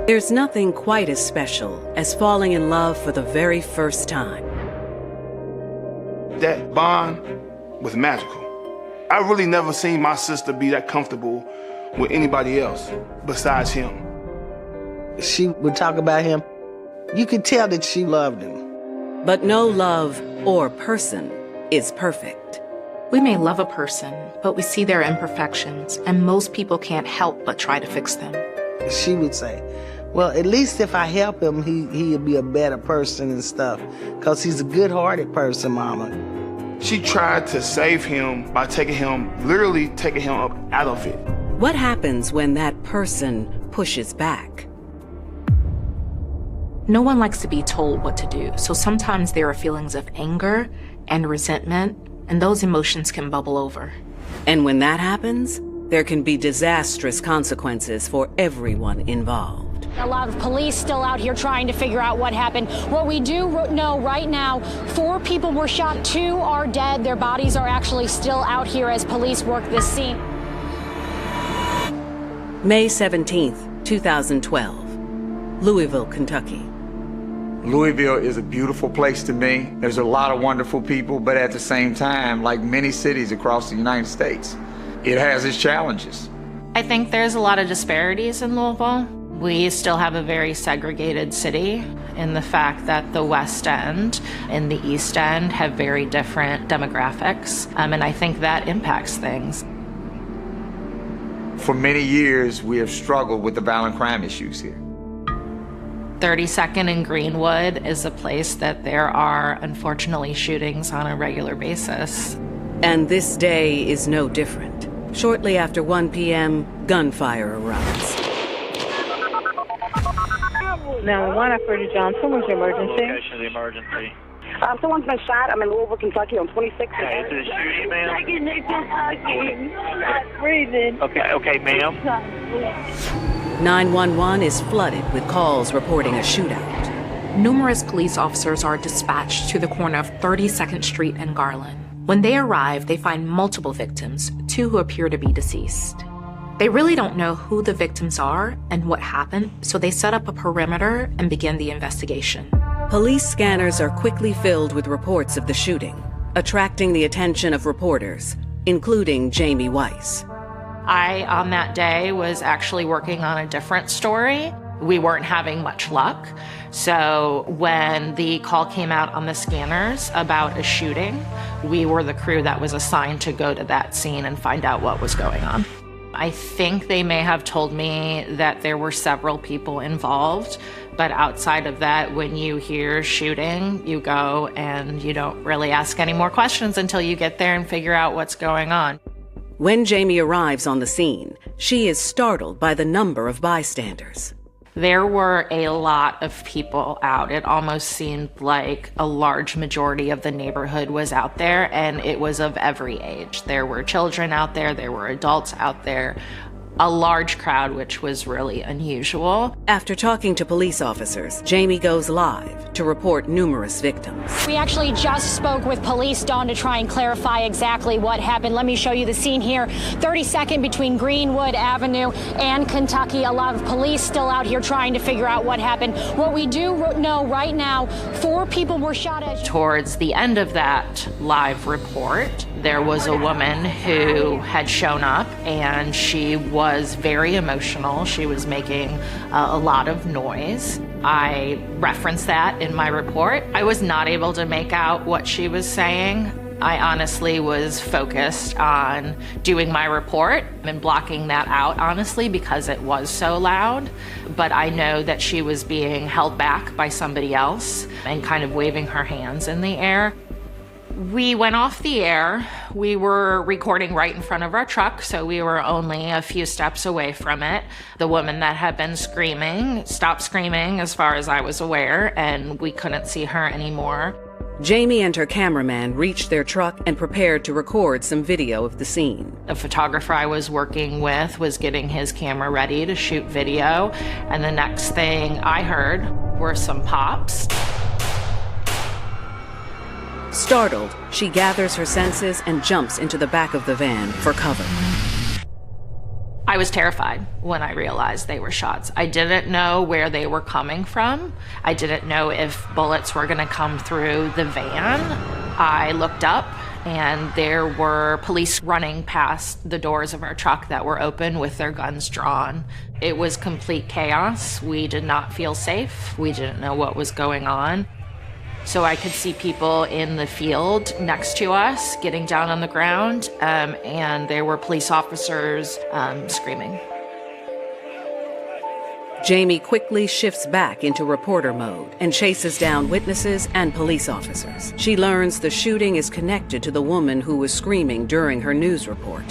There's nothing quite as special as falling in love for the very first time. That bond was magical. I really never seen my sister be that comfortable with anybody else besides him. She would talk about him. You could tell that she loved him. But no love or person is perfect. We may love a person, but we see their imperfections, and most people can't help but try to fix them. She would say, well, at least if I help him, he'll be a better person and stuff, because he's a good-hearted person, Mama. She tried to save him by literally taking him up out of it. What happens when that person pushes back? No one likes to be told what to do, so sometimes there are feelings of anger and resentment, and those emotions can bubble over. And when that happens, there can be disastrous consequences for everyone involved. A lot of police still out here trying to figure out what happened. What we do know right now, 4 people were shot, 2 are dead. Their bodies are actually still out here as police work this scene. May 17th, 2012, Louisville, Kentucky. Louisville is a beautiful place to me. There's a lot of wonderful people, but at the same time, like many cities across the United States, it has its challenges. I think there's a lot of disparities in Louisville. We still have a very segregated city in the fact that the West End and the East End have very different demographics, and I think that impacts things. For many years, we have struggled with the violent crime issues here. 32nd and Greenwood is a place that there are, unfortunately, shootings on a regular basis. And this day is no different. Shortly after 1 p.m., gunfire erupts. 911, operator Johnson, what's your emergency? Location of the emergency. Someone's been shot. I'm in Louisville, Kentucky on 26th. Okay, is it a shooting, ma'am? Not breathing. Okay, ma'am. 911 is flooded with calls reporting a shootout. Numerous police officers are dispatched to the corner of 32nd Street and Garland. When they arrive, they find multiple victims, 2 who appear to be deceased. They really don't know who the victims are and what happened, so they set up a perimeter and begin the investigation. Police scanners are quickly filled with reports of the shooting, attracting the attention of reporters, including Jamie Weiss. I, on that day, was actually working on a different story. We weren't having much luck. So when the call came out on the scanners about a shooting, we were the crew that was assigned to go to that scene and find out what was going on. I think they may have told me that there were several people involved, but outside of that, when you hear shooting, you go and you don't really ask any more questions until you get there and figure out what's going on. When Jamie arrives on the scene, she is startled by the number of bystanders. There were a lot of people out. It almost seemed like a large majority of the neighborhood was out there, and it was of every age. There were children out there, there were adults out there, a large crowd, which was really unusual. After talking to police officers, Jamie goes live to report numerous victims. We actually just spoke with police, Dawn, to try and clarify exactly what happened. Let me show you the scene here. 32nd between Greenwood Avenue and Kentucky. A lot of police still out here trying to figure out what happened. What we do know right now, 4 people were shot at. Towards the end of that live report, there was a woman who had shown up, and she was very emotional. She was making a lot of noise. I referenced that in my report. I was not able to make out what she was saying. I honestly was focused on doing my report and blocking that out, honestly, because it was so loud. But I know that she was being held back by somebody else and kind of waving her hands in the air. We went off the air. We were recording right in front of our truck, so we were only a few steps away from it. The woman that had been screaming stopped screaming as far as I was aware, and we couldn't see her anymore. Jamie and her cameraman reached their truck and prepared to record some video of the scene. The photographer I was working with was getting his camera ready to shoot video, and the next thing I heard were some pops. Startled, she gathers her senses and jumps into the back of the van for cover. I was terrified when I realized they were shots. I didn't know where they were coming from. I didn't know if bullets were going to come through the van. I looked up, and there were police running past the doors of our truck that were open with their guns drawn. It was complete chaos. We did not feel safe. We didn't know what was going on. So I could see people in the field next to us getting down on the ground, and there were police officers screaming. Jamie quickly shifts back into reporter mode and chases down witnesses and police officers. She learns the shooting is connected to the woman who was screaming during her news report.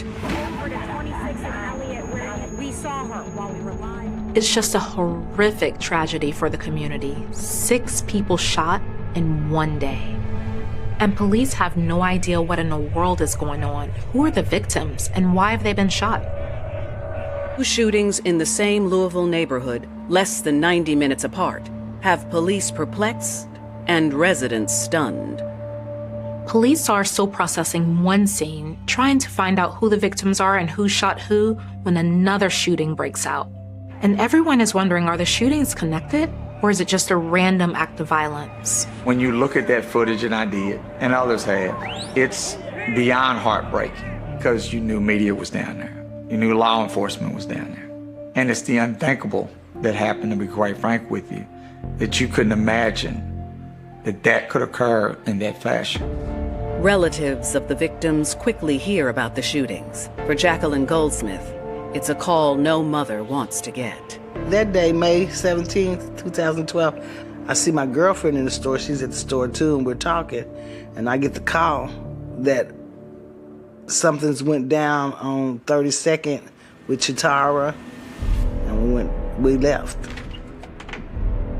It's just a horrific tragedy for the community. 6 people shot in one day. And police have no idea what in the world is going on. Who are the victims and why have they been shot? 2 shootings in the same Louisville neighborhood, less than 90 minutes apart, have police perplexed and residents stunned. Police are still processing one scene, trying to find out who the victims are and who shot who, when another shooting breaks out. And everyone is wondering, are the shootings connected? Or is it just a random act of violence? When you look at that footage, and I did, and others have, it's beyond heartbreaking because you knew media was down there. You knew law enforcement was down there. And it's the unthinkable that happened, to be quite frank with you, that you couldn't imagine that that could occur in that fashion. Relatives of the victims quickly hear about the shootings. For Jacqueline Goldsmith, it's a call no mother wants to get. That day, May 17th, 2012, I see my girlfriend in the store. She's at the store too, and we're talking. And I get the call that something's went down on 32nd with Chitara, and we left.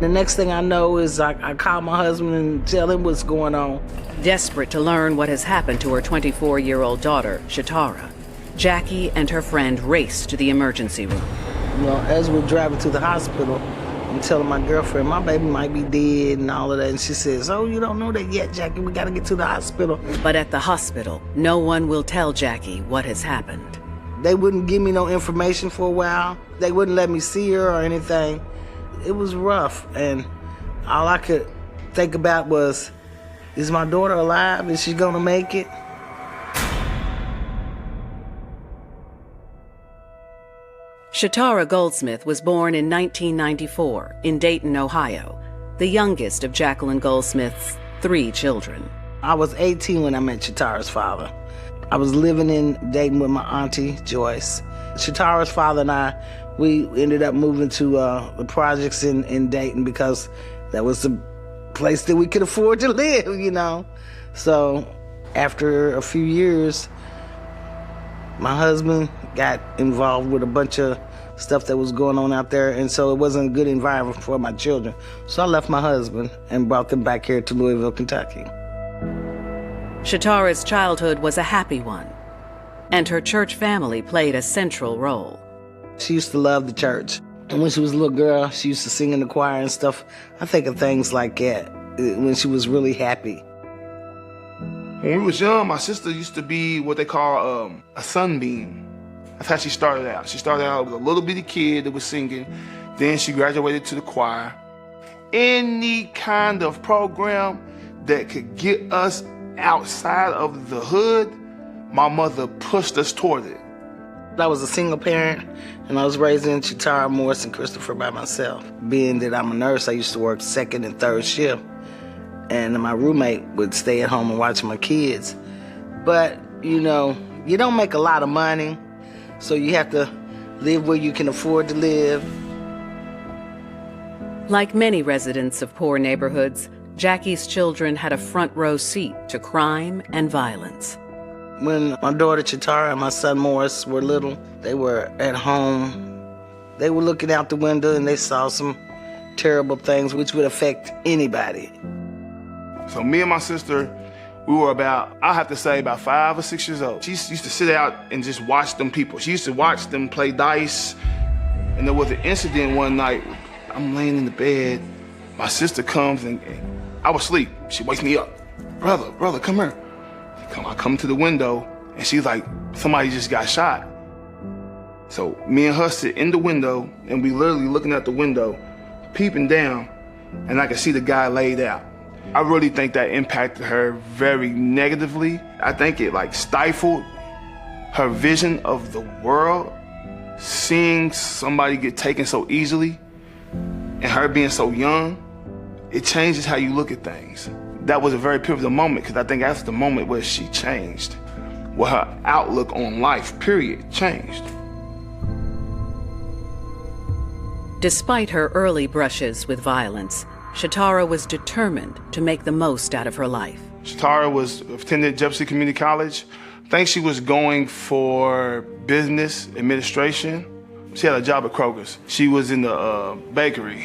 The next thing I know is I call my husband and tell him what's going on. Desperate to learn what has happened to her 24-year-old daughter, Chitara, Jackie and her friend race to the emergency room. Well, as we're driving to the hospital, I'm telling my girlfriend, my baby might be dead and all of that. And she says, oh, you don't know that yet, Jackie. We got to get to the hospital. But at the hospital, no one will tell Jackie what has happened. They wouldn't give me no information for a while. They wouldn't let me see her or anything. It was rough. And all I could think about was, is my daughter alive? Is she going to make it? Chitara Goldsmith was born in 1994 in Dayton, Ohio, the youngest of Jacqueline Goldsmith's 3 children. I was 18 when I met Chitara's father. I was living in Dayton with my auntie, Joyce. Chitara's father and I, we ended up moving to the projects in Dayton because that was the place that we could afford to live, you know. So after a few years, my husband got involved with a bunch of stuff that was going on out there, and so it wasn't a good environment for my children. So I left my husband and brought them back here to Louisville, Kentucky. Chitara's childhood was a happy one, and her church family played a central role. She used to love the church. And when she was a little girl, she used to sing in the choir and stuff. I think of things like that when she was really happy. When we was young, my sister used to be what they call a sunbeam. That's how she started out. She started out with a little bitty kid that was singing. Then she graduated to the choir. Any kind of program that could get us outside of the hood, my mother pushed us toward it. I was a single parent, and I was raising Chitara, Morris, and Christopher by myself. Being that I'm a nurse, I used to work 2nd and 3rd shift. And my roommate would stay at home and watch my kids. But, you know, you don't make a lot of money, so you have to live where you can afford to live. Like many residents of poor neighborhoods, Jackie's children had a front row seat to crime and violence. When my daughter Chitara and my son Morris were little, they were at home. They were looking out the window and they saw some terrible things which would affect anybody. So me and my sister, we were about 5 or 6 years old. She used to sit out and just watch them people. She used to watch them play dice. And there was an incident one night. I'm laying in the bed. My sister comes and I was asleep. She wakes me up. Brother, come here. I come to the window and she's like, somebody just got shot. So me and her sit in the window, and we literally looking out the window, peeping down, and I could see the guy laid out. I really think that impacted her very negatively. I think it like stifled her vision of the world, seeing somebody get taken so easily, and her being so young. It changes how you look at things. That was a very pivotal moment, because I think that's the moment where she changed, where her outlook on life, period, changed. Despite her early brushes with violence, Shatara was determined to make the most out of her life. Shatara attended Jefferson Community College. I think she was going for business administration. She had a job at Kroger's. She was in the bakery.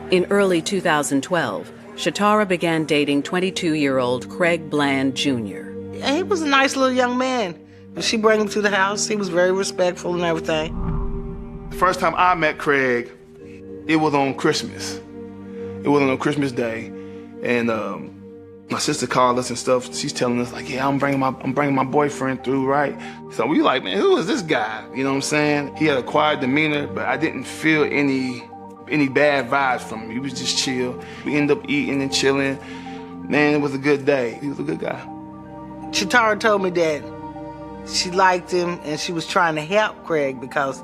In early 2012, Shatara began dating 22-year-old Craig Bland Jr. He was a nice little young man. She brought him to the house. He was very respectful and everything. The first time I met Craig, it was on Christmas. It was on a Christmas day, and my sister called us and stuff. She's telling us like, "Yeah, I'm bringing my boyfriend through, right?" So we like, "Man, who is this guy?" You know what I'm saying? He had a quiet demeanor, but I didn't feel any bad vibes from him. He was just chill. We ended up eating and chilling. Man, it was a good day. He was a good guy. Shatara told me that she liked him and she was trying to help Craig because,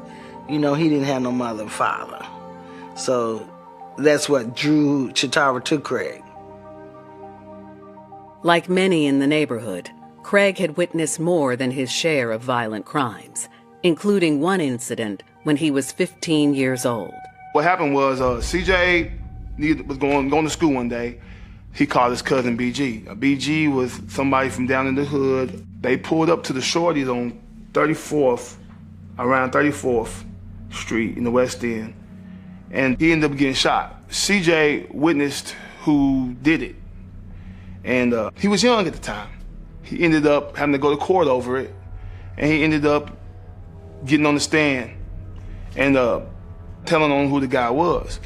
you know, he didn't have no mother and father. So that's what drew Shatara to Craig. Like many in the neighborhood, Craig had witnessed more than his share of violent crimes, including one incident when he was 15 years old. What happened was CJ was going to school one day. He called his cousin BG. BG was somebody from down in the hood. They pulled up to the shorties on 34th, around 34th Street in the West End, and he ended up getting shot. CJ witnessed who did it, and he was young at the time. He ended up having to go to court over it, and he ended up getting on the stand and telling on who the guy was.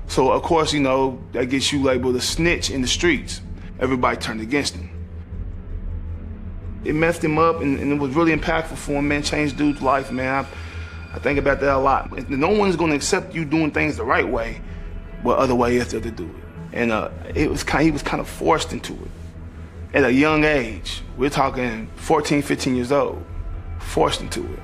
So of course, you know, that gets you labeled a snitch in the streets. Everybody turned against him. It messed him up, and it was really impactful for him, man. Changed dude's life, man. I think about that a lot. No one's gonna accept you doing things the right way. What other way is there to do it? And he was kind of forced into it. At a young age, we're talking 14, 15 years old, forced into it.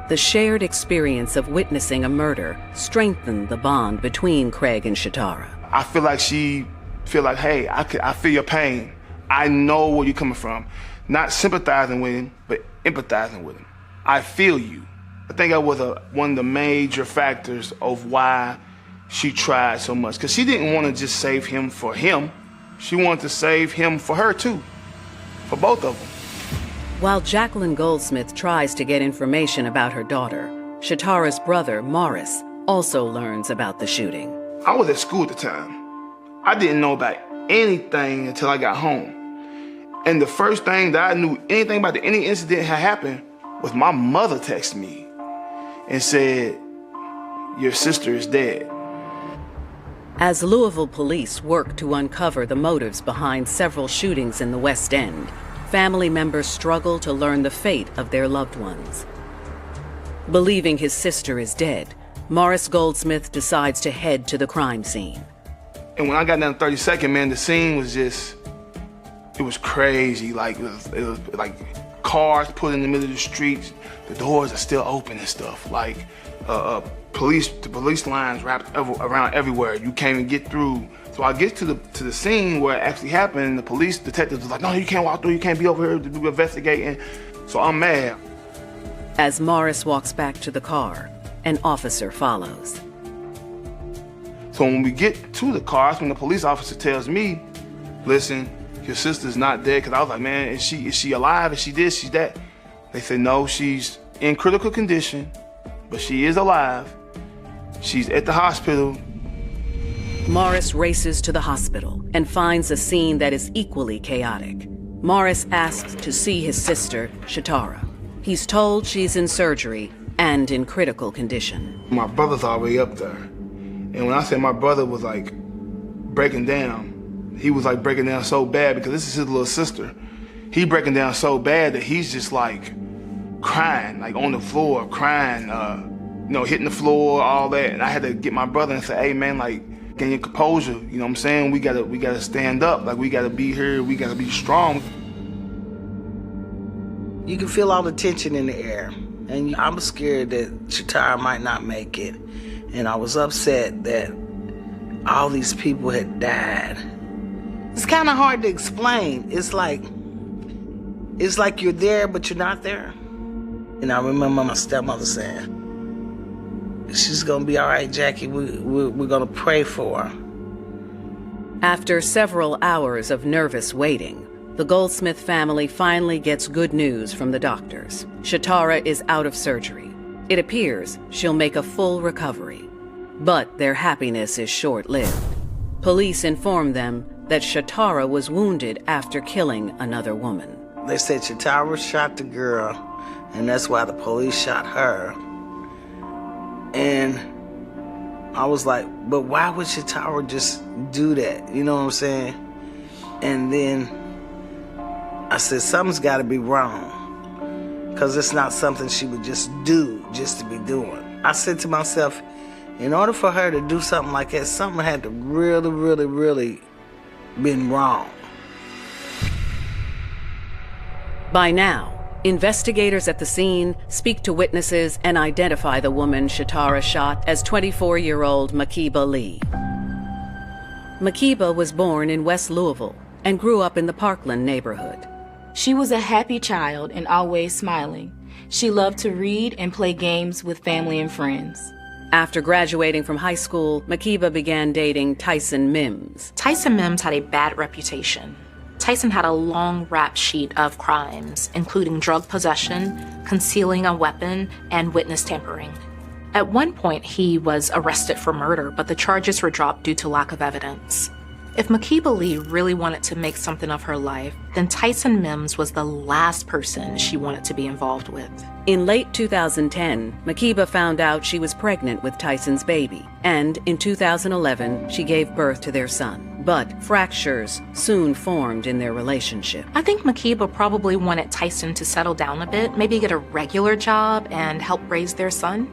The shared experience of witnessing a murder strengthened the bond between Craig and Shatara. I feel like she feel like, hey, I feel your pain. I know where you're coming from. Not sympathizing with him, but empathizing with him. I feel you. I think that was one of the major factors of why she tried so much, because she didn't want to just save him for him. She wanted to save him for her too, for both of them. While Jacqueline Goldsmith tries to get information about her daughter, Shatara's brother, Morris, also learns about the shooting. I was at school at the time. I didn't know about anything until I got home. And the first thing that I knew anything about any incident had happened was my mother texted me and said, "Your sister is dead." As Louisville police work to uncover the motives behind several shootings in the West End, family members struggle to learn the fate of their loved ones. Believing his sister is dead, Morris Goldsmith decides to head to the crime scene. And when I got down to 32nd, man, the scene was just, it was crazy. Like, it was like cars put in the middle of the streets, the doors are still open and stuff. Like, the police lines wrapped around everywhere. You can't even get through. So I get to the scene where it actually happened. The police detectives was like, "No, you can't walk through. You can't be over here to do investigating." So I'm mad. As Morris walks back to the car, an officer follows. So when we get to the car, that's when the police officer tells me, "Listen, your sister's not dead." Because I was like, "Man, is she alive? Is she this? She's that?" They said, "No, she's in critical condition, but she is alive. She's at the hospital." Morris races to the hospital and finds a scene that is equally chaotic. Morris asks to see his sister, Shatara. He's told she's in surgery and in critical condition. My brother's already up there. And when I say my brother was like breaking down, he was like breaking down so bad because this is his little sister. He breaking down so bad that he's just like crying, like on the floor, crying, hitting the floor, all that. And I had to get my brother and say, hey man, like, gain your composure. You know what I'm saying? We gotta stand up. Like, we gotta be here. We gotta be strong. You can feel all the tension in the air. And I was scared that Shatara might not make it. And I was upset that all these people had died. It's kind of hard to explain. It's like you're there, but you're not there. And I remember my stepmother saying, she's gonna be all right, Jackie. We're gonna pray for her. After several hours of nervous waiting, the Goldsmith family finally gets good news from the doctors. Shatara is out of surgery. It appears she'll make a full recovery. But their happiness is short-lived. Police inform them that Shatara was wounded after killing another woman. They said Shatara shot the girl, and that's why the police shot her. And I was like, but why would Shatara just do that? You know what I'm saying? And then I said, something's got to be wrong, because it's not something she would just do just to be doing. I said to myself, in order for her to do something like that, something had to really, really, really been wrong. By now, investigators at the scene speak to witnesses and identify the woman Shatara shot as 24-year-old Makiba Lee. Makiba was born in West Louisville and grew up in the Parkland neighborhood. She was a happy child and always smiling. She loved to read and play games with family and friends. After graduating from high school, Makiba began dating Tyson Mims. Tyson Mims had a bad reputation. Tyson had a long rap sheet of crimes, including drug possession, concealing a weapon, and witness tampering. At one point, he was arrested for murder, but the charges were dropped due to lack of evidence. If Makiba Lee really wanted to make something of her life, then Tyson Mims was the last person she wanted to be involved with. In late 2010, Makiba found out she was pregnant with Tyson's baby, and in 2011, she gave birth to their son. But fractures soon formed in their relationship. I think Makiba probably wanted Tyson to settle down a bit, maybe get a regular job and help raise their son.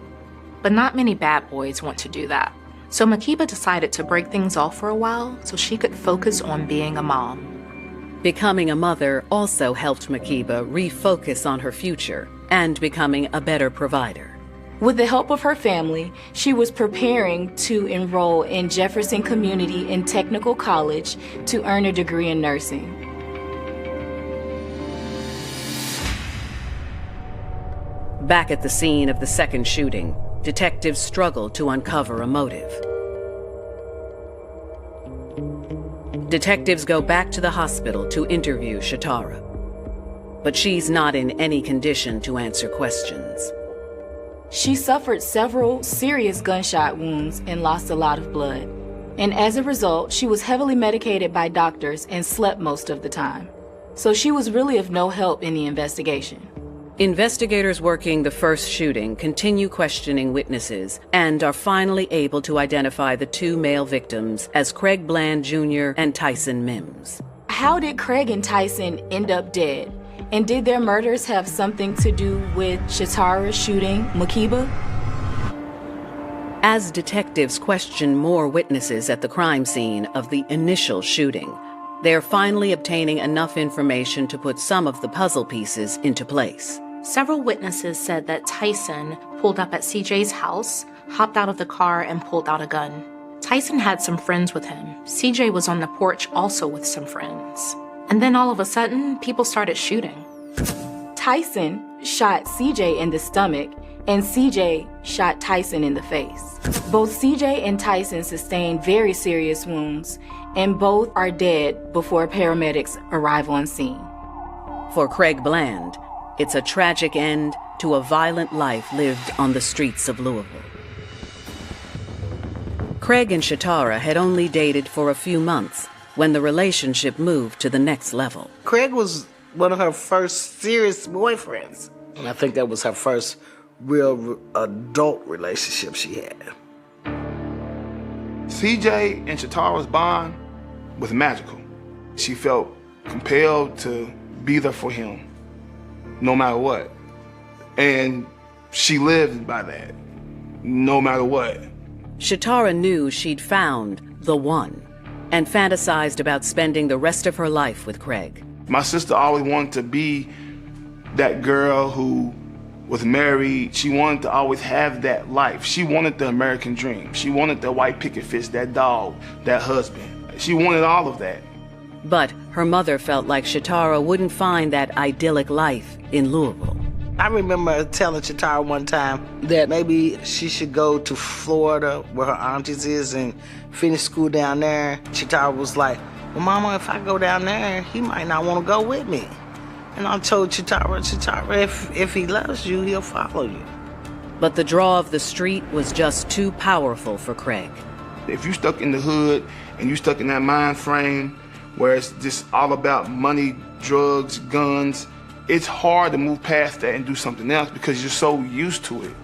But not many bad boys want to do that. So Makiba decided to break things off for a while so she could focus on being a mom. Becoming a mother also helped Makiba refocus on her future and becoming a better provider. With the help of her family, she was preparing to enroll in Jefferson Community and Technical College to earn a degree in nursing. Back at the scene of the second shooting, detectives struggled to uncover a motive. Detectives go back to the hospital to interview Shatara, but she's not in any condition to answer questions. She suffered several serious gunshot wounds and lost a lot of blood. And as a result, she was heavily medicated by doctors and slept most of the time. So she was really of no help in the investigation. Investigators working the first shooting continue questioning witnesses and are finally able to identify the two male victims as Craig Bland Jr. and Tyson Mims. How did Craig and Tyson end up dead? And did their murders have something to do with Shatara shooting Makiba? As detectives question more witnesses at the crime scene of the initial shooting, they're finally obtaining enough information to put some of the puzzle pieces into place. Several witnesses said that Tyson pulled up at CJ's house, hopped out of the car, and pulled out a gun. Tyson had some friends with him. CJ was on the porch also with some friends. And then all of a sudden, people started shooting. Tyson shot CJ in the stomach, and CJ shot Tyson in the face. Both CJ and Tyson sustained very serious wounds, and both are dead before paramedics arrive on scene. For Craig Bland, it's a tragic end to a violent life lived on the streets of Louisville. Craig and Shatara had only dated for a few months when the relationship moved to the next level. Craig was one of her first serious boyfriends. And I think that was her first real adult relationship she had. CJ and Shatara's bond was magical. She felt compelled to be there for him, no matter what. And she lived by that, no matter what. Shatara knew she'd found the one and fantasized about spending the rest of her life with Craig. My sister always wanted to be that girl who was married. She wanted to always have that life. She wanted the American dream. She wanted the white picket fence, that dog, that husband. She wanted all of that. But her mother felt like Shatara wouldn't find that idyllic life in Louisville. I remember telling Shatara one time that maybe she should go to Florida, where her aunties is, and finish school down there. Shatara was like, well, Mama, if I go down there, he might not want to go with me. And I told Shatara, if he loves you, he'll follow you. But the draw of the street was just too powerful for Craig. If you stuck in the hood and you stuck in that mind frame where it's just all about money, drugs, guns, it's hard to move past that and do something else because you're so used to it.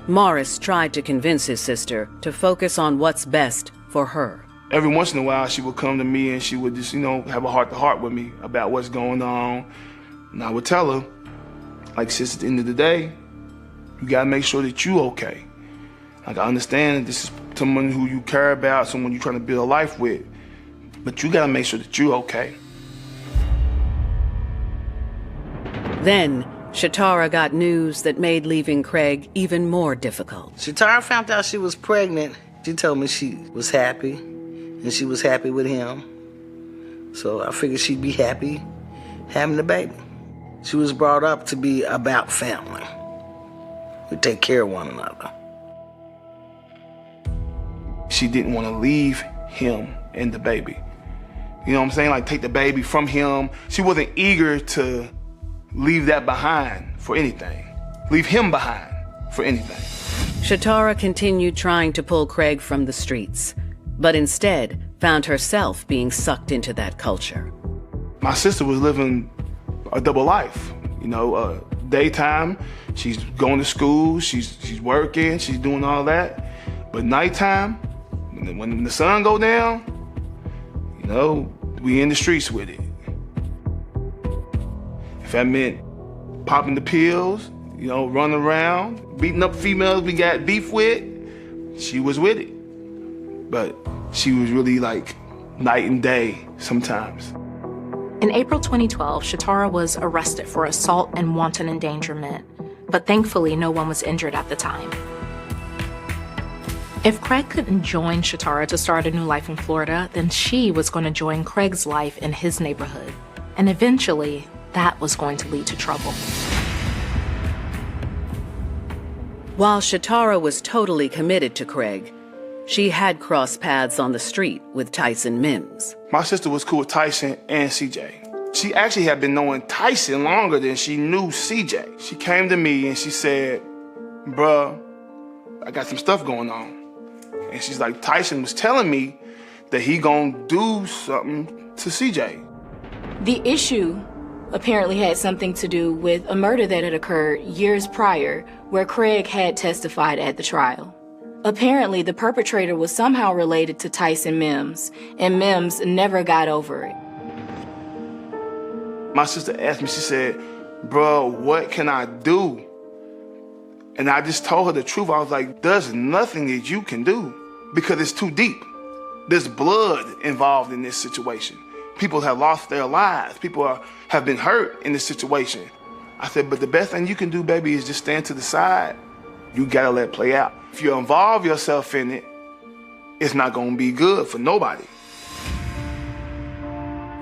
Morris tried to convince his sister to focus on what's best for her. Every once in a while, she would come to me and she would just, have a heart-to-heart with me about what's going on. And I would tell her, like, sis, at the end of the day, you gotta make sure that you okay. Like, I understand that this is someone who you care about, someone you're trying to build a life with, but you gotta make sure that you're okay. Then, Shatara got news that made leaving Craig even more difficult. Shatara found out she was pregnant. She told me she was happy, and she was happy with him. So I figured she'd be happy having the baby. She was brought up to be about family. We take care of one another. She didn't want to leave him and the baby. You know what I'm saying? Like, take the baby from him. She wasn't eager to leave that behind for anything. Leave him behind for anything. Shatara continued trying to pull Craig from the streets, but instead found herself being sucked into that culture. My sister was living a double life. Daytime, she's going to school, she's working, she's doing all that. But nighttime, when the sun go down, we in the streets with it. If that meant popping the pills, running around, beating up females we got beef with, she was with it. But she was really like night and day sometimes. In April 2012, Shatara was arrested for assault and wanton endangerment, but thankfully no one was injured at the time. If Craig couldn't join Shatara to start a new life in Florida, then she was going to join Craig's life in his neighborhood. And eventually, that was going to lead to trouble. While Shatara was totally committed to Craig, she had crossed paths on the street with Tyson Mims. My sister was cool with Tyson and CJ. She actually had been knowing Tyson longer than she knew CJ. She came to me and she said, bruh, I got some stuff going on. And she's like, Tyson was telling me that he gonna do something to CJ. The issue apparently had something to do with a murder that had occurred years prior, where Craig had testified at the trial. Apparently, the perpetrator was somehow related to Tyson Mims, and Mims never got over it. My sister asked me, she said, bro, what can I do? And I just told her the truth. I was like, there's nothing that you can do because it's too deep. There's blood involved in this situation. People have lost their lives. People have been hurt in this situation. I said, but the best thing you can do, baby, is just stand to the side. You gotta let it play out. If you involve yourself in it, it's not gonna be good for nobody.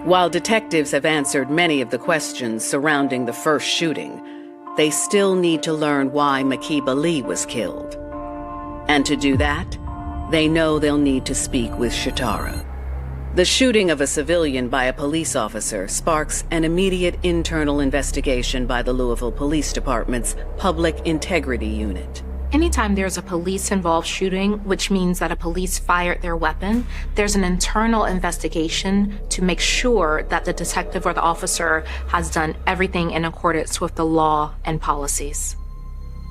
While detectives have answered many of the questions surrounding the first shooting, they still need to learn why Makiba Lee was killed. And to do that, they know they'll need to speak with Shatara. The shooting of a civilian by a police officer sparks an immediate internal investigation by the Louisville Police Department's Public Integrity Unit. Anytime there's a police-involved shooting, which means that a police fired their weapon, there's an internal investigation to make sure that the detective or the officer has done everything in accordance with the law and policies.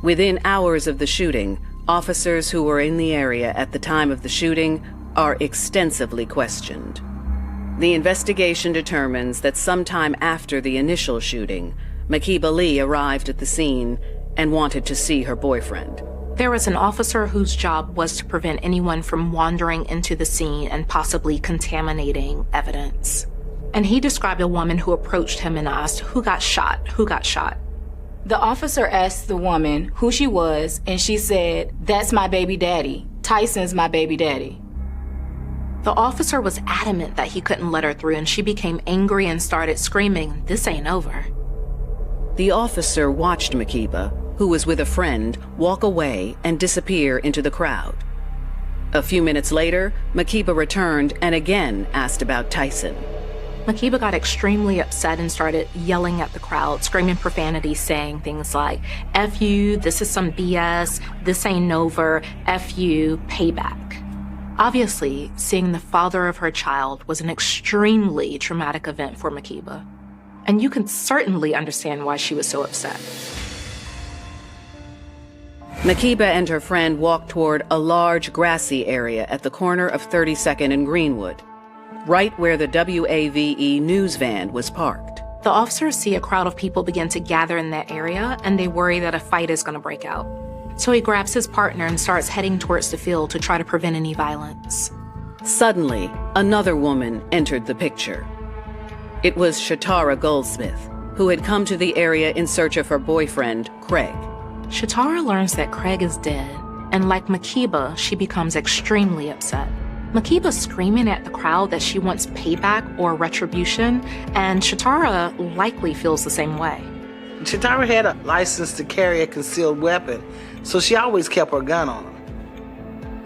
Within hours of the shooting, officers who were in the area at the time of the shooting are extensively questioned. The investigation determines that sometime after the initial shooting, Makiba Lee arrived at the scene and wanted to see her boyfriend. There was an officer whose job was to prevent anyone from wandering into the scene and possibly contaminating evidence. And he described a woman who approached him and asked, "Who got shot? Who got shot?" The officer asked the woman who she was, and she said, "That's my baby daddy. Tyson's my baby daddy." The officer was adamant that he couldn't let her through, and she became angry and started screaming, "This ain't over." The officer watched Makiba, who was with a friend, walk away and disappear into the crowd. A few minutes later, Makiba returned and again asked about Tyson. Makiba got extremely upset and started yelling at the crowd, screaming profanity, saying things like, "F you, this is some BS, this ain't over, F you, payback." Obviously, seeing the father of her child was an extremely traumatic event for Makiba, and you can certainly understand why she was so upset. Makiba and her friend walked toward a large grassy area at the corner of 32nd and Greenwood, right where the WAVE news van was parked. The officers see a crowd of people begin to gather in that area, and they worry that a fight is going to break out. So he grabs his partner and starts heading towards the field to try to prevent any violence. Suddenly, another woman entered the picture. It was Shatara Goldsmith, who had come to the area in search of her boyfriend, Craig. Shatara learns that Craig is dead, and like Makiba, she becomes extremely upset. Makiba's screaming at the crowd that she wants payback or retribution, and Shatara likely feels the same way. Shatara had a license to carry a concealed weapon, so she always kept her gun on her.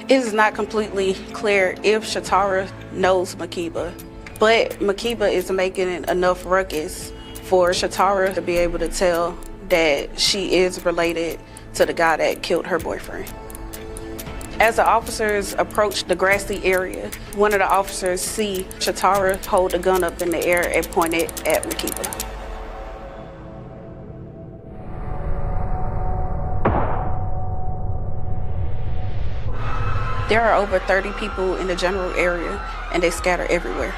It is not completely clear if Shatara knows Makiba, but Makiba is making enough ruckus for Shatara to be able to tell that she is related to the guy that killed her boyfriend. As the officers approach the grassy area, one of the officers see Shatara hold a gun up in the air and point it at Makiba. There are over 30 people in the general area, and they scatter everywhere.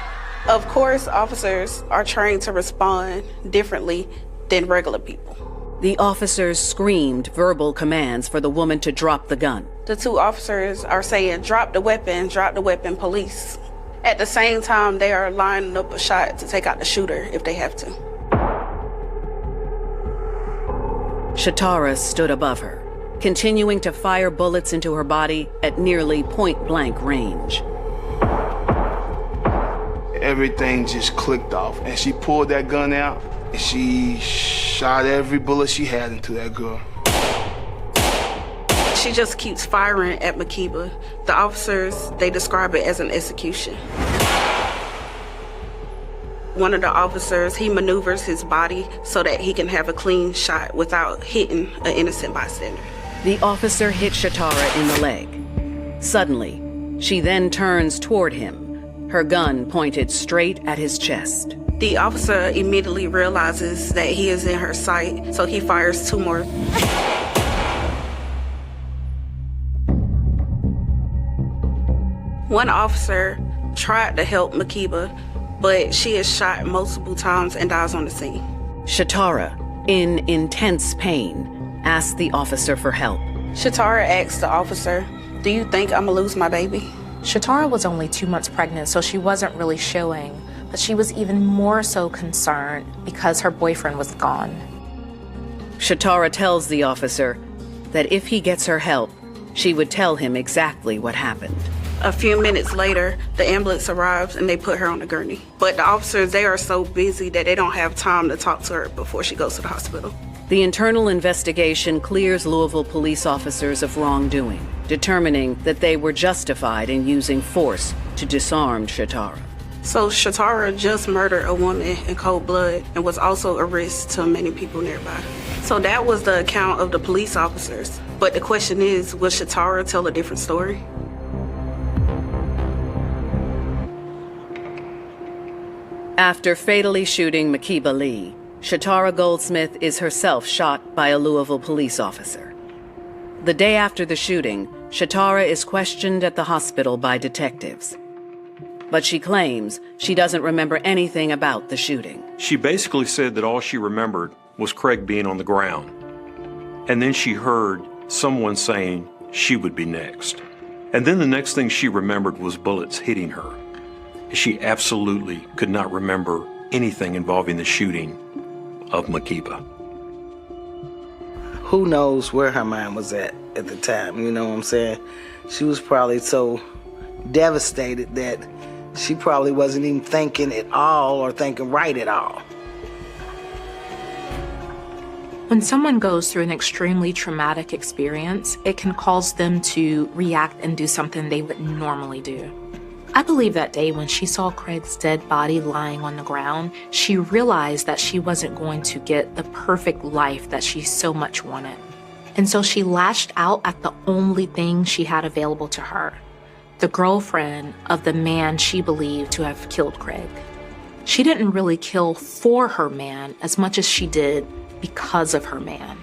Of course, officers are trained to respond differently than regular people. The officers screamed verbal commands for the woman to drop the gun. The two officers are saying, drop the weapon, police." At the same time, they are lining up a shot to take out the shooter if they have to. Shatara stood above her, continuing to fire bullets into her body at nearly point-blank range. Everything just clicked off, and she pulled that gun out, and she shot every bullet she had into that girl. She just keeps firing at Makiba. The officers, they describe it as an execution. One of the officers, he maneuvers his body so that he can have a clean shot without hitting an innocent bystander. The officer hit Shatara in the leg. Suddenly, she then turns toward him, her gun pointed straight at his chest. The officer immediately realizes that he is in her sight, so he fires 2 more. One officer tried to help Makiba, but she is shot multiple times and dies on the scene. Shatara, in intense pain, asked the officer for help. Shatara asked the officer, "Do you think I'm gonna lose my baby?" Shatara was only 2 months pregnant, so she wasn't really showing, but she was even more so concerned because her boyfriend was gone. Shatara tells the officer that if he gets her help, she would tell him exactly what happened. A few minutes later, the ambulance arrives and they put her on a gurney. But the officers, they are so busy that they don't have time to talk to her before she goes to the hospital. The internal investigation clears Louisville police officers of wrongdoing, determining that they were justified in using force to disarm Shatara. So Shatara just murdered a woman in cold blood and was also a risk to many people nearby. So that was the account of the police officers. But the question is, will Shatara tell a different story? After fatally shooting Makiba Lee, Shatara Goldsmith is herself shot by a Louisville police officer. The day after the shooting, Shatara is questioned at the hospital by detectives. But she claims she doesn't remember anything about the shooting. She basically said that all she remembered was Craig being on the ground. And then she heard someone saying she would be next. And then the next thing she remembered was bullets hitting her. She absolutely could not remember anything involving the shooting of Makeba. Who knows where her mind was at the time, you know what I'm saying? She was probably so devastated that she probably wasn't even thinking at all or thinking right at all. When someone goes through an extremely traumatic experience, it can cause them to react and do something they wouldn't normally do. I believe that day when she saw Craig's dead body lying on the ground, she realized that she wasn't going to get the perfect life that she so much wanted. And so she lashed out at the only thing she had available to her, the girlfriend of the man she believed to have killed Craig. She didn't really kill for her man as much as she did because of her man.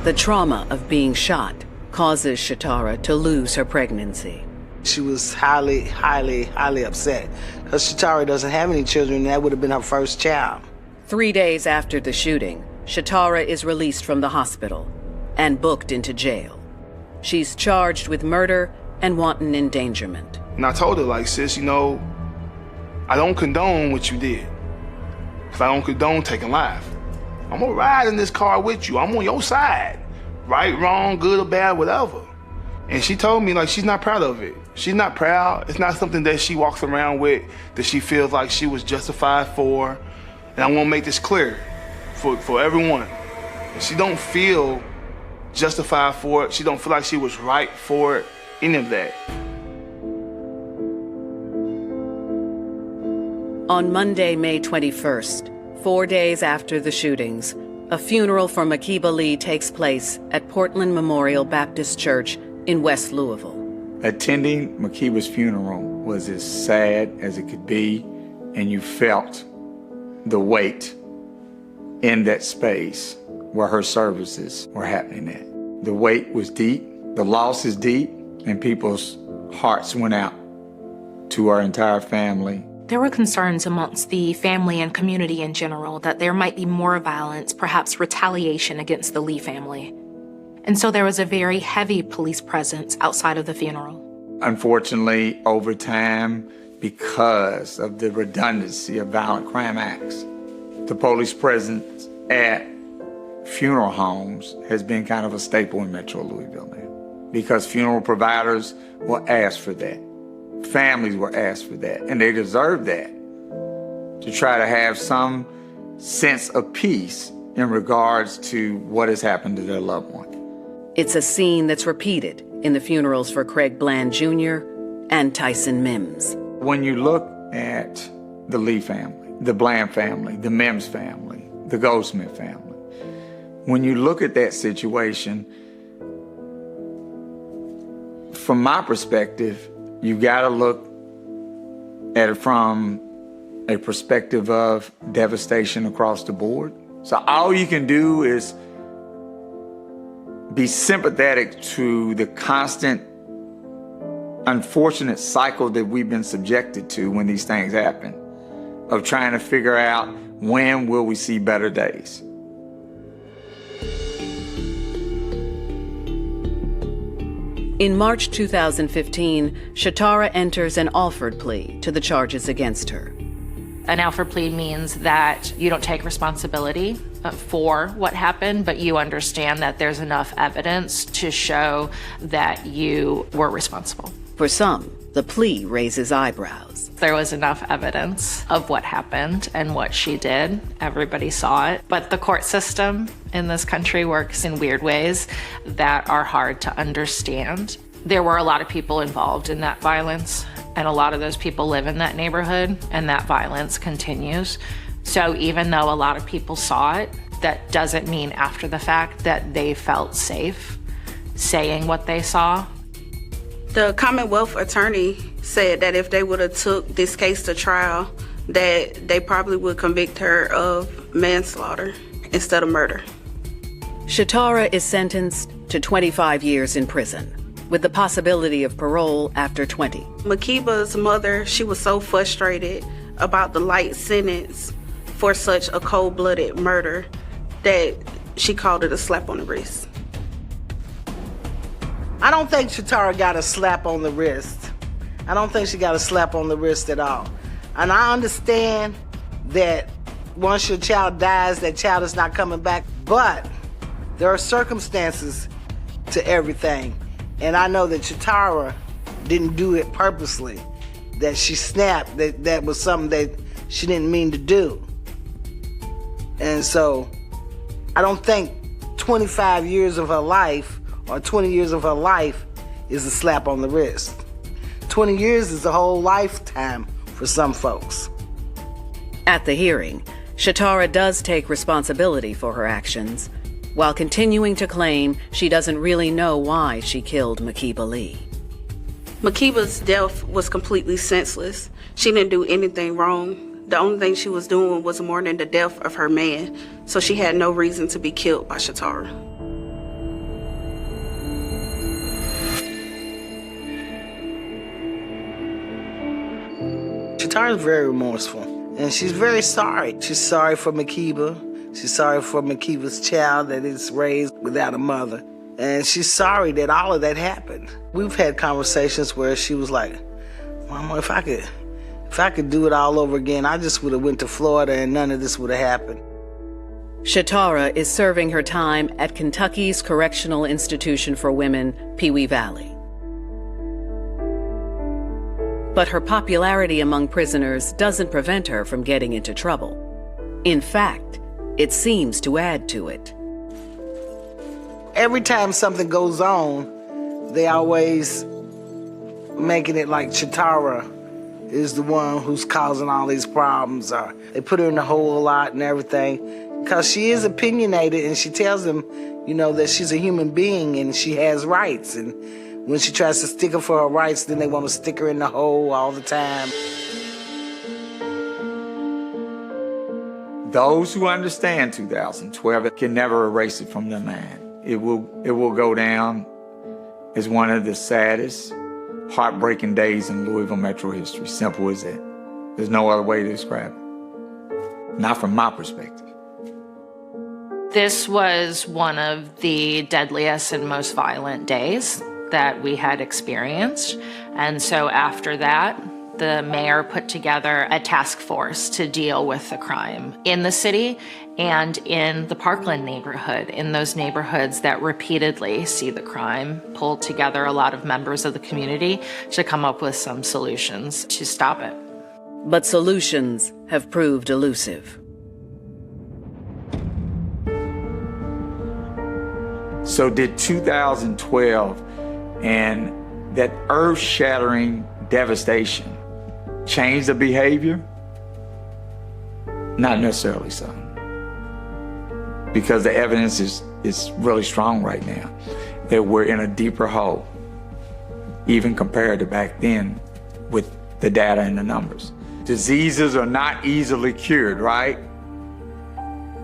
The trauma of being shot causes Shatara to lose her pregnancy. She was highly, highly, highly upset because Shatara doesn't have any children, and that would have been her first child. 3 days after the shooting, Shatara is released from the hospital and booked into jail. She's charged with murder and wanton endangerment. And I told her, like, sis, you know, I don't condone what you did. Because I don't condone taking life. I'm gonna ride in this car with you. I'm on your side. Right, wrong, good or bad, whatever. And she told me, like, she's not proud of it. She's not proud. It's not something that she walks around with that she feels like she was justified for. And I want to make this clear for everyone. She don't feel justified for it. She don't feel like she was right for it, any of that. On Monday, May 21st, 4 days after the shootings, a funeral for Makeba Lee takes place at Portland Memorial Baptist Church in West Louisville. Attending Makeba's funeral was as sad as it could be, and you felt the weight in that space where her services were happening at. The weight was deep, the loss is deep, and people's hearts went out to our entire family. There were concerns amongst the family and community in general that there might be more violence, perhaps retaliation against the Lee family. And so there was a very heavy police presence outside of the funeral. Unfortunately, over time, because of the redundancy of violent crime acts, the police presence at funeral homes has been kind of a staple in Metro Louisville now, because funeral providers will ask for that. Families were asked for that, and they deserve that, to try to have some sense of peace in regards to what has happened to their loved one. It's a scene that's repeated in the funerals for Craig Bland Jr. and Tyson Mims. When you look at the Lee family, the Bland family, the Mims family, the Goldsmith family, when you look at that situation, from my perspective, you got to look at it from a perspective of devastation across the board. So all you can do is be sympathetic to the constant, unfortunate cycle that we've been subjected to when these things happen, of trying to figure out when will we see better days. In March 2015, Shatara enters an Alford plea to the charges against her. An Alford plea means that you don't take responsibility for what happened, but you understand that there's enough evidence to show that you were responsible. For some, the plea raises eyebrows. There was enough evidence of what happened and what she did. Everybody saw it. But the court system in this country works in weird ways that are hard to understand. There were a lot of people involved in that violence, and a lot of those people live in that neighborhood, and that violence continues. So even though a lot of people saw it, that doesn't mean after the fact that they felt safe saying what they saw. The Commonwealth attorney said that if they would have took this case to trial, that they probably would convict her of manslaughter instead of murder. Shatara is sentenced to 25 years in prison, with the possibility of parole after 20. Makeba's mother, she was so frustrated about the light sentence for such a cold-blooded murder that she called it a slap on the wrist. I don't think Shatara got a slap on the wrist. I don't think she got a slap on the wrist at all. And I understand that once your child dies, that child is not coming back. But there are circumstances to everything. And I know that Shatara didn't do it purposely, that she snapped, that was something that she didn't mean to do. And so I don't think 25 years of her life or 20 years of her life is a slap on the wrist. 20 years is a whole lifetime for some folks. At the hearing, Shatara does take responsibility for her actions, while continuing to claim she doesn't really know why she killed Makiba Lee. Makiba's death was completely senseless. She didn't do anything wrong. The only thing she was doing was mourning the death of her man, so she had no reason to be killed by Shatara. Shatara's very remorseful, and she's very sorry. She's sorry for Makiba. She's sorry for Makiba's child that is raised without a mother. And she's sorry that all of that happened. We've had conversations where she was like, Mama, if I could do it all over again, I just would have went to Florida and none of this would have happened. Shatara is serving her time at Kentucky's Correctional Institution for Women, Pewee Valley. But her popularity among prisoners doesn't prevent her from getting into trouble. In fact, it seems to add to it. Every time something goes on, they always making it like Shatara is the one who's causing all these problems, or they put her in the hole a lot and everything, because she is opinionated and she tells them, you know, that she's a human being and she has rights. And when she tries to stick up for her rights, then they want to stick her in the hole all the time. Those who understand 2012 can never erase it from their mind. It will go down as one of the saddest, heartbreaking days in Louisville Metro history. Simple as that. There's no other way to describe it. Not from my perspective. This was one of the deadliest and most violent days that we had experienced. And so after that, the mayor put together a task force to deal with the crime in the city and in the Parkland neighborhood, in those neighborhoods that repeatedly see the crime, pulled together a lot of members of the community to come up with some solutions to stop it. But solutions have proved elusive. So did 2012 and that earth-shattering devastation change the behavior? Not necessarily so. Because the evidence is really strong right now that we're in a deeper hole, even compared to back then with the data and the numbers. Diseases are not easily cured, right?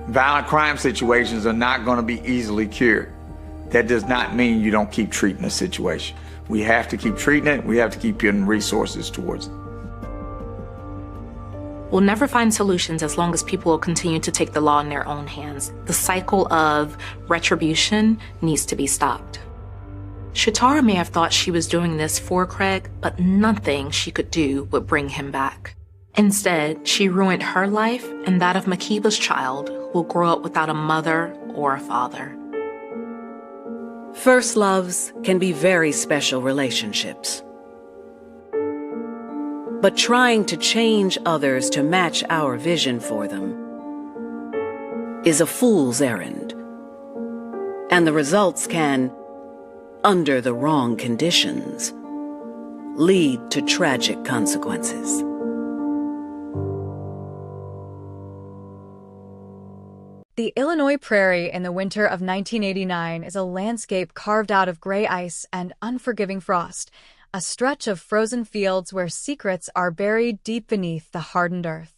Violent crime situations are not going to be easily cured. That does not mean you don't keep treating the situation. We have to keep treating it. We have to keep putting resources towards it. We'll never find solutions as long as people will continue to take the law in their own hands. The cycle of retribution needs to be stopped. Shatara may have thought she was doing this for Craig, but nothing she could do would bring him back. Instead, she ruined her life and that of Makiba's child, who will grow up without a mother or a father. First loves can be very special relationships. But trying to change others to match our vision for them is a fool's errand. And the results can, under the wrong conditions, lead to tragic consequences. The Illinois prairie in the winter of 1989 is a landscape carved out of gray ice and unforgiving frost, a stretch of frozen fields where secrets are buried deep beneath the hardened earth.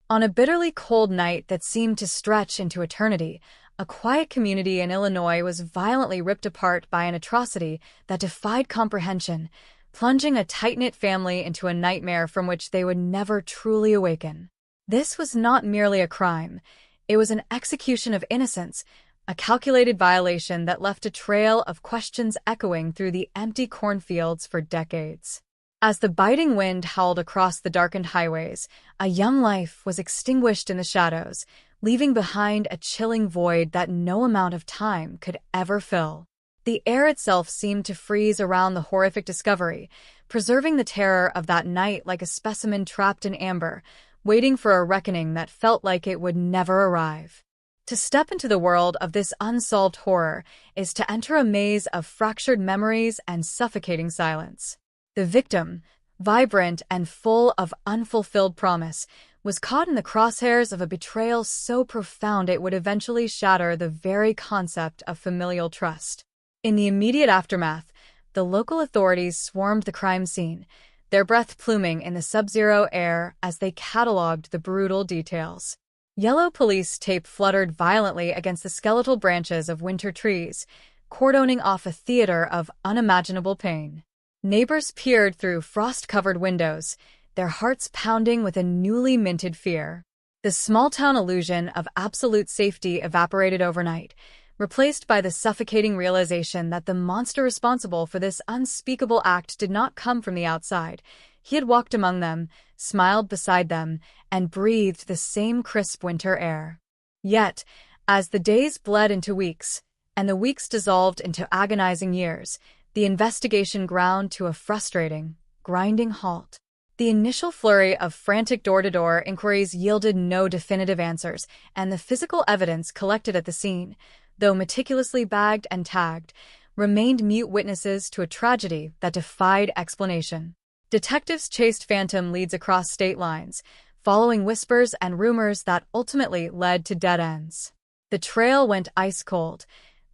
On a bitterly cold night that seemed to stretch into eternity, a quiet community in Illinois was violently ripped apart by an atrocity that defied comprehension, plunging a tight-knit family into a nightmare from which they would never truly awaken. This was not merely a crime. It was an execution of innocence, a calculated violation that left a trail of questions echoing through the empty cornfields for decades. As the biting wind howled across the darkened highways, a young life was extinguished in the shadows, leaving behind a chilling void that no amount of time could ever fill. The air itself seemed to freeze around the horrific discovery, preserving the terror of that night like a specimen trapped in amber, waiting for a reckoning that felt like it would never arrive. To step into the world of this unsolved horror is to enter a maze of fractured memories and suffocating silence. The victim, vibrant and full of unfulfilled promise, was caught in the crosshairs of a betrayal so profound it would eventually shatter the very concept of familial trust. In the immediate aftermath, the local authorities swarmed the crime scene, their breath pluming in the sub-zero air as they cataloged the brutal details. Yellow police tape fluttered violently against the skeletal branches of winter trees, cordoning off a theater of unimaginable pain. Neighbors peered through frost-covered windows, their hearts pounding with a newly minted fear. The small-town illusion of absolute safety evaporated overnight, replaced by the suffocating realization that the monster responsible for this unspeakable act did not come from the outside. He had walked among them, smiled beside them, and breathed the same crisp winter air. Yet, as the days bled into weeks, and the weeks dissolved into agonizing years, the investigation ground to a frustrating, grinding halt. The initial flurry of frantic door-to-door inquiries yielded no definitive answers, and the physical evidence collected at the scene, though meticulously bagged and tagged, remained mute witnesses to a tragedy that defied explanation. Detectives chased phantom leads across state lines, following whispers and rumors that ultimately led to dead ends. The trail went ice-cold,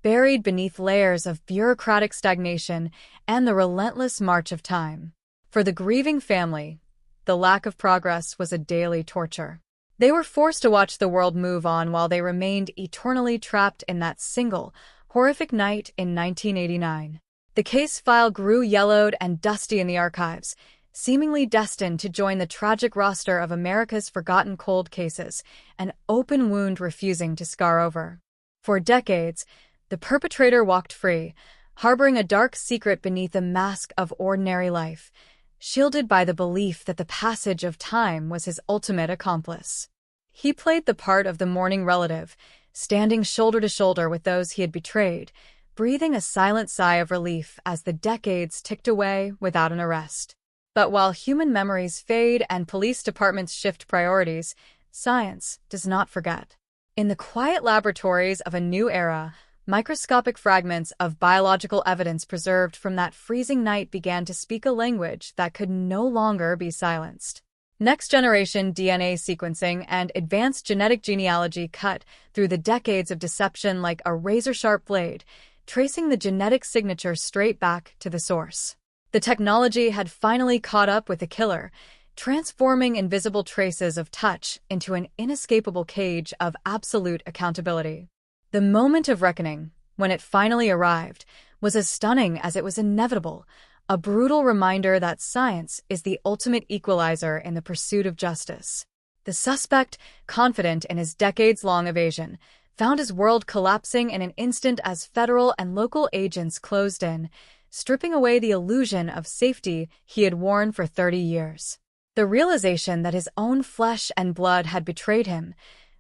buried beneath layers of bureaucratic stagnation and the relentless march of time. For the grieving family, the lack of progress was a daily torture. They were forced to watch the world move on while they remained eternally trapped in that single, horrific night in 1989. The case file grew yellowed and dusty in the archives, seemingly destined to join the tragic roster of America's forgotten cold cases, an open wound refusing to scar over. For decades, the perpetrator walked free, harboring a dark secret beneath a mask of ordinary life, shielded by the belief that the passage of time was his ultimate accomplice. He played the part of the mourning relative, standing shoulder to shoulder with those he had betrayed, breathing a silent sigh of relief as the decades ticked away without an arrest. But while human memories fade and police departments shift priorities, science does not forget. In the quiet laboratories of a new era, microscopic fragments of biological evidence preserved from that freezing night began to speak a language that could no longer be silenced. Next-generation DNA sequencing and advanced genetic genealogy cut through the decades of deception like a razor-sharp blade, tracing the genetic signature straight back to the source. The technology had finally caught up with the killer, transforming invisible traces of touch into an inescapable cage of absolute accountability. The moment of reckoning, when it finally arrived, was as stunning as it was inevitable, a brutal reminder that science is the ultimate equalizer in the pursuit of justice. The suspect, confident in his decades-long evasion, found his world collapsing in an instant as federal and local agents closed in, stripping away the illusion of safety he had worn for 30 years. The realization that his own flesh and blood had betrayed him,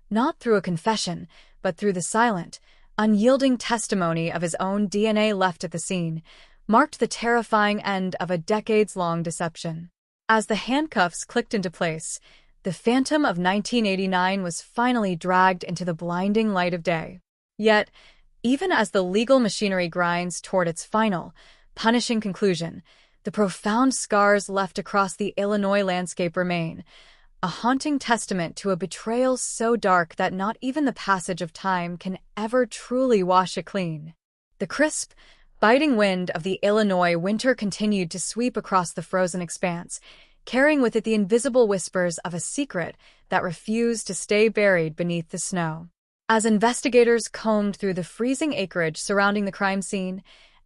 not through a confession, but through the silent, unyielding testimony of his own DNA left at the scene, marked the terrifying end of a decades-long deception. As the handcuffs clicked into place, the phantom of 1989 was finally dragged into the blinding light of day. Yet, even as the legal machinery grinds toward its final, punishing conclusion, the profound scars left across the Illinois landscape remain, a haunting testament to a betrayal so dark that not even the passage of time can ever truly wash it clean. The crisp, biting wind of the Illinois winter continued to sweep across the frozen expanse, carrying with it the invisible whispers of a secret that refused to stay buried beneath the snow. As investigators combed through the freezing acreage surrounding the crime scene,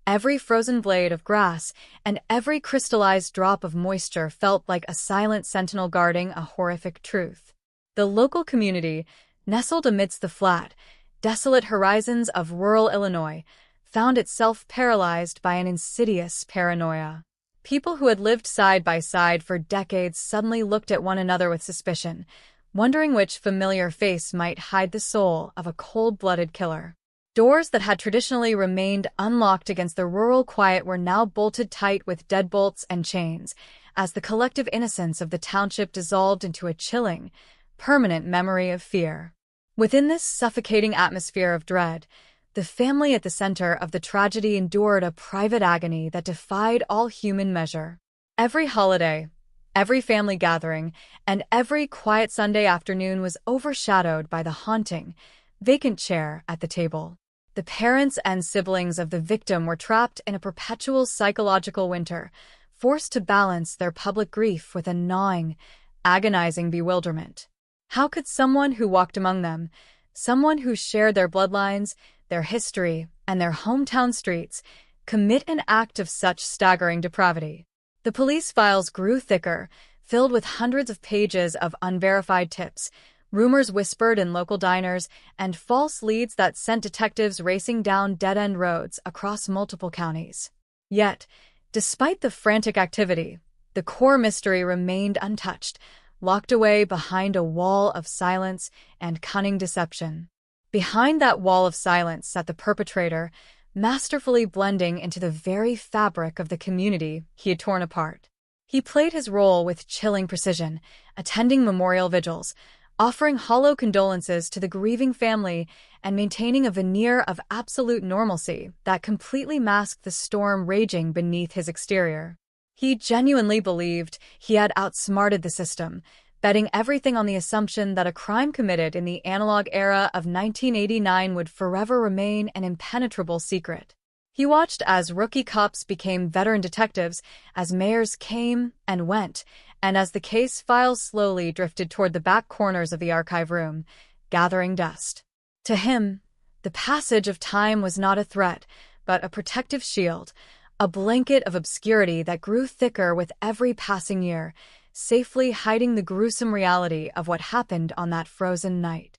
every frozen blade of grass and every crystallized drop of moisture felt like a silent sentinel guarding a horrific truth. The local community, nestled amidst the flat, desolate horizons of rural Illinois, found itself paralyzed by an insidious paranoia. People who had lived side by side for decades suddenly looked at one another with suspicion, wondering which familiar face might hide the soul of a cold-blooded killer. Doors that had traditionally remained unlocked against the rural quiet were now bolted tight with deadbolts and chains, as the collective innocence of the township dissolved into a chilling, permanent memory of fear. Within this suffocating atmosphere of dread, the family at the center of the tragedy endured a private agony that defied all human measure. Every holiday, every family gathering, and every quiet Sunday afternoon was overshadowed by the haunting, vacant chair at the table. The parents and siblings of the victim were trapped in a perpetual psychological winter, forced to balance their public grief with a gnawing, agonizing bewilderment. How could someone who walked among them, someone who shared their bloodlines, their history, and their hometown streets, commit an act of such staggering depravity? The police files grew thicker, filled with hundreds of pages of unverified tips, rumors whispered in local diners, and false leads that sent detectives racing down dead-end roads across multiple counties. Yet, despite the frantic activity, the core mystery remained untouched, locked away behind a wall of silence and cunning deception. Behind that wall of silence sat the perpetrator, masterfully blending into the very fabric of the community he had torn apart. He played his role with chilling precision, attending memorial vigils, offering hollow condolences to the grieving family, and maintaining a veneer of absolute normalcy that completely masked the storm raging beneath his exterior. He genuinely believed he had outsmarted the system, betting everything on the assumption that a crime committed in the analog era of 1989 would forever remain an impenetrable secret. He watched as rookie cops became veteran detectives, as mayors came and went, and as the case files slowly drifted toward the back corners of the archive room, gathering dust. To him, the passage of time was not a threat, but a protective shield, a blanket of obscurity that grew thicker with every passing year, safely hiding the gruesome reality of what happened on that frozen night.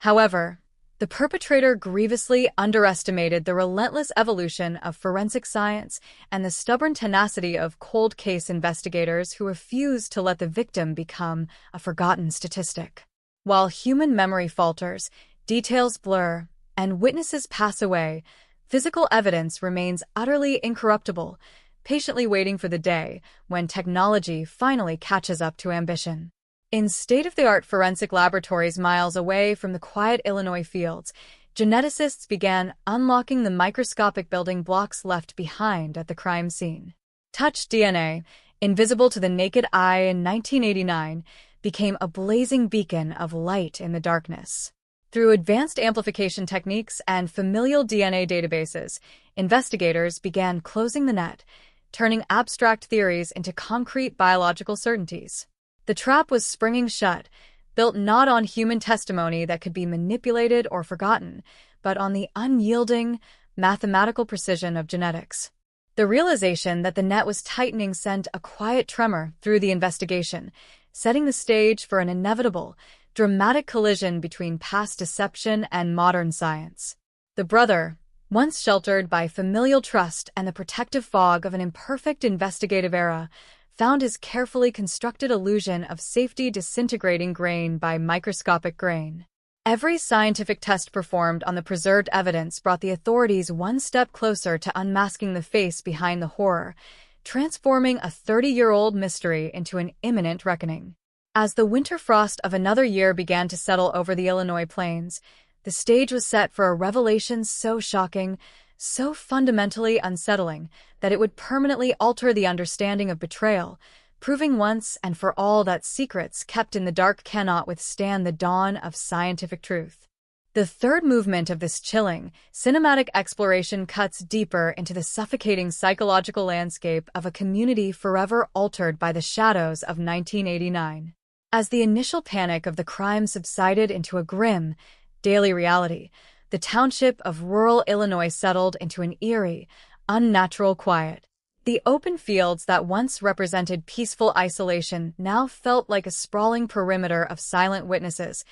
However, the perpetrator grievously underestimated the relentless evolution of forensic science and the stubborn tenacity of cold case investigators who refused to let the victim become a forgotten statistic. While human memory falters, details blur, and witnesses pass away, physical evidence remains utterly incorruptible, patiently waiting for the day when technology finally catches up to ambition. In state-of-the-art forensic laboratories miles away from the quiet Illinois fields, geneticists began unlocking the microscopic building blocks left behind at the crime scene. Touch DNA, invisible to the naked eye in 1989, became a blazing beacon of light in the darkness. Through advanced amplification techniques and familial DNA databases, investigators began closing the net, turning abstract theories into concrete biological certainties. The trap was springing shut, built not on human testimony that could be manipulated or forgotten, but on the unyielding, mathematical precision of genetics. The realization that the net was tightening sent a quiet tremor through the investigation, setting the stage for an inevitable, dramatic collision between past deception and modern science. The brother, once sheltered by familial trust and the protective fog of an imperfect investigative era, found his carefully constructed illusion of safety disintegrating grain by microscopic grain. Every scientific test performed on the preserved evidence brought the authorities one step closer to unmasking the face behind the horror, transforming a 30-year-old mystery into an imminent reckoning. As the winter frost of another year began to settle over the Illinois plains, the stage was set for a revelation so shocking, so fundamentally unsettling, that it would permanently alter the understanding of betrayal, proving once and for all that secrets kept in the dark cannot withstand the dawn of scientific truth. The third movement of this chilling, cinematic exploration cuts deeper into the suffocating psychological landscape of a community forever altered by the shadows of 1989. As the initial panic of the crime subsided into a grim, daily reality, the township of rural Illinois settled into an eerie, unnatural quiet. The open fields that once represented peaceful isolation now felt like a sprawling perimeter of silent witnesses,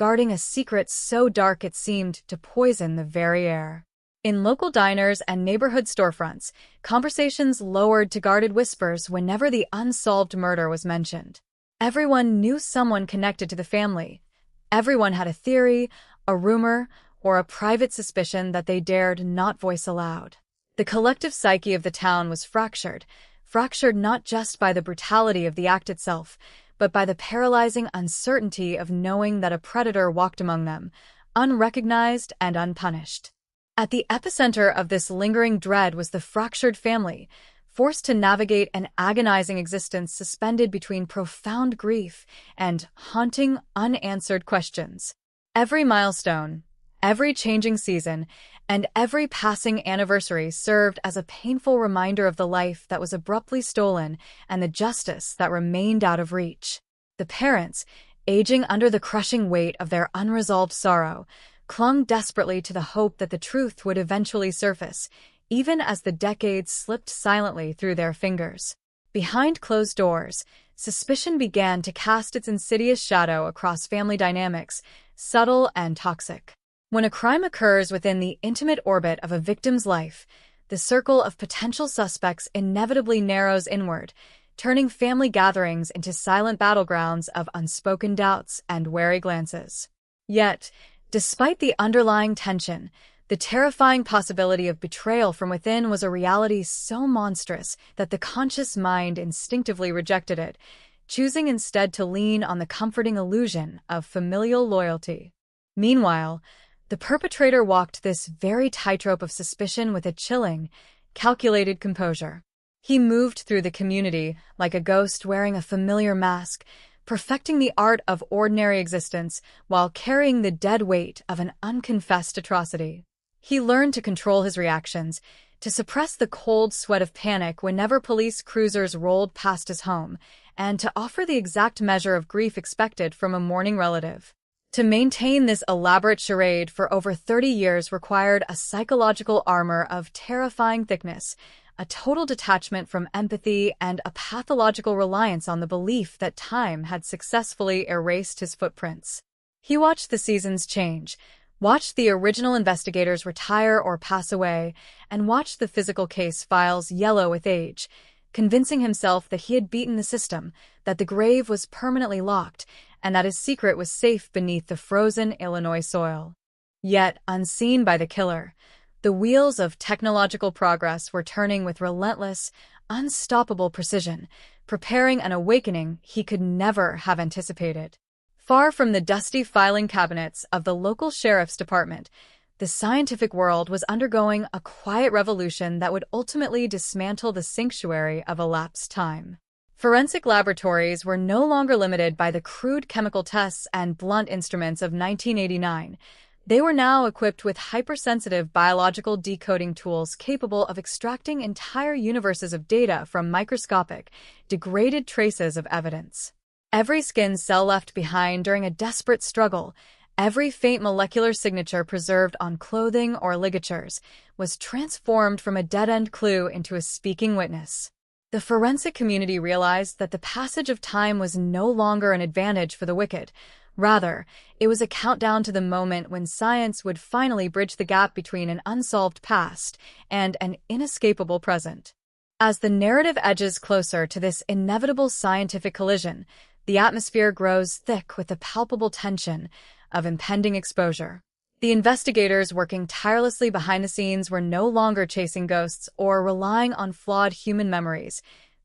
guarding a secret so dark it seemed to poison the very air. In local diners and neighborhood storefronts, conversations lowered to guarded whispers whenever the unsolved murder was mentioned. Everyone knew someone connected to the family. Everyone had a theory, a rumor, or a private suspicion that they dared not voice aloud. The collective psyche of the town was fractured not just by the brutality of the act itself, but by the paralyzing uncertainty of knowing that a predator walked among them, unrecognized and unpunished. At the epicenter of this lingering dread was the fractured family, forced to navigate an agonizing existence suspended between profound grief and haunting, unanswered questions. Every milestone, every changing season, and every passing anniversary served as a painful reminder of the life that was abruptly stolen and the justice that remained out of reach. The parents, aging under the crushing weight of their unresolved sorrow, clung desperately to the hope that the truth would eventually surface, even as the decades slipped silently through their fingers. Behind closed doors, suspicion began to cast its insidious shadow across family dynamics, subtle and toxic. When a crime occurs within the intimate orbit of a victim's life, the circle of potential suspects inevitably narrows inward, turning family gatherings into silent battlegrounds of unspoken doubts and wary glances. Yet, despite the underlying tension, the terrifying possibility of betrayal from within was a reality so monstrous that the conscious mind instinctively rejected it, choosing instead to lean on the comforting illusion of familial loyalty. Meanwhile, the perpetrator walked this very tightrope of suspicion with a chilling, calculated composure. He moved through the community like a ghost wearing a familiar mask, perfecting the art of ordinary existence while carrying the dead weight of an unconfessed atrocity. He learned to control his reactions, to suppress the cold sweat of panic whenever police cruisers rolled past his home, and to offer the exact measure of grief expected from a mourning relative. To maintain this elaborate charade for over 30 years required a psychological armor of terrifying thickness, a total detachment from empathy, and a pathological reliance on the belief that time had successfully erased his footprints. He watched the seasons change, watched the original investigators retire or pass away, and watched the physical case files yellow with age, convincing himself that he had beaten the system, that the grave was permanently locked, and that his secret was safe beneath the frozen Illinois soil. Yet, unseen by the killer, the wheels of technological progress were turning with relentless, unstoppable precision, preparing an awakening he could never have anticipated. Far from the dusty filing cabinets of the local sheriff's department, the scientific world was undergoing a quiet revolution that would ultimately dismantle the sanctuary of elapsed time. Forensic laboratories were no longer limited by the crude chemical tests and blunt instruments of 1989. They were now equipped with hypersensitive biological decoding tools capable of extracting entire universes of data from microscopic, degraded traces of evidence. Every skin cell left behind during a desperate struggle, every faint molecular signature preserved on clothing or ligatures, was transformed from a dead-end clue into a speaking witness. The forensic community realized that the passage of time was no longer an advantage for the wicked. Rather, it was a countdown to the moment when science would finally bridge the gap between an unsolved past and an inescapable present. As the narrative edges closer to this inevitable scientific collision, the atmosphere grows thick with the palpable tension of impending exposure. The investigators working tirelessly behind the scenes were no longer chasing ghosts or relying on flawed human memories.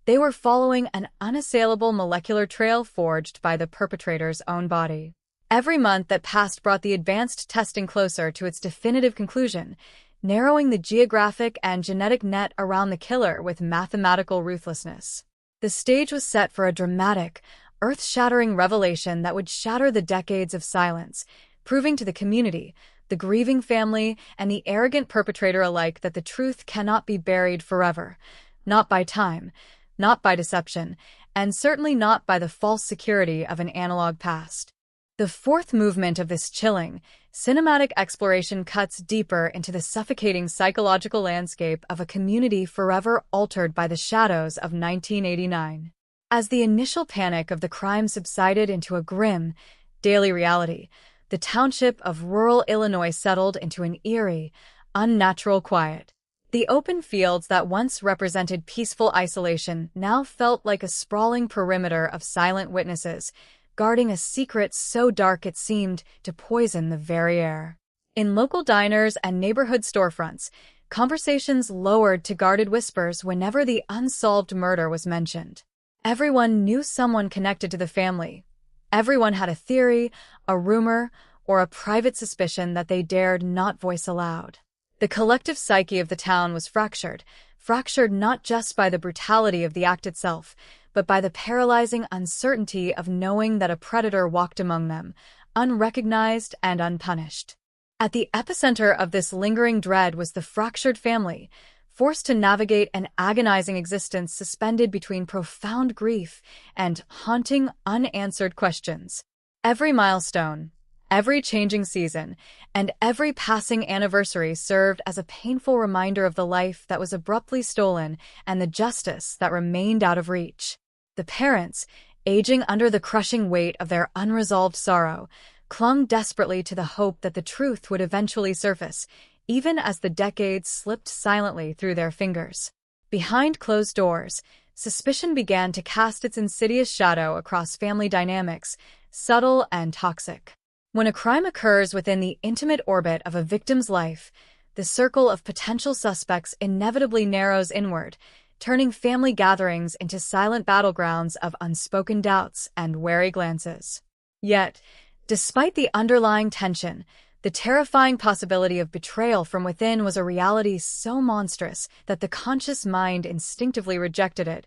They were following an unassailable molecular trail forged by the perpetrator's own body. Every month that passed brought the advanced testing closer to its definitive conclusion, narrowing the geographic and genetic net around the killer with mathematical ruthlessness. The stage was set for a dramatic, earth-shattering revelation that would shatter the decades of silence, proving to the community, the grieving family, and the arrogant perpetrator alike that the truth cannot be buried forever, not by time, not by deception, and certainly not by the false security of an analog past. The fourth movement of this chilling, cinematic exploration cuts deeper into the suffocating psychological landscape of a community forever altered by the shadows of 1989. As the initial panic of the crime subsided into a grim, daily reality, the township of rural Illinois settled into an eerie, unnatural quiet. The open fields that once represented peaceful isolation now felt like a sprawling perimeter of silent witnesses, guarding a secret so dark it seemed to poison the very air. In local diners and neighborhood storefronts, conversations lowered to guarded whispers whenever the unsolved murder was mentioned. Everyone knew someone connected to the family. Everyone had a theory, a rumor, or a private suspicion that they dared not voice aloud. The collective psyche of the town was fractured not just by the brutality of the act itself, but by the paralyzing uncertainty of knowing that a predator walked among them, unrecognized and unpunished. At the epicenter of this lingering dread was the fractured family, forced to navigate an agonizing existence suspended between profound grief and haunting, unanswered questions. Every milestone, every changing season, and every passing anniversary served as a painful reminder of the life that was abruptly stolen and the justice that remained out of reach. The parents, aging under the crushing weight of their unresolved sorrow, clung desperately to the hope that the truth would eventually surface, even as the decades slipped silently through their fingers. Behind closed doors, suspicion began to cast its insidious shadow across family dynamics, subtle and toxic. When a crime occurs within the intimate orbit of a victim's life, the circle of potential suspects inevitably narrows inward, turning family gatherings into silent battlegrounds of unspoken doubts and wary glances. Yet, despite the underlying tension, the terrifying possibility of betrayal from within was a reality so monstrous that the conscious mind instinctively rejected it,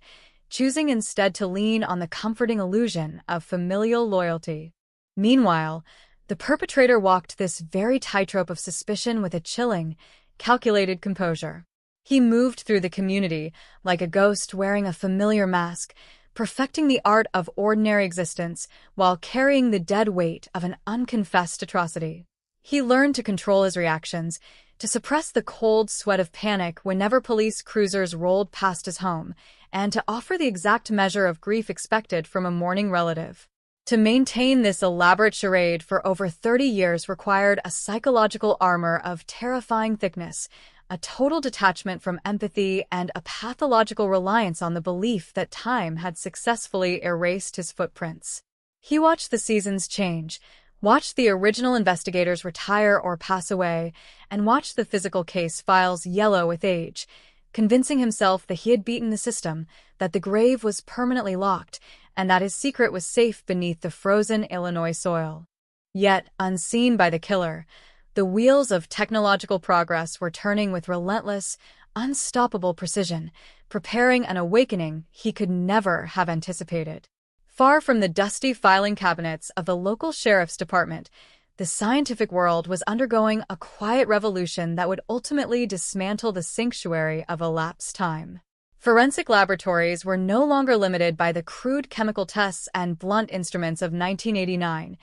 choosing instead to lean on the comforting illusion of familial loyalty. Meanwhile, the perpetrator walked this very tightrope of suspicion with a chilling, calculated composure. He moved through the community like a ghost wearing a familiar mask, perfecting the art of ordinary existence while carrying the dead weight of an unconfessed atrocity. He learned to control his reactions, to suppress the cold sweat of panic whenever police cruisers rolled past his home, and to offer the exact measure of grief expected from a mourning relative. To maintain this elaborate charade for over 30 years required a psychological armor of terrifying thickness, a total detachment from empathy, and a pathological reliance on the belief that time had successfully erased his footprints. He watched the seasons change, watched the original investigators retire or pass away, and watched the physical case files yellow with age, convincing himself that he had beaten the system, that the grave was permanently locked, and that his secret was safe beneath the frozen Illinois soil. Yet, unseen by the killer, the wheels of technological progress were turning with relentless, unstoppable precision, preparing an awakening he could never have anticipated. Far from the dusty filing cabinets of the local sheriff's department, the scientific world was undergoing a quiet revolution that would ultimately dismantle the sanctuary of elapsed time. Forensic laboratories were no longer limited by the crude chemical tests and blunt instruments of 1989.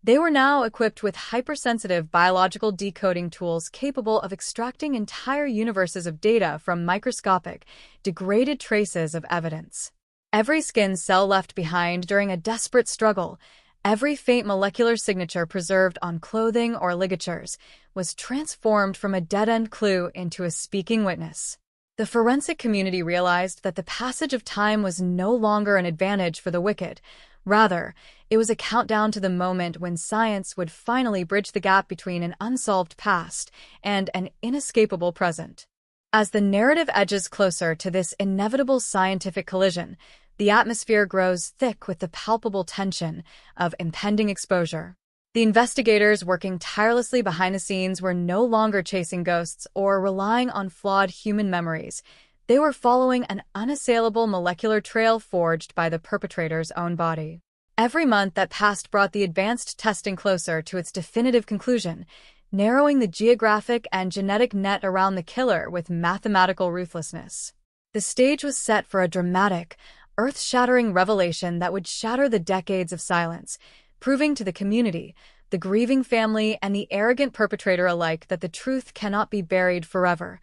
They were now equipped with hypersensitive biological decoding tools capable of extracting entire universes of data from microscopic, degraded traces of evidence. Every skin cell left behind during a desperate struggle, every faint molecular signature preserved on clothing or ligatures, was transformed from a dead-end clue into a speaking witness. The forensic community realized that the passage of time was no longer an advantage for the wicked. Rather, it was a countdown to the moment when science would finally bridge the gap between an unsolved past and an inescapable present. As the narrative edges closer to this inevitable scientific collision, the atmosphere grows thick with the palpable tension of impending exposure. The investigators working tirelessly behind the scenes were no longer chasing ghosts or relying on flawed human memories. They were following an unassailable molecular trail forged by the perpetrator's own body. Every month that passed brought the advanced testing closer to its definitive conclusion, narrowing the geographic and genetic net around the killer with mathematical ruthlessness. The stage was set for a dramatic, earth-shattering revelation that would shatter the decades of silence, proving to the community, the grieving family, and the arrogant perpetrator alike that the truth cannot be buried forever,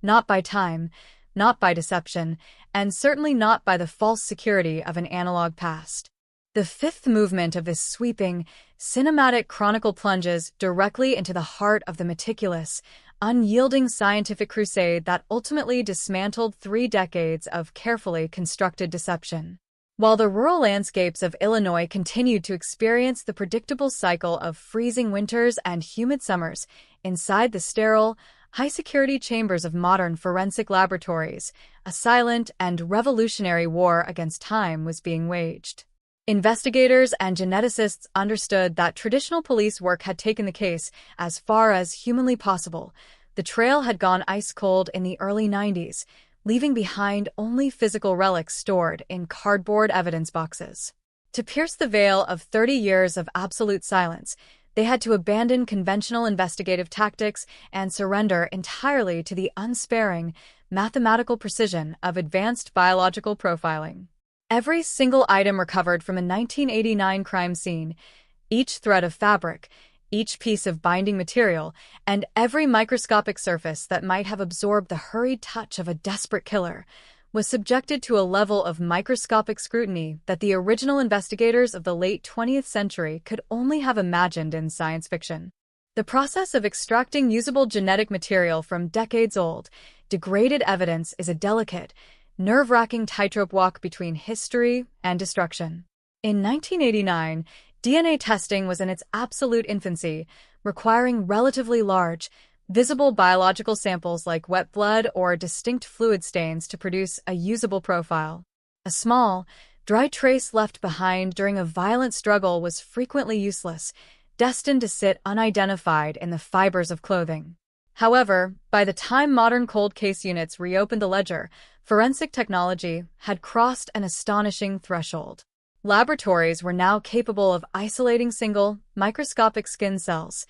not by time, not by deception, and certainly not by the false security of an analog past. The fifth movement of this sweeping, cinematic chronicle plunges directly into the heart of the meticulous, unyielding scientific crusade that ultimately dismantled 3 decades of carefully constructed deception. While the rural landscapes of Illinois continued to experience the predictable cycle of freezing winters and humid summers, inside the sterile, high-security chambers of modern forensic laboratories, a silent and revolutionary war against time was being waged. Investigators and geneticists understood that traditional police work had taken the case as far as humanly possible. The trail had gone ice-cold in the early 90s, leaving behind only physical relics stored in cardboard evidence boxes. To pierce the veil of 30 years of absolute silence, they had to abandon conventional investigative tactics and surrender entirely to the unsparing, mathematical precision of advanced biological profiling. Every single item recovered from a 1989 crime scene, each thread of fabric, each piece of binding material, and every microscopic surface that might have absorbed the hurried touch of a desperate killer, was subjected to a level of microscopic scrutiny that the original investigators of the late 20th century could only have imagined in science fiction. The process of extracting usable genetic material from decades-old, degraded evidence is a delicate, nerve-wracking tightrope walk between history and destruction. In 1989, DNA testing was in its absolute infancy, requiring relatively large, visible biological samples like wet blood or distinct fluid stains to produce a usable profile. A small, dry trace left behind during a violent struggle was frequently useless, destined to sit unidentified in the fibers of clothing. However, by the time modern cold case units reopened the ledger, forensic technology had crossed an astonishing threshold. Laboratories were now capable of isolating single, microscopic skin cells,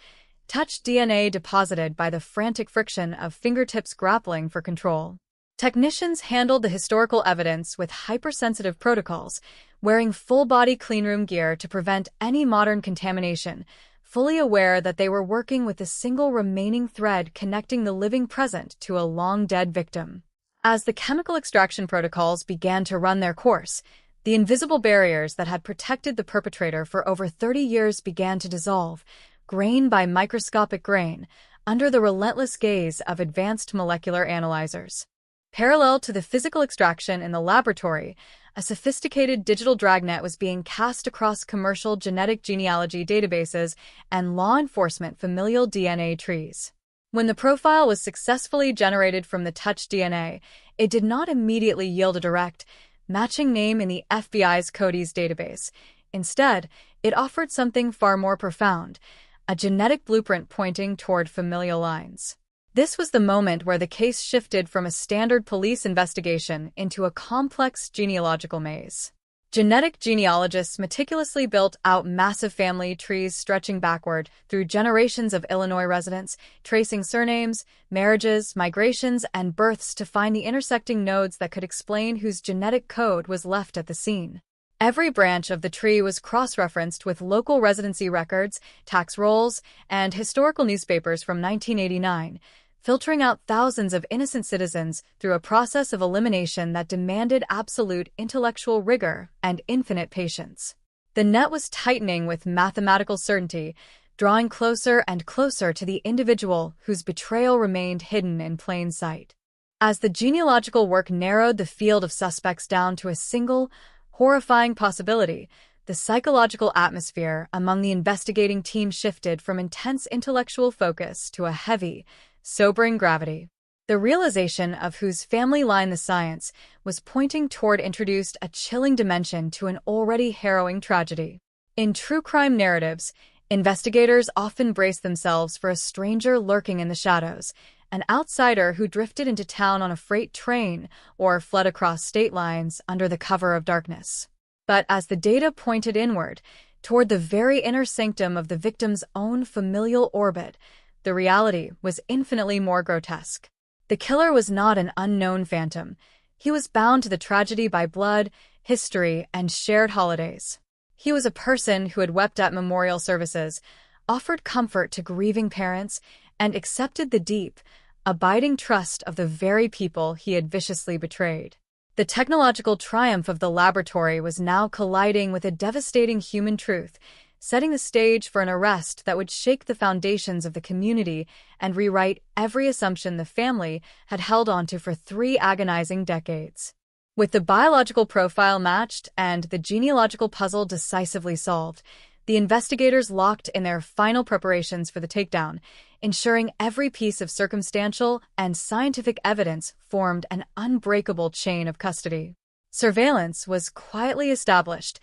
touch DNA deposited by the frantic friction of fingertips grappling for control. Technicians handled the historical evidence with hypersensitive protocols, wearing full-body cleanroom gear to prevent any modern contamination, fully aware that they were working with the single remaining thread connecting the living present to a long-dead victim. As the chemical extraction protocols began to run their course, the invisible barriers that had protected the perpetrator for over 30 years began to dissolve, grain by microscopic grain, under the relentless gaze of advanced molecular analyzers. Parallel to the physical extraction in the laboratory, a sophisticated digital dragnet was being cast across commercial genetic genealogy databases and law enforcement familial DNA trees. When the profile was successfully generated from the touch DNA, it did not immediately yield a direct, matching name in the FBI's CODIS database. Instead, it offered something far more profound, a genetic blueprint pointing toward familial lines. This was the moment where the case shifted from a standard police investigation into a complex genealogical maze. Genetic genealogists meticulously built out massive family trees stretching backward through generations of Illinois residents, tracing surnames, marriages, migrations, and births to find the intersecting nodes that could explain whose genetic code was left at the scene. Every branch of the tree was cross-referenced with local residency records, tax rolls, and historical newspapers from 1989, filtering out thousands of innocent citizens through a process of elimination that demanded absolute intellectual rigor and infinite patience. The net was tightening with mathematical certainty, drawing closer and closer to the individual whose betrayal remained hidden in plain sight. As the genealogical work narrowed the field of suspects down to a single, horrifying possibility, the psychological atmosphere among the investigating team shifted from intense intellectual focus to a heavy, sobering gravity. The realization of whose family line the science was pointing toward introduced a chilling dimension to an already harrowing tragedy. In true crime narratives, investigators often brace themselves for a stranger lurking in the shadows, an outsider who drifted into town on a freight train or fled across state lines under the cover of darkness. But as the data pointed inward, toward the very inner sanctum of the victim's own familial orbit, the reality was infinitely more grotesque. The killer was not an unknown phantom. He was bound to the tragedy by blood, history, and shared holidays. He was a person who had wept at memorial services, offered comfort to grieving parents, and accepted the deep, abiding trust of the very people he had viciously betrayed. The technological triumph of the laboratory was now colliding with a devastating human truth, setting the stage for an arrest that would shake the foundations of the community and rewrite every assumption the family had held onto for 3 agonizing decades. With the biological profile matched and the genealogical puzzle decisively solved, the investigators locked in their final preparations for the takedown, ensuring every piece of circumstantial and scientific evidence formed an unbreakable chain of custody. Surveillance was quietly established,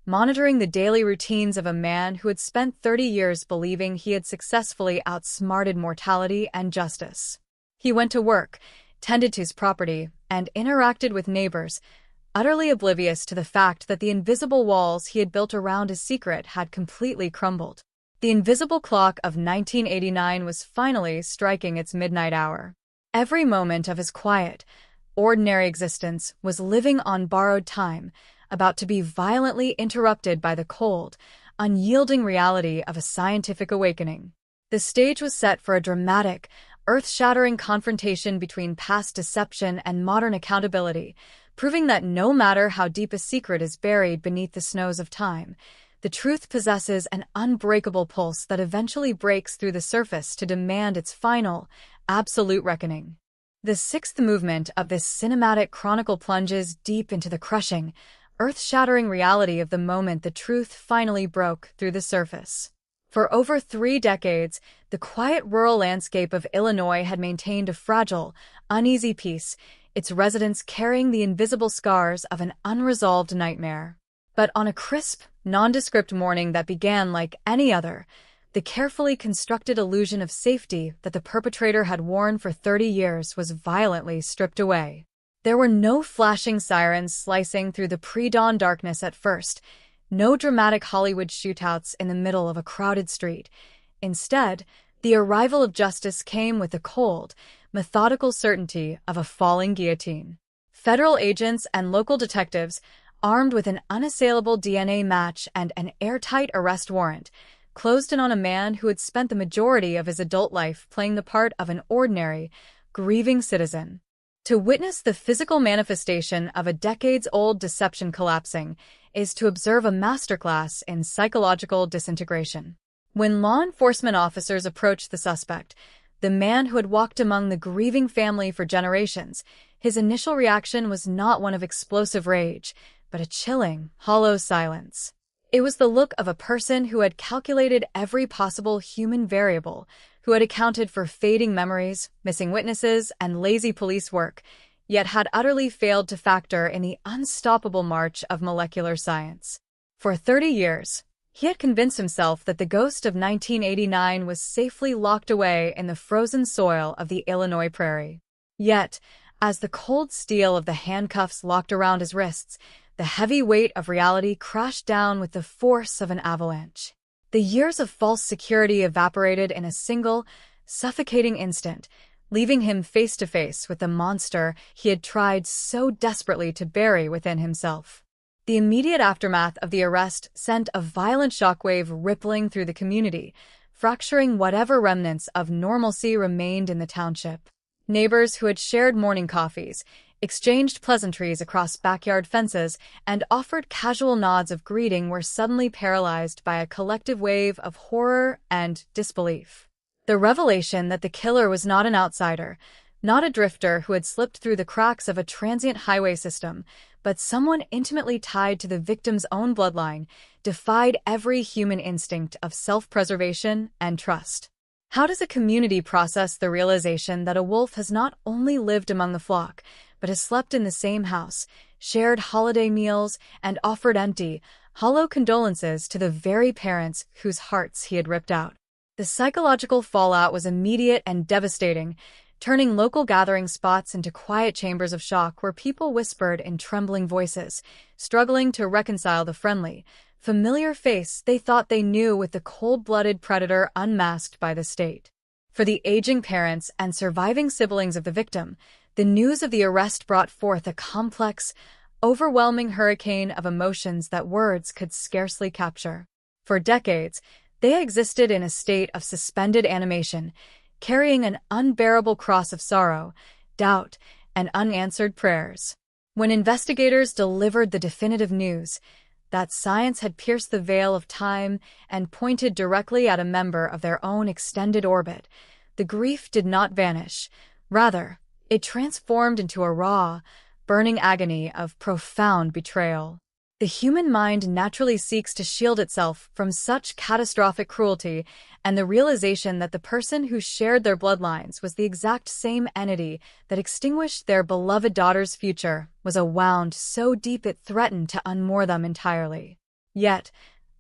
monitoring the daily routines of a man who had spent 30 years believing he had successfully outsmarted mortality and justice. He went to work, tended to his property, and interacted with neighbors, utterly oblivious to the fact that the invisible walls he had built around his secret had completely crumbled. The invisible clock of 1989 was finally striking its midnight hour. Every moment of his quiet, ordinary existence was living on borrowed time, about to be violently interrupted by the cold, unyielding reality of a scientific awakening. The stage was set for a dramatic, earth-shattering confrontation between past deception and modern accountability, proving that no matter how deep a secret is buried beneath the snows of time, the truth possesses an unbreakable pulse that eventually breaks through the surface to demand its final, absolute reckoning. The sixth movement of this cinematic chronicle plunges deep into the crushing, earth-shattering reality of the moment the truth finally broke through the surface. For over 3 decades, the quiet rural landscape of Illinois had maintained a fragile, uneasy peace, its residents carrying the invisible scars of an unresolved nightmare. But on a crisp, nondescript morning that began like any other, the carefully constructed illusion of safety that the perpetrator had worn for 30 years was violently stripped away. There were no flashing sirens slicing through the pre-dawn darkness at first, no dramatic Hollywood shootouts in the middle of a crowded street. Instead, the arrival of justice came with the cold, methodical certainty of a falling guillotine. Federal agents and local detectives, armed with an unassailable DNA match and an airtight arrest warrant, closed in on a man who had spent the majority of his adult life playing the part of an ordinary, grieving citizen. To witness the physical manifestation of a decades-old deception collapsing is to observe a masterclass in psychological disintegration. When law enforcement officers approached the suspect, the man who had walked among the grieving family for generations, his initial reaction was not one of explosive rage, but a chilling, hollow silence. It was the look of a person who had calculated every possible human variable, who had accounted for fading memories, missing witnesses, and lazy police work, yet had utterly failed to factor in the unstoppable march of molecular science. For 30 years, he had convinced himself that the ghost of 1989 was safely locked away in the frozen soil of the Illinois prairie. Yet, as the cold steel of the handcuffs locked around his wrists, the heavy weight of reality crashed down with the force of an avalanche. The years of false security evaporated in a single, suffocating instant, leaving him face to face with the monster he had tried so desperately to bury within himself. The immediate aftermath of the arrest sent a violent shockwave rippling through the community, fracturing whatever remnants of normalcy remained in the township. Neighbors who had shared morning coffees, exchanged pleasantries across backyard fences, and offered casual nods of greeting were suddenly paralyzed by a collective wave of horror and disbelief. The revelation that the killer was not an outsider, not a drifter who had slipped through the cracks of a transient highway system, but someone intimately tied to the victim's own bloodline, defied every human instinct of self-preservation and trust. How does a community process the realization that a wolf has not only lived among the flock, but has slept in the same house, shared holiday meals, and offered empty, hollow condolences to the very parents whose hearts he had ripped out? The psychological fallout was immediate and devastating, turning local gathering spots into quiet chambers of shock where people whispered in trembling voices, struggling to reconcile the friendly, familiar face they thought they knew with the cold-blooded predator unmasked by the state. For the aging parents and surviving siblings of the victim, the news of the arrest brought forth a complex, overwhelming hurricane of emotions that words could scarcely capture. For decades, they existed in a state of suspended animation, carrying an unbearable cross of sorrow, doubt, and unanswered prayers. When investigators delivered the definitive news that science had pierced the veil of time and pointed directly at a member of their own extended orbit, the grief did not vanish. Rather, it transformed into a raw, burning agony of profound betrayal. The human mind naturally seeks to shield itself from such catastrophic cruelty, and the realization that the person who shared their bloodlines was the exact same entity that extinguished their beloved daughter's future was a wound so deep it threatened to unmoor them entirely. Yet,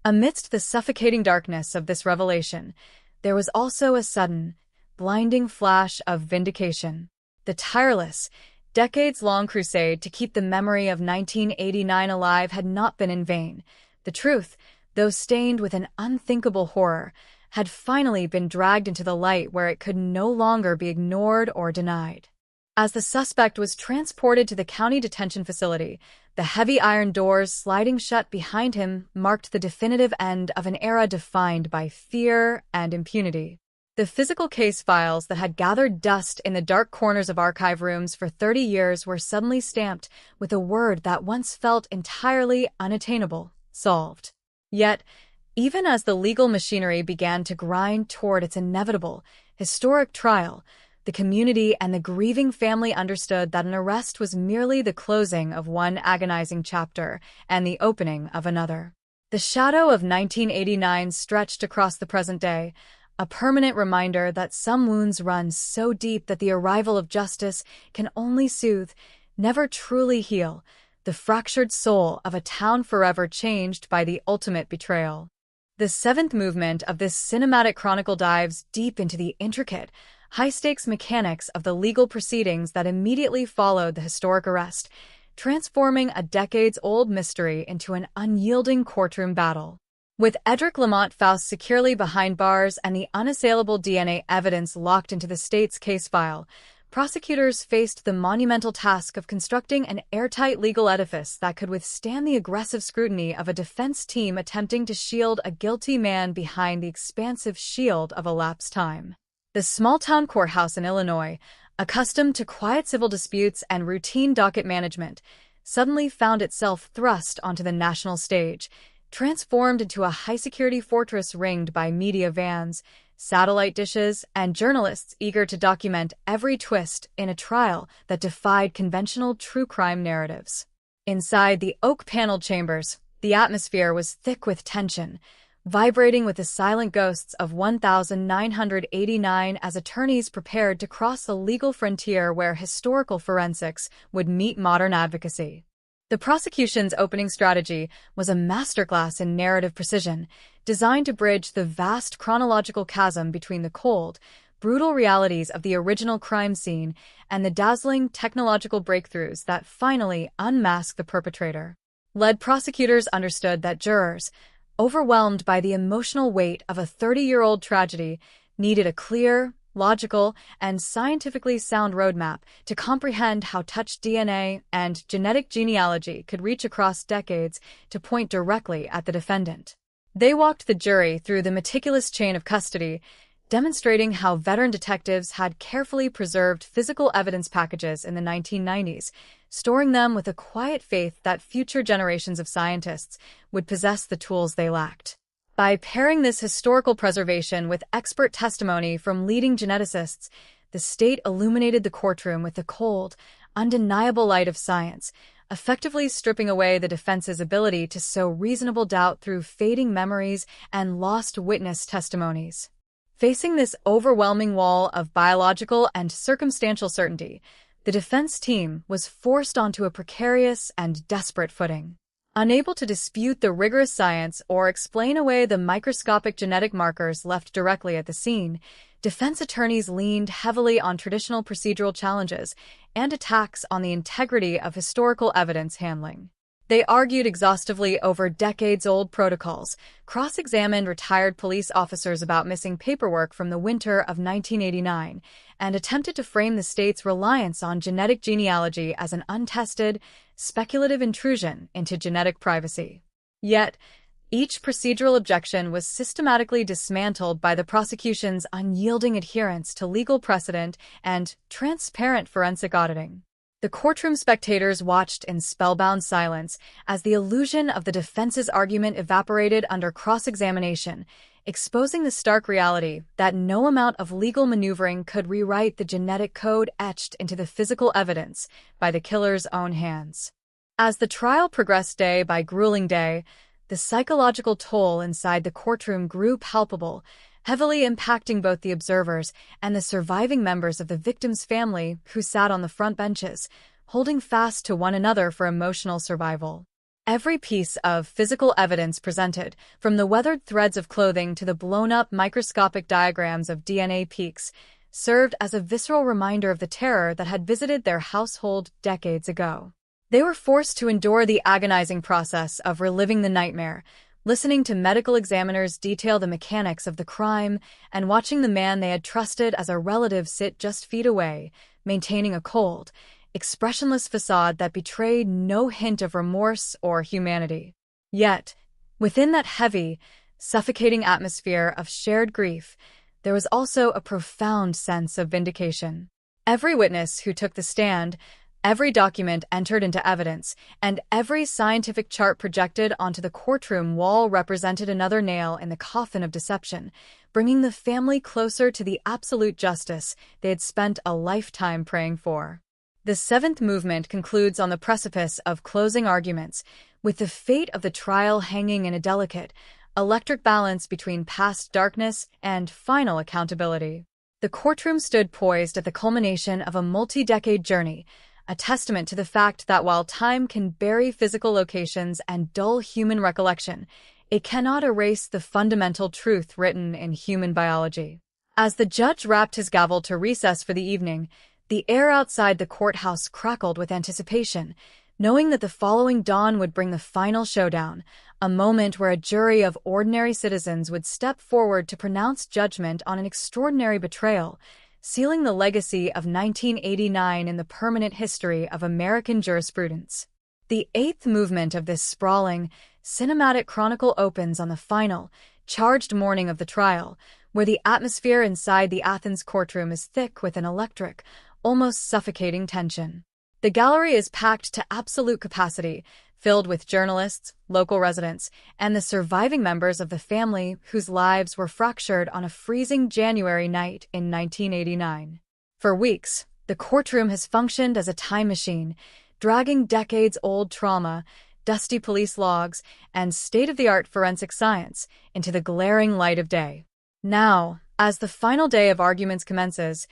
amidst the suffocating darkness of this revelation, there was also a sudden, blinding flash of vindication. The tireless, decades-long crusade to keep the memory of 1989 alive had not been in vain. The truth, though stained with an unthinkable horror, had finally been dragged into the light where it could no longer be ignored or denied. As the suspect was transported to the county detention facility, the heavy iron doors sliding shut behind him marked the definitive end of an era defined by fear and impunity. The physical case files that had gathered dust in the dark corners of archive rooms for 30 years were suddenly stamped with a word that once felt entirely unattainable: solved. Yet, even as the legal machinery began to grind toward its inevitable, historic trial, the community and the grieving family understood that an arrest was merely the closing of one agonizing chapter and the opening of another. The shadow of 1989 stretched across the present day, a permanent reminder that some wounds run so deep that the arrival of justice can only soothe, never truly heal, the fractured soul of a town forever changed by the ultimate betrayal. The seventh movement of this cinematic chronicle dives deep into the intricate, high-stakes mechanics of the legal proceedings that immediately followed the historic arrest, transforming a decades-old mystery into an unyielding courtroom battle. With Edric Lamont Faust securely behind bars and the unassailable DNA evidence locked into the state's case file, prosecutors faced the monumental task of constructing an airtight legal edifice that could withstand the aggressive scrutiny of a defense team attempting to shield a guilty man behind the expansive shield of elapsed time. The small-town courthouse in Illinois, accustomed to quiet civil disputes and routine docket management, suddenly found itself thrust onto the national stage, transformed into a high-security fortress ringed by media vans, satellite dishes, and journalists eager to document every twist in a trial that defied conventional true crime narratives. Inside the oak-paneled chambers, the atmosphere was thick with tension, vibrating with the silent ghosts of 1989 as attorneys prepared to cross the legal frontier where historical forensics would meet modern advocacy. The prosecution's opening strategy was a masterclass in narrative precision, designed to bridge the vast chronological chasm between the cold, brutal realities of the original crime scene and the dazzling technological breakthroughs that finally unmasked the perpetrator. Lead prosecutors understood that jurors, overwhelmed by the emotional weight of a 30-year-old tragedy, needed a clear, logical, and scientifically sound roadmap to comprehend how touched DNA and genetic genealogy could reach across decades to point directly at the defendant. They walked the jury through the meticulous chain of custody, demonstrating how veteran detectives had carefully preserved physical evidence packages in the 1990s, storing them with a quiet faith that future generations of scientists would possess the tools they lacked. By pairing this historical preservation with expert testimony from leading geneticists, the state illuminated the courtroom with the cold, undeniable light of science, effectively stripping away the defense's ability to sow reasonable doubt through fading memories and lost witness testimonies. Facing this overwhelming wall of biological and circumstantial certainty, the defense team was forced onto a precarious and desperate footing. Unable to dispute the rigorous science or explain away the microscopic genetic markers left directly at the scene, defense attorneys leaned heavily on traditional procedural challenges and attacks on the integrity of historical evidence handling. They argued exhaustively over decades-old protocols, cross-examined retired police officers about missing paperwork from the winter of 1989, and attempted to frame the state's reliance on genetic genealogy as an untested, speculative intrusion into genetic privacy. Yet, each procedural objection was systematically dismantled by the prosecution's unyielding adherence to legal precedent and transparent forensic auditing. The courtroom spectators watched in spellbound silence as the illusion of the defense's argument evaporated under cross-examination, exposing the stark reality that no amount of legal maneuvering could rewrite the genetic code etched into the physical evidence by the killer's own hands. As the trial progressed day by grueling day, the psychological toll inside the courtroom grew palpable, heavily impacting both the observers and the surviving members of the victim's family who sat on the front benches, holding fast to one another for emotional survival. Every piece of physical evidence presented, from the weathered threads of clothing to the blown-up microscopic diagrams of DNA peaks, served as a visceral reminder of the terror that had visited their household decades ago. They were forced to endure the agonizing process of reliving the nightmare, listening to medical examiners detail the mechanics of the crime and watching the man they had trusted as a relative sit just feet away, maintaining a cold, expressionless facade that betrayed no hint of remorse or humanity. Yet, within that heavy, suffocating atmosphere of shared grief, there was also a profound sense of vindication. Every witness who took the stand, every document entered into evidence, and every scientific chart projected onto the courtroom wall represented another nail in the coffin of deception, bringing the family closer to the absolute justice they had spent a lifetime praying for. The seventh movement concludes on the precipice of closing arguments, with the fate of the trial hanging in a delicate, electric balance between past darkness and final accountability. The courtroom stood poised at the culmination of a multi-decade journey, a testament to the fact that while time can bury physical locations and dull human recollection, it cannot erase the fundamental truth written in human biology. As the judge rapped his gavel to recess for the evening, the air outside the courthouse crackled with anticipation, knowing that the following dawn would bring the final showdown, a moment where a jury of ordinary citizens would step forward to pronounce judgment on an extraordinary betrayal, sealing the legacy of 1989 in the permanent history of American jurisprudence. The eighth movement of this sprawling, cinematic chronicle opens on the final, charged morning of the trial, where the atmosphere inside the Athens courtroom is thick with an electric, almost suffocating tension. The gallery is packed to absolute capacity, filled with journalists, local residents, and the surviving members of the family whose lives were fractured on a freezing January night in 1989. For weeks, the courtroom has functioned as a time machine, dragging decades-old trauma, dusty police logs, and state-of-the-art forensic science into the glaring light of day. Now, as the final day of arguments commences,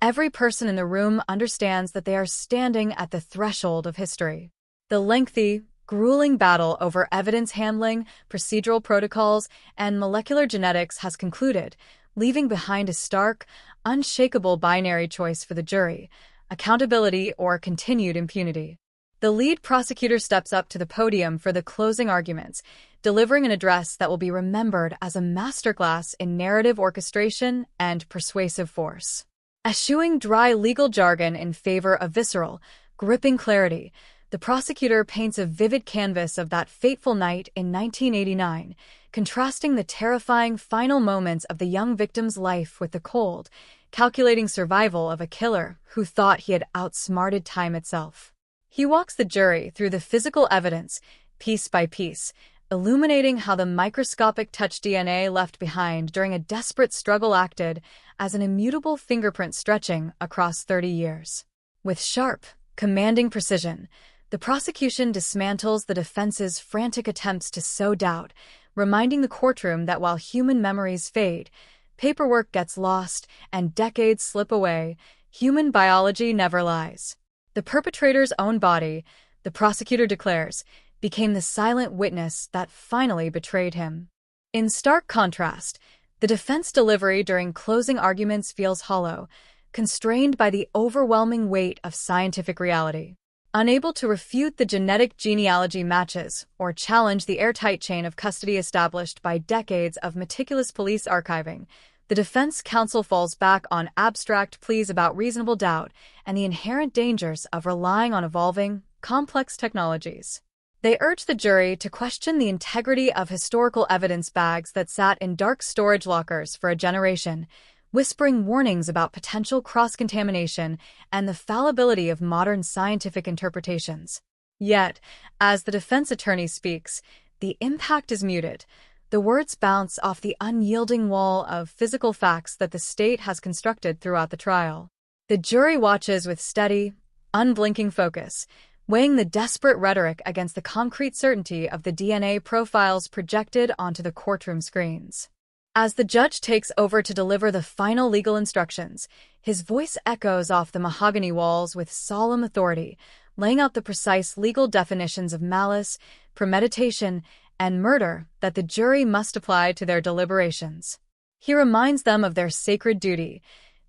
every person in the room understands that they are standing at the threshold of history. The lengthy, grueling battle over evidence handling, procedural protocols, and molecular genetics has concluded, leaving behind a stark, unshakable binary choice for the jury: accountability or continued impunity. The lead prosecutor steps up to the podium for the closing arguments, delivering an address that will be remembered as a masterclass in narrative orchestration and persuasive force. Eschewing dry legal jargon in favor of visceral, gripping clarity, the prosecutor paints a vivid canvas of that fateful night in 1989, contrasting the terrifying final moments of the young victim's life with the cold, calculating survival of a killer who thought he had outsmarted time itself. He walks the jury through the physical evidence, piece by piece, illuminating how the microscopic touch DNA left behind during a desperate struggle acted as an immutable fingerprint stretching across 30 years. With sharp, commanding precision, the prosecution dismantles the defense's frantic attempts to sow doubt, reminding the courtroom that while human memories fade, paperwork gets lost, and decades slip away, human biology never lies. The perpetrator's own body, the prosecutor declares, became the silent witness that finally betrayed him. In stark contrast, the defense delivery during closing arguments feels hollow, constrained by the overwhelming weight of scientific reality. Unable to refute the genetic genealogy matches or challenge the airtight chain of custody established by decades of meticulous police archiving, the defense counsel falls back on abstract pleas about reasonable doubt and the inherent dangers of relying on evolving, complex technologies. They urge the jury to question the integrity of historical evidence bags that sat in dark storage lockers for a generation, whispering warnings about potential cross-contamination and the fallibility of modern scientific interpretations. Yet, as the defense attorney speaks, the impact is muted. The words bounce off the unyielding wall of physical facts that the state has constructed throughout the trial. The jury watches with steady, unblinking focus, weighing the desperate rhetoric against the concrete certainty of the DNA profiles projected onto the courtroom screens. As the judge takes over to deliver the final legal instructions, his voice echoes off the mahogany walls with solemn authority, laying out the precise legal definitions of malice, premeditation, and murder that the jury must apply to their deliberations. He reminds them of their sacred duty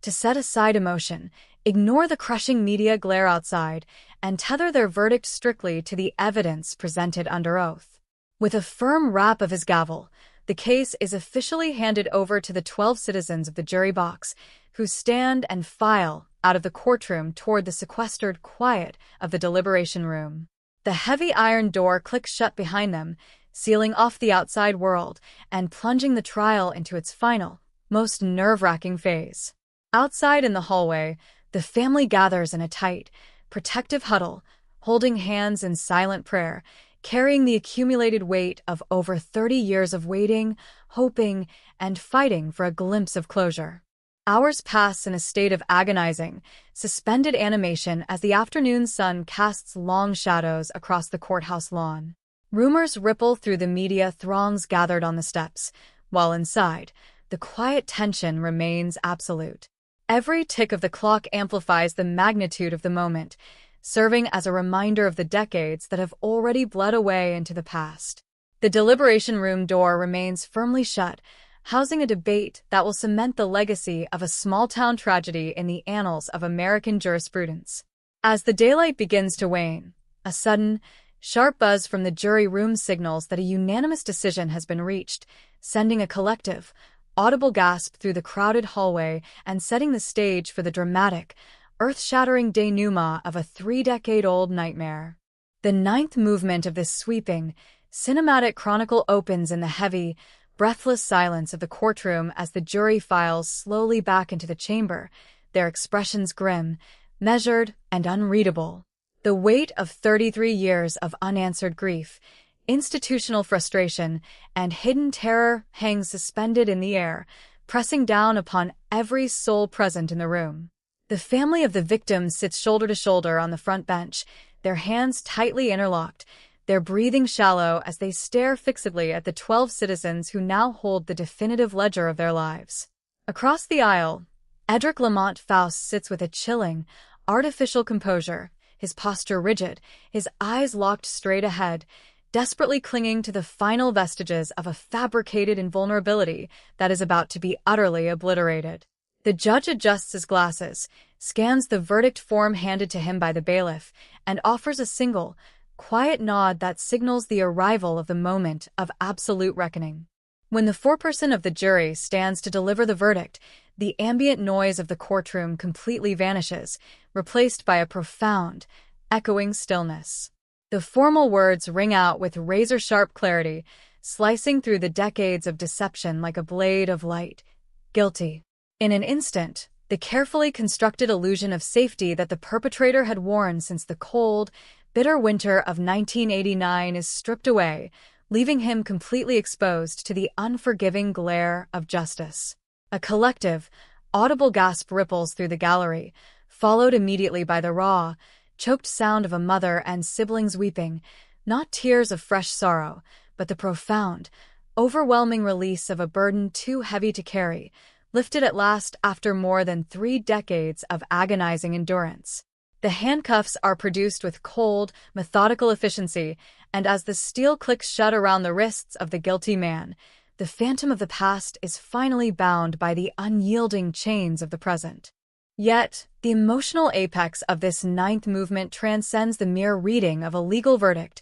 to set aside emotion, ignore the crushing media glare outside, and tether their verdict strictly to the evidence presented under oath. With a firm rap of his gavel, the case is officially handed over to the 12 citizens of the jury box, who stand and file out of the courtroom toward the sequestered quiet of the deliberation room. The heavy iron door clicks shut behind them, sealing off the outside world and plunging the trial into its final, most nerve-wracking phase. Outside in the hallway, the family gathers in a tight, protective huddle, holding hands in silent prayer, carrying the accumulated weight of over 30 years of waiting, hoping, and fighting for a glimpse of closure. Hours pass in a state of agonizing, suspended animation as the afternoon sun casts long shadows across the courthouse lawn. Rumors ripple through the media throngs gathered on the steps, while inside, the quiet tension remains absolute. Every tick of the clock amplifies the magnitude of the moment, serving as a reminder of the decades that have already bled away into the past. The deliberation room door remains firmly shut, housing a debate that will cement the legacy of a small-town tragedy in the annals of American jurisprudence. As the daylight begins to wane, a sudden, sharp buzz from the jury room signals that a unanimous decision has been reached, sending a collective, audible gasp through the crowded hallway and setting the stage for the dramatic, earth-shattering denouement of a 3-decade-old nightmare. The ninth movement of this sweeping, cinematic chronicle opens in the heavy, breathless silence of the courtroom as the jury files slowly back into the chamber, their expressions grim, measured, and unreadable. The weight of 33 years of unanswered grief, institutional frustration, and hidden terror hangs suspended in the air, pressing down upon every soul present in the room. The family of the victim sits shoulder to shoulder on the front bench, their hands tightly interlocked, their breathing shallow as they stare fixedly at the 12 citizens who now hold the definitive ledger of their lives. Across the aisle, Edric Lamont Faust sits with a chilling, artificial composure, his posture rigid, his eyes locked straight ahead, desperately clinging to the final vestiges of a fabricated invulnerability that is about to be utterly obliterated. The judge adjusts his glasses, scans the verdict form handed to him by the bailiff, and offers a single, quiet nod that signals the arrival of the moment of absolute reckoning. When the foreperson of the jury stands to deliver the verdict, the ambient noise of the courtroom completely vanishes, replaced by a profound, echoing stillness. The formal words ring out with razor-sharp clarity, slicing through the decades of deception like a blade of light. Guilty. In an instant, the carefully constructed illusion of safety that the perpetrator had worn since the cold, bitter winter of 1989 is stripped away, leaving him completely exposed to the unforgiving glare of justice. A collective, audible gasp ripples through the gallery, followed immediately by the raw, choked sound of a mother and siblings weeping, not tears of fresh sorrow, but the profound, overwhelming release of a burden too heavy to carry, lifted at last after more than 3 decades of agonizing endurance. The handcuffs are produced with cold, methodical efficiency, and as the steel clicks shut around the wrists of the guilty man, the phantom of the past is finally bound by the unyielding chains of the present. Yet, the emotional apex of this ninth movement transcends the mere reading of a legal verdict.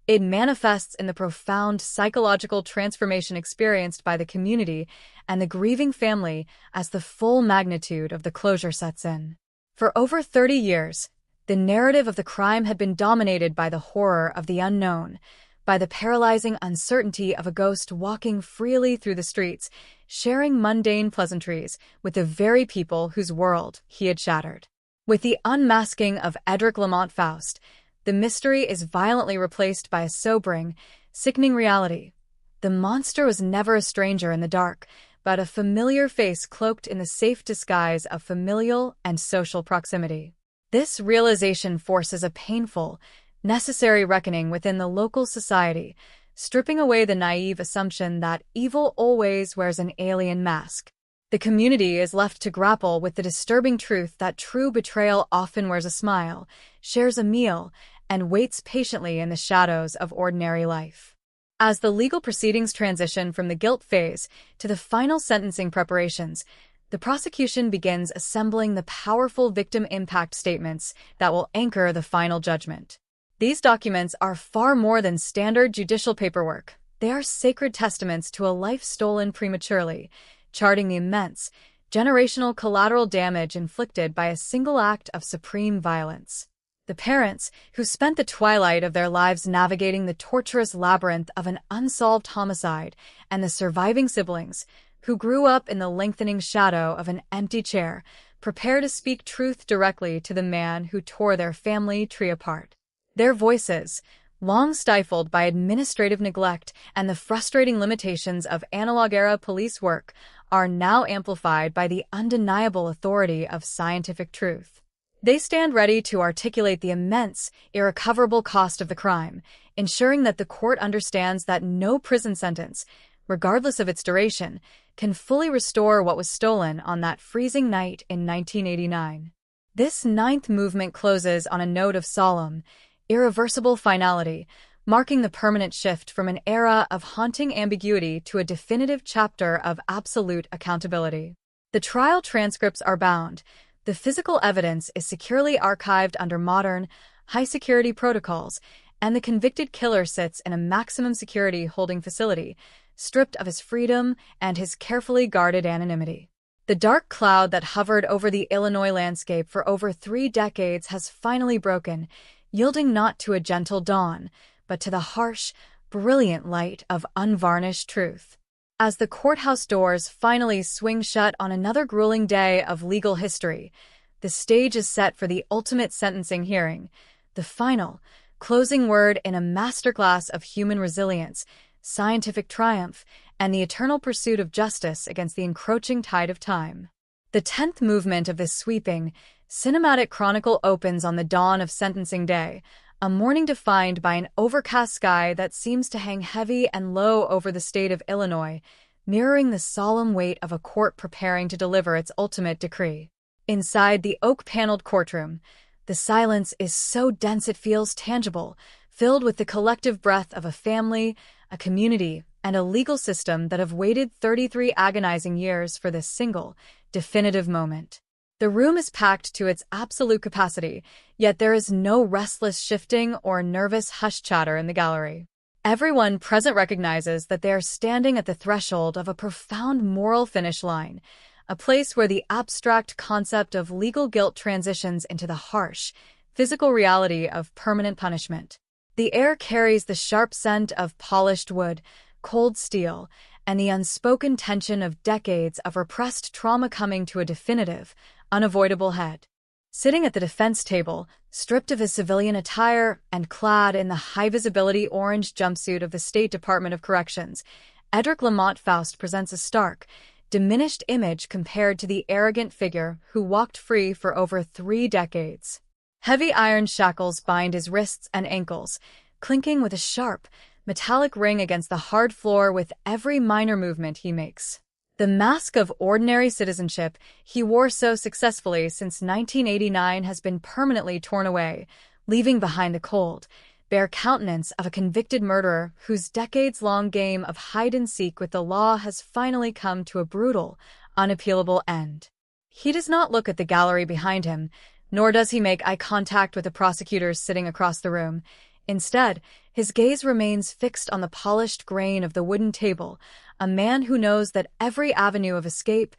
It manifests in the profound psychological transformation experienced by the community and the grieving family as the full magnitude of the closure sets in. For over 30 years, the narrative of the crime had been dominated by the horror of the unknown, by the paralyzing uncertainty of a ghost walking freely through the streets, sharing mundane pleasantries with the very people whose world he had shattered. With the unmasking of Edric Lamont Faust, the mystery is violently replaced by a sobering, sickening reality. The monster was never a stranger in the dark, but a familiar face cloaked in the safe disguise of familial and social proximity. This realization forces a painful, necessary reckoning within the local society, stripping away the naive assumption that evil always wears an alien mask. The community is left to grapple with the disturbing truth that true betrayal often wears a smile, shares a meal, and waits patiently in the shadows of ordinary life. As the legal proceedings transition from the guilt phase to the final sentencing preparations, the prosecution begins assembling the powerful victim impact statements that will anchor the final judgment. These documents are far more than standard judicial paperwork. They are sacred testaments to a life stolen prematurely, charting the immense, generational collateral damage inflicted by a single act of supreme violence. The parents, who spent the twilight of their lives navigating the torturous labyrinth of an unsolved homicide, and the surviving siblings, who grew up in the lengthening shadow of an empty chair, prepare to speak truth directly to the man who tore their family tree apart. Their voices, long stifled by administrative neglect and the frustrating limitations of analog-era police work, are now amplified by the undeniable authority of scientific truth. They stand ready to articulate the immense, irrecoverable cost of the crime, ensuring that the court understands that no prison sentence, regardless of its duration, can fully restore what was stolen on that freezing night in 1989. This ninth movement closes on a note of solemn, irreversible finality, marking the permanent shift from an era of haunting ambiguity to a definitive chapter of absolute accountability. The trial transcripts are bound. The physical evidence is securely archived under modern, high-security protocols, and the convicted killer sits in a maximum security holding facility, stripped of his freedom and his carefully guarded anonymity. The dark cloud that hovered over the Illinois landscape for over 3 decades has finally broken, yielding not to a gentle dawn, but to the harsh, brilliant light of unvarnished truth. As the courthouse doors finally swing shut on another grueling day of legal history, the stage is set for the ultimate sentencing hearing, the final, closing word in a masterclass of human resilience, scientific triumph, and the eternal pursuit of justice against the encroaching tide of time. The 10th movement of this sweeping, cinematic chronicle opens on the dawn of sentencing day, a morning defined by an overcast sky that seems to hang heavy and low over the state of Illinois, mirroring the solemn weight of a court preparing to deliver its ultimate decree. Inside the oak-paneled courtroom, the silence is so dense it feels tangible, filled with the collective breath of a family, a community, and a legal system that have waited 33 agonizing years for this single, definitive moment. The room is packed to its absolute capacity, yet there is no restless shifting or nervous hush chatter in the gallery. Everyone present recognizes that they are standing at the threshold of a profound moral finish line, a place where the abstract concept of legal guilt transitions into the harsh, physical reality of permanent punishment. The air carries the sharp scent of polished wood, cold steel, and the unspoken tension of decades of repressed trauma coming to a definitive, unavoidable head. Sitting at the defense table, stripped of his civilian attire and clad in the high-visibility orange jumpsuit of the State Department of Corrections, Edric Lamont Faust presents a stark, diminished image compared to the arrogant figure who walked free for over 3 decades. Heavy iron shackles bind his wrists and ankles, clinking with a sharp, metallic ring against the hard floor with every minor movement he makes. The mask of ordinary citizenship he wore so successfully since 1989 has been permanently torn away, leaving behind the cold, bare countenance of a convicted murderer whose decades-long game of hide-and-seek with the law has finally come to a brutal, unappealable end. He does not look at the gallery behind him, nor does he make eye contact with the prosecutors sitting across the room. Instead, his gaze remains fixed on the polished grain of the wooden table, a man who knows that every avenue of escape,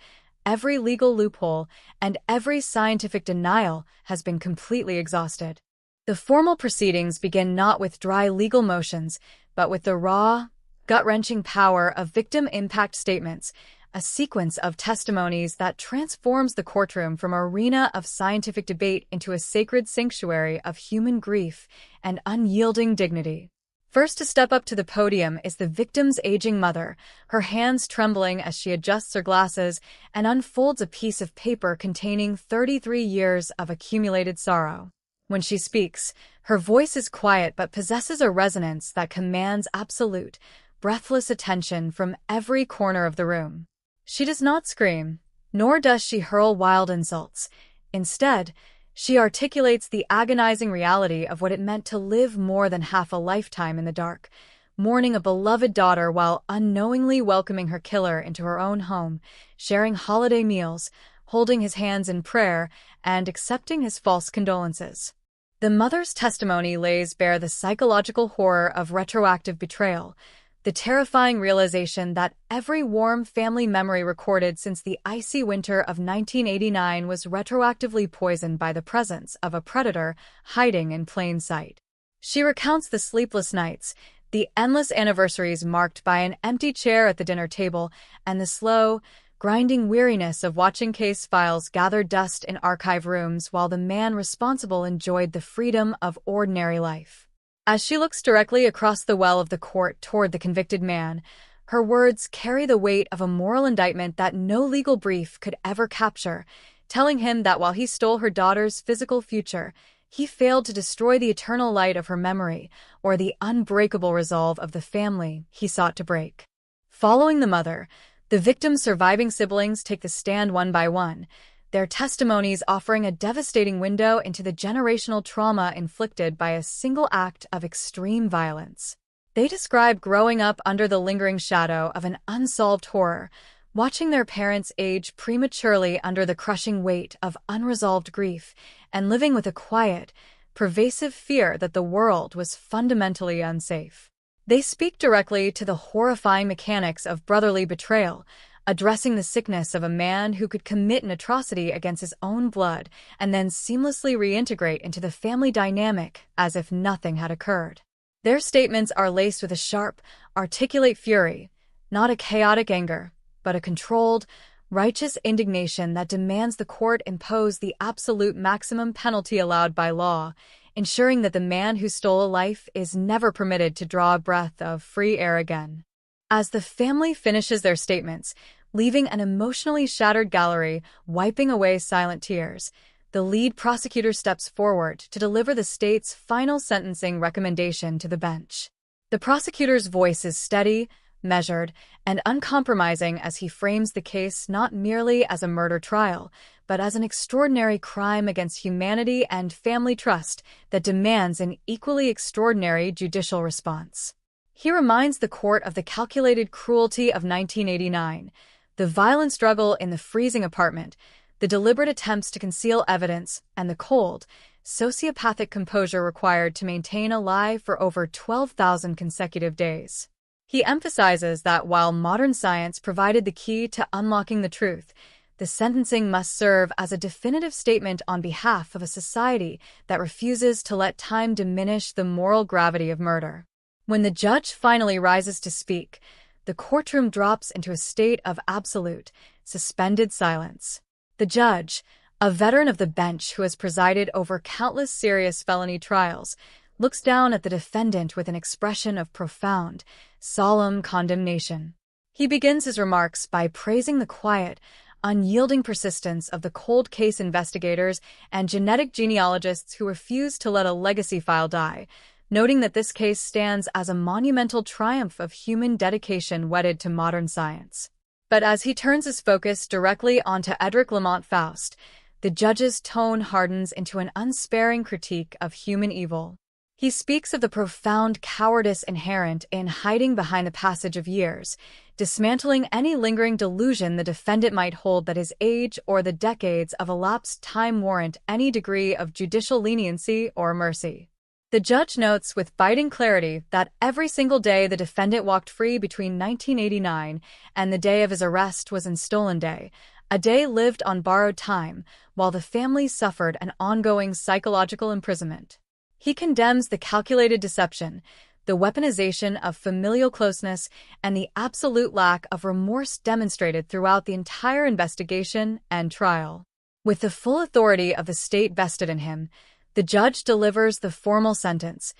every legal loophole, and every scientific denial has been completely exhausted. The formal proceedings begin not with dry legal motions, but with the raw, gut-wrenching power of victim impact statements, a sequence of testimonies that transforms the courtroom from an arena of scientific debate into a sacred sanctuary of human grief and unyielding dignity. First to step up to the podium is the victim's aging mother, her hands trembling as she adjusts her glasses and unfolds a piece of paper containing 33 years of accumulated sorrow. When she speaks, her voice is quiet but possesses a resonance that commands absolute, breathless attention from every corner of the room. She does not scream, nor does she hurl wild insults. Instead, she articulates the agonizing reality of what it meant to live more than half a lifetime in the dark, mourning a beloved daughter while unknowingly welcoming her killer into her own home, sharing holiday meals, holding his hands in prayer, and accepting his false condolences. The mother's testimony lays bare the psychological horror of retroactive betrayal, the terrifying realization that every warm family memory recorded since the icy winter of 1989 was retroactively poisoned by the presence of a predator hiding in plain sight. She recounts the sleepless nights, the endless anniversaries marked by an empty chair at the dinner table, and the slow, grinding weariness of watching case files gather dust in archive rooms while the man responsible enjoyed the freedom of ordinary life. As she looks directly across the well of the court toward the convicted man, her words carry the weight of a moral indictment that no legal brief could ever capture, telling him that while he stole her daughter's physical future, he failed to destroy the eternal light of her memory or the unbreakable resolve of the family he sought to break. Following the mother, the victim's surviving siblings take the stand one by one, their testimonies offering a devastating window into the generational trauma inflicted by a single act of extreme violence. They describe growing up under the lingering shadow of an unsolved horror, watching their parents age prematurely under the crushing weight of unresolved grief, and living with a quiet, pervasive fear that the world was fundamentally unsafe. They speak directly to the horrifying mechanics of brotherly betrayal, addressing the sickness of a man who could commit an atrocity against his own blood and then seamlessly reintegrate into the family dynamic as if nothing had occurred. Their statements are laced with a sharp, articulate fury, not a chaotic anger, but a controlled, righteous indignation that demands the court impose the absolute maximum penalty allowed by law, ensuring that the man who stole a life is never permitted to draw a breath of free air again. As the family finishes their statements, leaving an emotionally shattered gallery wiping away silent tears, the lead prosecutor steps forward to deliver the state's final sentencing recommendation to the bench. The prosecutor's voice is steady, measured, and uncompromising as he frames the case not merely as a murder trial, but as an extraordinary crime against humanity and family trust that demands an equally extraordinary judicial response. He reminds the court of the calculated cruelty of 1989, the violent struggle in the freezing apartment, the deliberate attempts to conceal evidence, and the cold, sociopathic composure required to maintain a lie for over 12,000 consecutive days. He emphasizes that while modern science provided the key to unlocking the truth, the sentencing must serve as a definitive statement on behalf of a society that refuses to let time diminish the moral gravity of murder. When the judge finally rises to speak, the courtroom drops into a state of absolute, suspended silence. The judge, a veteran of the bench who has presided over countless serious felony trials, looks down at the defendant with an expression of profound, solemn condemnation. He begins his remarks by praising the quiet, unyielding persistence of the cold case investigators and genetic genealogists who refuse to let a legacy file die, noting that this case stands as a monumental triumph of human dedication wedded to modern science. But as he turns his focus directly onto Edric Lamont Faust, the judge's tone hardens into an unsparing critique of human evil. He speaks of the profound cowardice inherent in hiding behind the passage of years, dismantling any lingering delusion the defendant might hold that his age or the decades of elapsed time warrant any degree of judicial leniency or mercy. The judge notes with biting clarity that every single day the defendant walked free between 1989 and the day of his arrest was in Stolen Day, a day lived on borrowed time, while the family suffered an ongoing psychological imprisonment. He condemns the calculated deception, the weaponization of familial closeness, and the absolute lack of remorse demonstrated throughout the entire investigation and trial. With the full authority of the state vested in him, the judge delivers the formal sentence: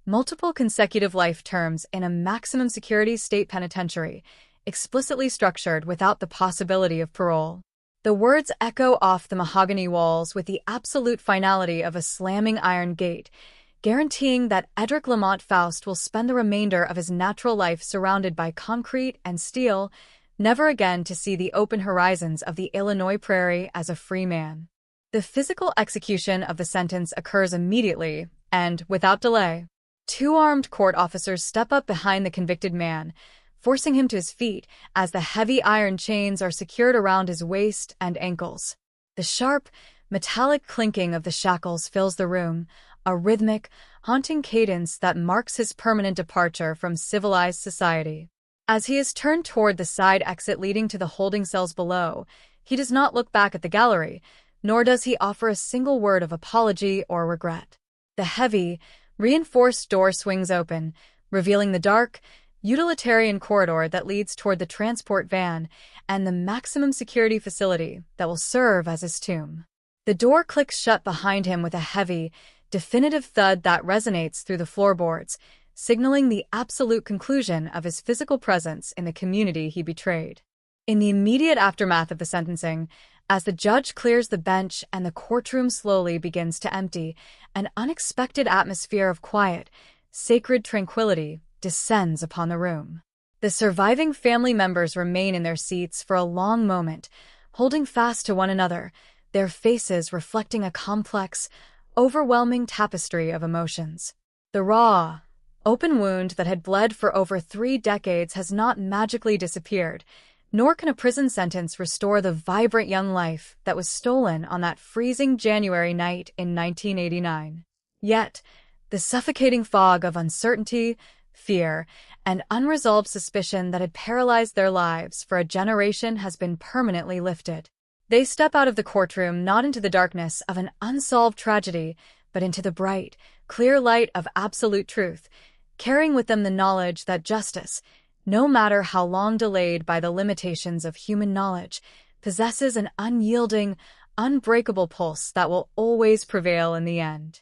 multiple consecutive life terms in a maximum security state penitentiary, explicitly structured without the possibility of parole. The words echo off the mahogany walls with the absolute finality of a slamming iron gate, guaranteeing that Edric Lamont Faust will spend the remainder of his natural life surrounded by concrete and steel, never again to see the open horizons of the Illinois prairie as a free man. The physical execution of the sentence occurs immediately and without delay. 2 armed court officers step up behind the convicted man, forcing him to his feet as the heavy iron chains are secured around his waist and ankles. The sharp, metallic clinking of the shackles fills the room, a rhythmic, haunting cadence that marks his permanent departure from civilized society. As he is turned toward the side exit leading to the holding cells below, he does not look back at the gallery, nor does he offer a single word of apology or regret. The heavy, reinforced door swings open, revealing the dark, utilitarian corridor that leads toward the transport van and the maximum security facility that will serve as his tomb. The door clicks shut behind him with a heavy, definitive thud that resonates through the floorboards, signaling the absolute conclusion of his physical presence in the community he betrayed. In the immediate aftermath of the sentencing, as the judge clears the bench and the courtroom slowly begins to empty, an unexpected atmosphere of quiet, sacred tranquility descends upon the room. The surviving family members remain in their seats for a long moment, holding fast to one another, their faces reflecting a complex, overwhelming tapestry of emotions. The raw, open wound that had bled for over 3 decades has not magically disappeared, nor can a prison sentence restore the vibrant young life that was stolen on that freezing January night in 1989. Yet, the suffocating fog of uncertainty, fear, and unresolved suspicion that had paralyzed their lives for a generation has been permanently lifted. They step out of the courtroom not into the darkness of an unsolved tragedy, but into the bright, clear light of absolute truth, carrying with them the knowledge that justice, no matter how long delayed by the limitations of human knowledge, possesses an unyielding, unbreakable pulse that will always prevail in the end.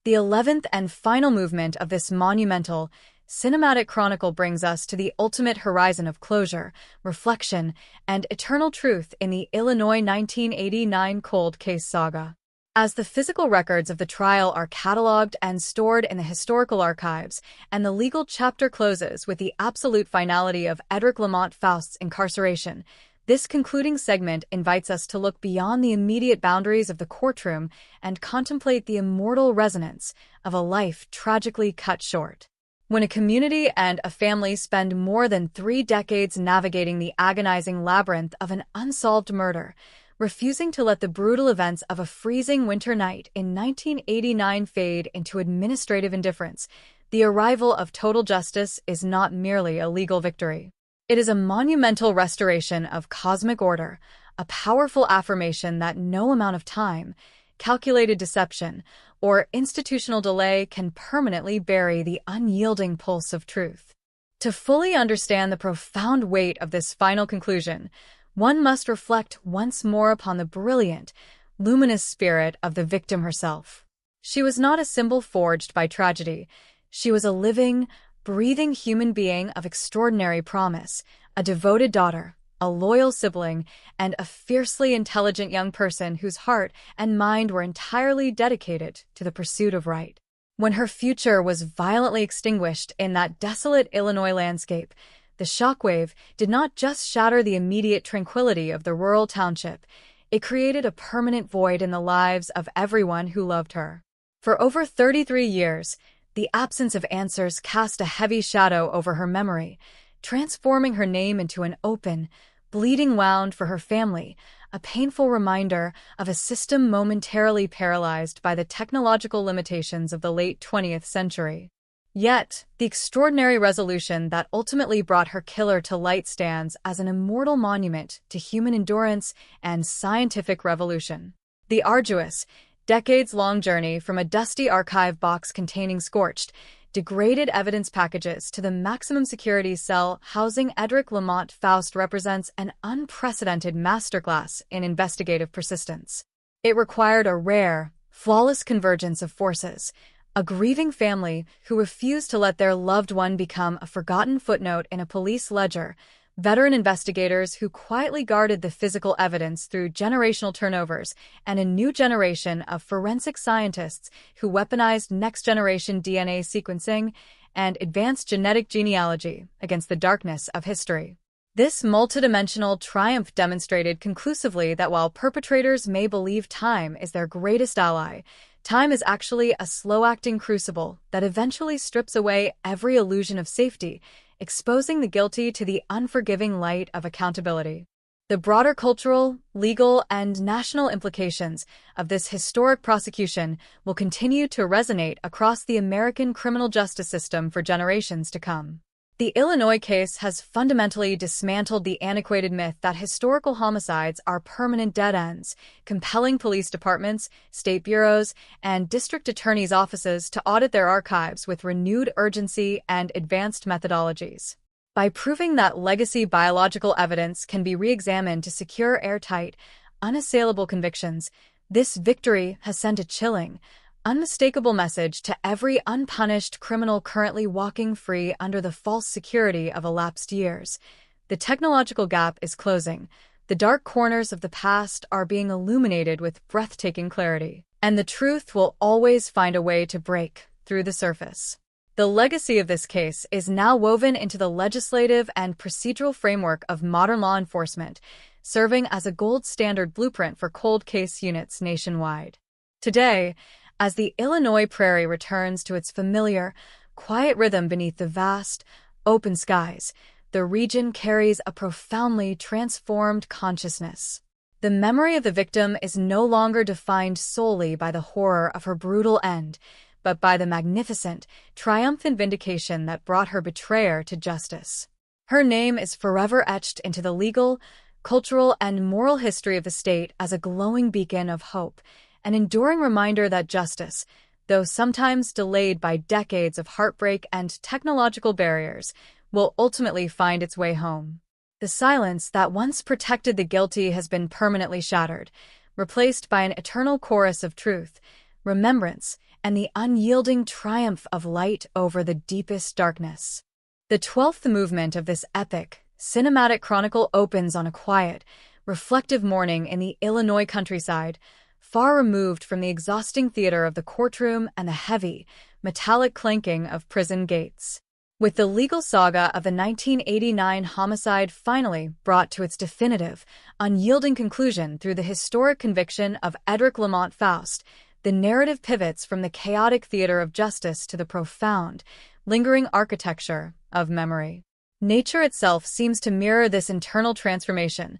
The 11th and final movement of this monumental, cinematic chronicle brings us to the ultimate horizon of closure, reflection, and eternal truth in the Illinois 1989 cold case saga. As the physical records of the trial are cataloged and stored in the historical archives, and the legal chapter closes with the absolute finality of Edric Lamont Faust's incarceration, this concluding segment invites us to look beyond the immediate boundaries of the courtroom and contemplate the immortal resonance of a life tragically cut short. When a community and a family spend more than 3 decades navigating the agonizing labyrinth of an unsolved murder, refusing to let the brutal events of a freezing winter night in 1989 fade into administrative indifference, the arrival of total justice is not merely a legal victory. It is a monumental restoration of cosmic order, a powerful affirmation that no amount of time, calculated deception, or institutional delay can permanently bury the unyielding pulse of truth. To fully understand the profound weight of this final conclusion, one must reflect once more upon the brilliant, luminous spirit of the victim herself. She was not a symbol forged by tragedy. She was a living, breathing human being of extraordinary promise, a devoted daughter, a loyal sibling, and a fiercely intelligent young person whose heart and mind were entirely dedicated to the pursuit of right. When her future was violently extinguished in that desolate Illinois landscape, the shockwave did not just shatter the immediate tranquility of the rural township, it created a permanent void in the lives of everyone who loved her. For over 33 years, the absence of answers cast a heavy shadow over her memory, transforming her name into an open, bleeding wound for her family, a painful reminder of a system momentarily paralyzed by the technological limitations of the late 20th century. Yet, the extraordinary resolution that ultimately brought her killer to light stands as an immortal monument to human endurance and scientific revolution. The arduous, decades-long journey from a dusty archive box containing scorched, degraded evidence packages to the maximum security cell housing Edric Lamont Faust represents an unprecedented masterclass in investigative persistence. It required a rare, flawless convergence of forces, a grieving family who refused to let their loved one become a forgotten footnote in a police ledger, veteran investigators who quietly guarded the physical evidence through generational turnovers, and a new generation of forensic scientists who weaponized next-generation DNA sequencing and advanced genetic genealogy against the darkness of history. This multidimensional triumph demonstrated conclusively that while perpetrators may believe time is their greatest ally, time is actually a slow-acting crucible that eventually strips away every illusion of safety, exposing the guilty to the unforgiving light of accountability. The broader cultural, legal, and national implications of this historic prosecution will continue to resonate across the American criminal justice system for generations to come. The Illinois case has fundamentally dismantled the antiquated myth that historical homicides are permanent dead ends, compelling police departments, state bureaus, and district attorneys' offices to audit their archives with renewed urgency and advanced methodologies. By proving that legacy biological evidence can be re-examined to secure airtight, unassailable convictions, this victory has sent a chilling, unmistakable message to every unpunished criminal currently walking free under the false security of elapsed years. The technological gap is closing. The dark corners of the past are being illuminated with breathtaking clarity, and the truth will always find a way to break through the surface. The legacy of this case is now woven into the legislative and procedural framework of modern law enforcement, serving as a gold standard blueprint for cold case units nationwide. Today, as the Illinois prairie returns to its familiar, quiet rhythm beneath the vast, open skies, the region carries a profoundly transformed consciousness. The memory of the victim is no longer defined solely by the horror of her brutal end, but by the magnificent, triumphant vindication that brought her betrayer to justice. Her name is forever etched into the legal, cultural, and moral history of the state as a glowing beacon of hope, an enduring reminder that justice, though sometimes delayed by decades of heartbreak and technological barriers, will ultimately find its way home. The silence that once protected the guilty has been permanently shattered, replaced by an eternal chorus of truth, remembrance, and the unyielding triumph of light over the deepest darkness. The 12th movement of this epic, cinematic chronicle opens on a quiet, reflective morning in the Illinois countryside, far removed from the exhausting theater of the courtroom and the heavy, metallic clanking of prison gates. With the legal saga of the 1989 homicide finally brought to its definitive, unyielding conclusion through the historic conviction of Edric Lamont Faust, the narrative pivots from the chaotic theater of justice to the profound, lingering architecture of memory. Nature itself seems to mirror this internal transformation.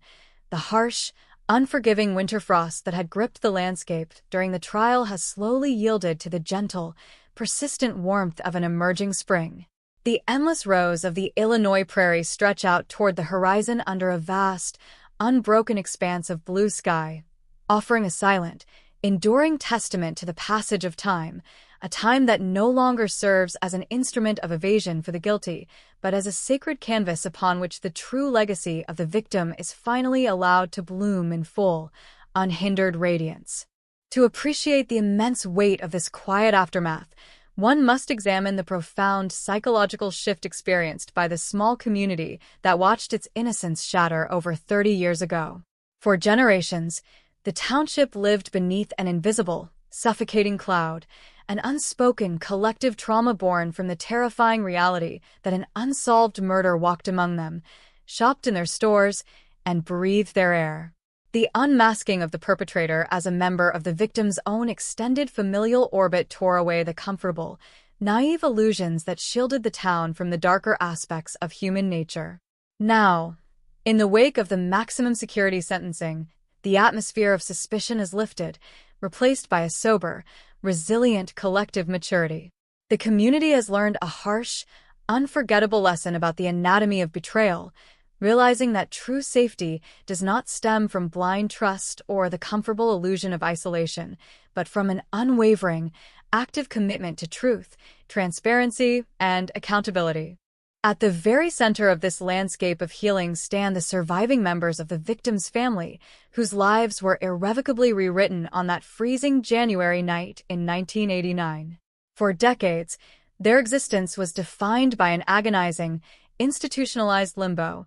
The harsh, unforgiving winter frost that had gripped the landscape during the trial has slowly yielded to the gentle, persistent warmth of an emerging spring. The endless rows of the Illinois prairie stretch out toward the horizon under a vast, unbroken expanse of blue sky, offering a silent, enduring testament to the passage of time, a time that no longer serves as an instrument of evasion for the guilty, but as a sacred canvas upon which the true legacy of the victim is finally allowed to bloom in full, unhindered radiance. To appreciate the immense weight of this quiet aftermath, one must examine the profound psychological shift experienced by the small community that watched its innocence shatter over 30 years ago. For generations, the township lived beneath an invisible, suffocating cloud, an unspoken collective trauma born from the terrifying reality that an unsolved murder walked among them, shopped in their stores, and breathed their air. The unmasking of the perpetrator as a member of the victim's own extended familial orbit tore away the comfortable, naive illusions that shielded the town from the darker aspects of human nature. Now, in the wake of the maximum security sentencing, the atmosphere of suspicion is lifted, replaced by a sober, resilient collective maturity. The community has learned a harsh, unforgettable lesson about the anatomy of betrayal, realizing that true safety does not stem from blind trust or the comfortable illusion of isolation, but from an unwavering, active commitment to truth, transparency, and accountability. At the very center of this landscape of healing stand the surviving members of the victim's family, whose lives were irrevocably rewritten on that freezing January night in 1989. For decades, their existence was defined by an agonizing, institutionalized limbo,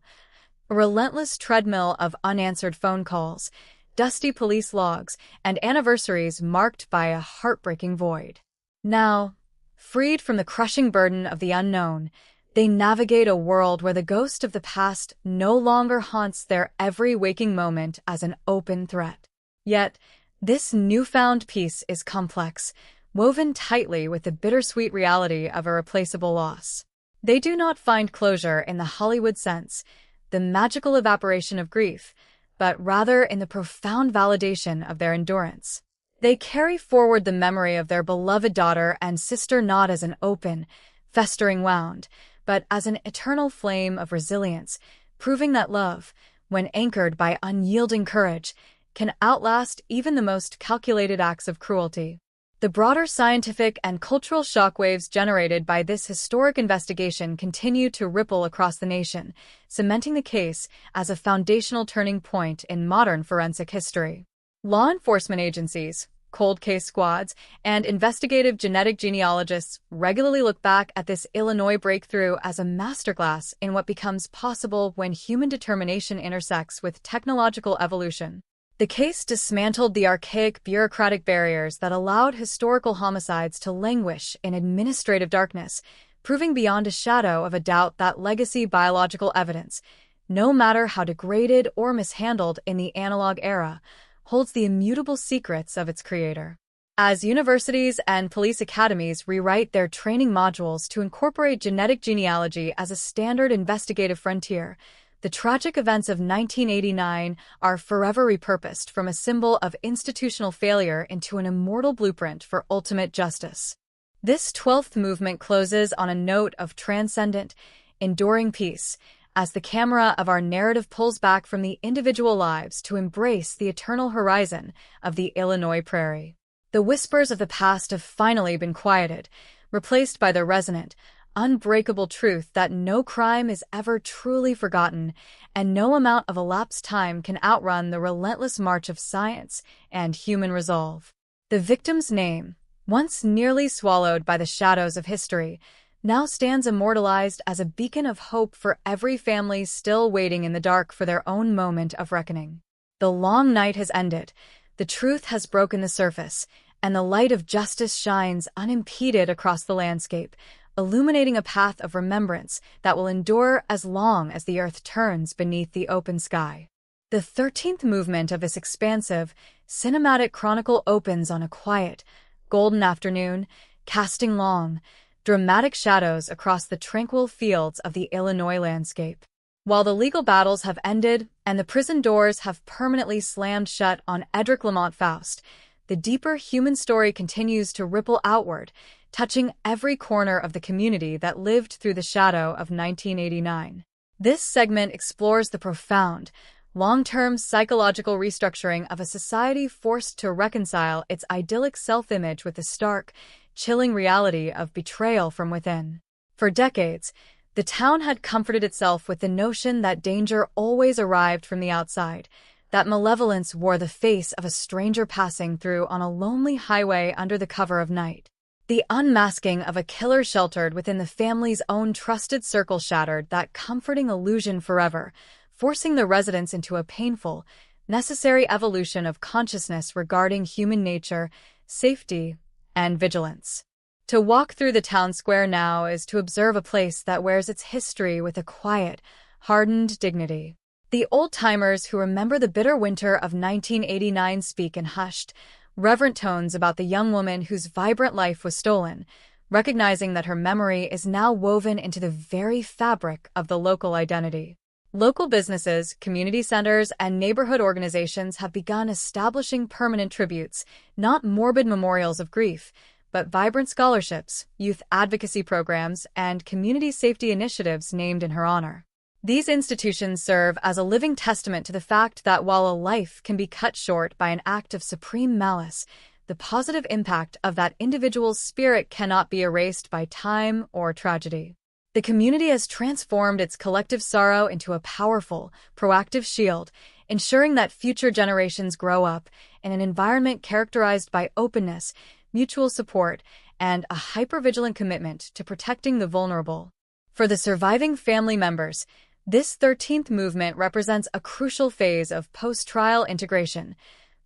a relentless treadmill of unanswered phone calls, dusty police logs, and anniversaries marked by a heartbreaking void. Now, freed from the crushing burden of the unknown, they navigate a world where the ghost of the past no longer haunts their every waking moment as an open threat. Yet, this newfound peace is complex, woven tightly with the bittersweet reality of a replaceable loss. They do not find closure in the Hollywood sense, the magical evaporation of grief, but rather in the profound validation of their endurance. They carry forward the memory of their beloved daughter and sister not as an open, festering wound, but as an eternal flame of resilience, proving that love, when anchored by unyielding courage, can outlast even the most calculated acts of cruelty. The broader scientific and cultural shockwaves generated by this historic investigation continue to ripple across the nation, cementing the case as a foundational turning point in modern forensic history. Law enforcement agencies, cold case squads, and investigative genetic genealogists regularly look back at this Illinois breakthrough as a masterclass in what becomes possible when human determination intersects with technological evolution. The case dismantled the archaic bureaucratic barriers that allowed historical homicides to languish in administrative darkness, proving beyond a shadow of a doubt that legacy biological evidence, no matter how degraded or mishandled in the analog era, holds the immutable secrets of its creator. As universities and police academies rewrite their training modules to incorporate genetic genealogy as a standard investigative frontier, the tragic events of 1989 are forever repurposed from a symbol of institutional failure into an immortal blueprint for ultimate justice. This 12th movement closes on a note of transcendent, enduring peace, as the camera of our narrative pulls back from the individual lives to embrace the eternal horizon of the Illinois prairie. The whispers of the past have finally been quieted, replaced by the resonant, unbreakable truth that no crime is ever truly forgotten, and no amount of elapsed time can outrun the relentless march of science and human resolve. The victim's name, once nearly swallowed by the shadows of history, now stands immortalized as a beacon of hope for every family still waiting in the dark for their own moment of reckoning. The long night has ended, the truth has broken the surface, and the light of justice shines unimpeded across the landscape, illuminating a path of remembrance that will endure as long as the earth turns beneath the open sky. The 13th movement of this expansive, cinematic chronicle opens on a quiet, golden afternoon, casting long, dramatic shadows across the tranquil fields of the Illinois landscape. While the legal battles have ended and the prison doors have permanently slammed shut on Edric Lamont Faust, the deeper human story continues to ripple outward, touching every corner of the community that lived through the shadow of 1989. This segment explores the profound, long-term psychological restructuring of a society forced to reconcile its idyllic self-image with the stark, chilling reality of betrayal from within. For decades, the town had comforted itself with the notion that danger always arrived from the outside, that malevolence wore the face of a stranger passing through on a lonely highway under the cover of night. The unmasking of a killer sheltered within the family's own trusted circle shattered that comforting illusion forever, forcing the residents into a painful, necessary evolution of consciousness regarding human nature, safety, and vigilance. To walk through the town square now is to observe a place that wears its history with a quiet, hardened dignity. The old-timers who remember the bitter winter of 1989 speak in hushed, reverent tones about the young woman whose vibrant life was stolen, recognizing that her memory is now woven into the very fabric of the local identity. Local businesses, community centers, and neighborhood organizations have begun establishing permanent tributes, not morbid memorials of grief, but vibrant scholarships, youth advocacy programs, and community safety initiatives named in her honor. These institutions serve as a living testament to the fact that while a life can be cut short by an act of supreme malice, the positive impact of that individual's spirit cannot be erased by time or tragedy. The community has transformed its collective sorrow into a powerful, proactive shield, ensuring that future generations grow up in an environment characterized by openness, mutual support, and a hypervigilant commitment to protecting the vulnerable. For the surviving family members, this 13th movement represents a crucial phase of post-trial integration,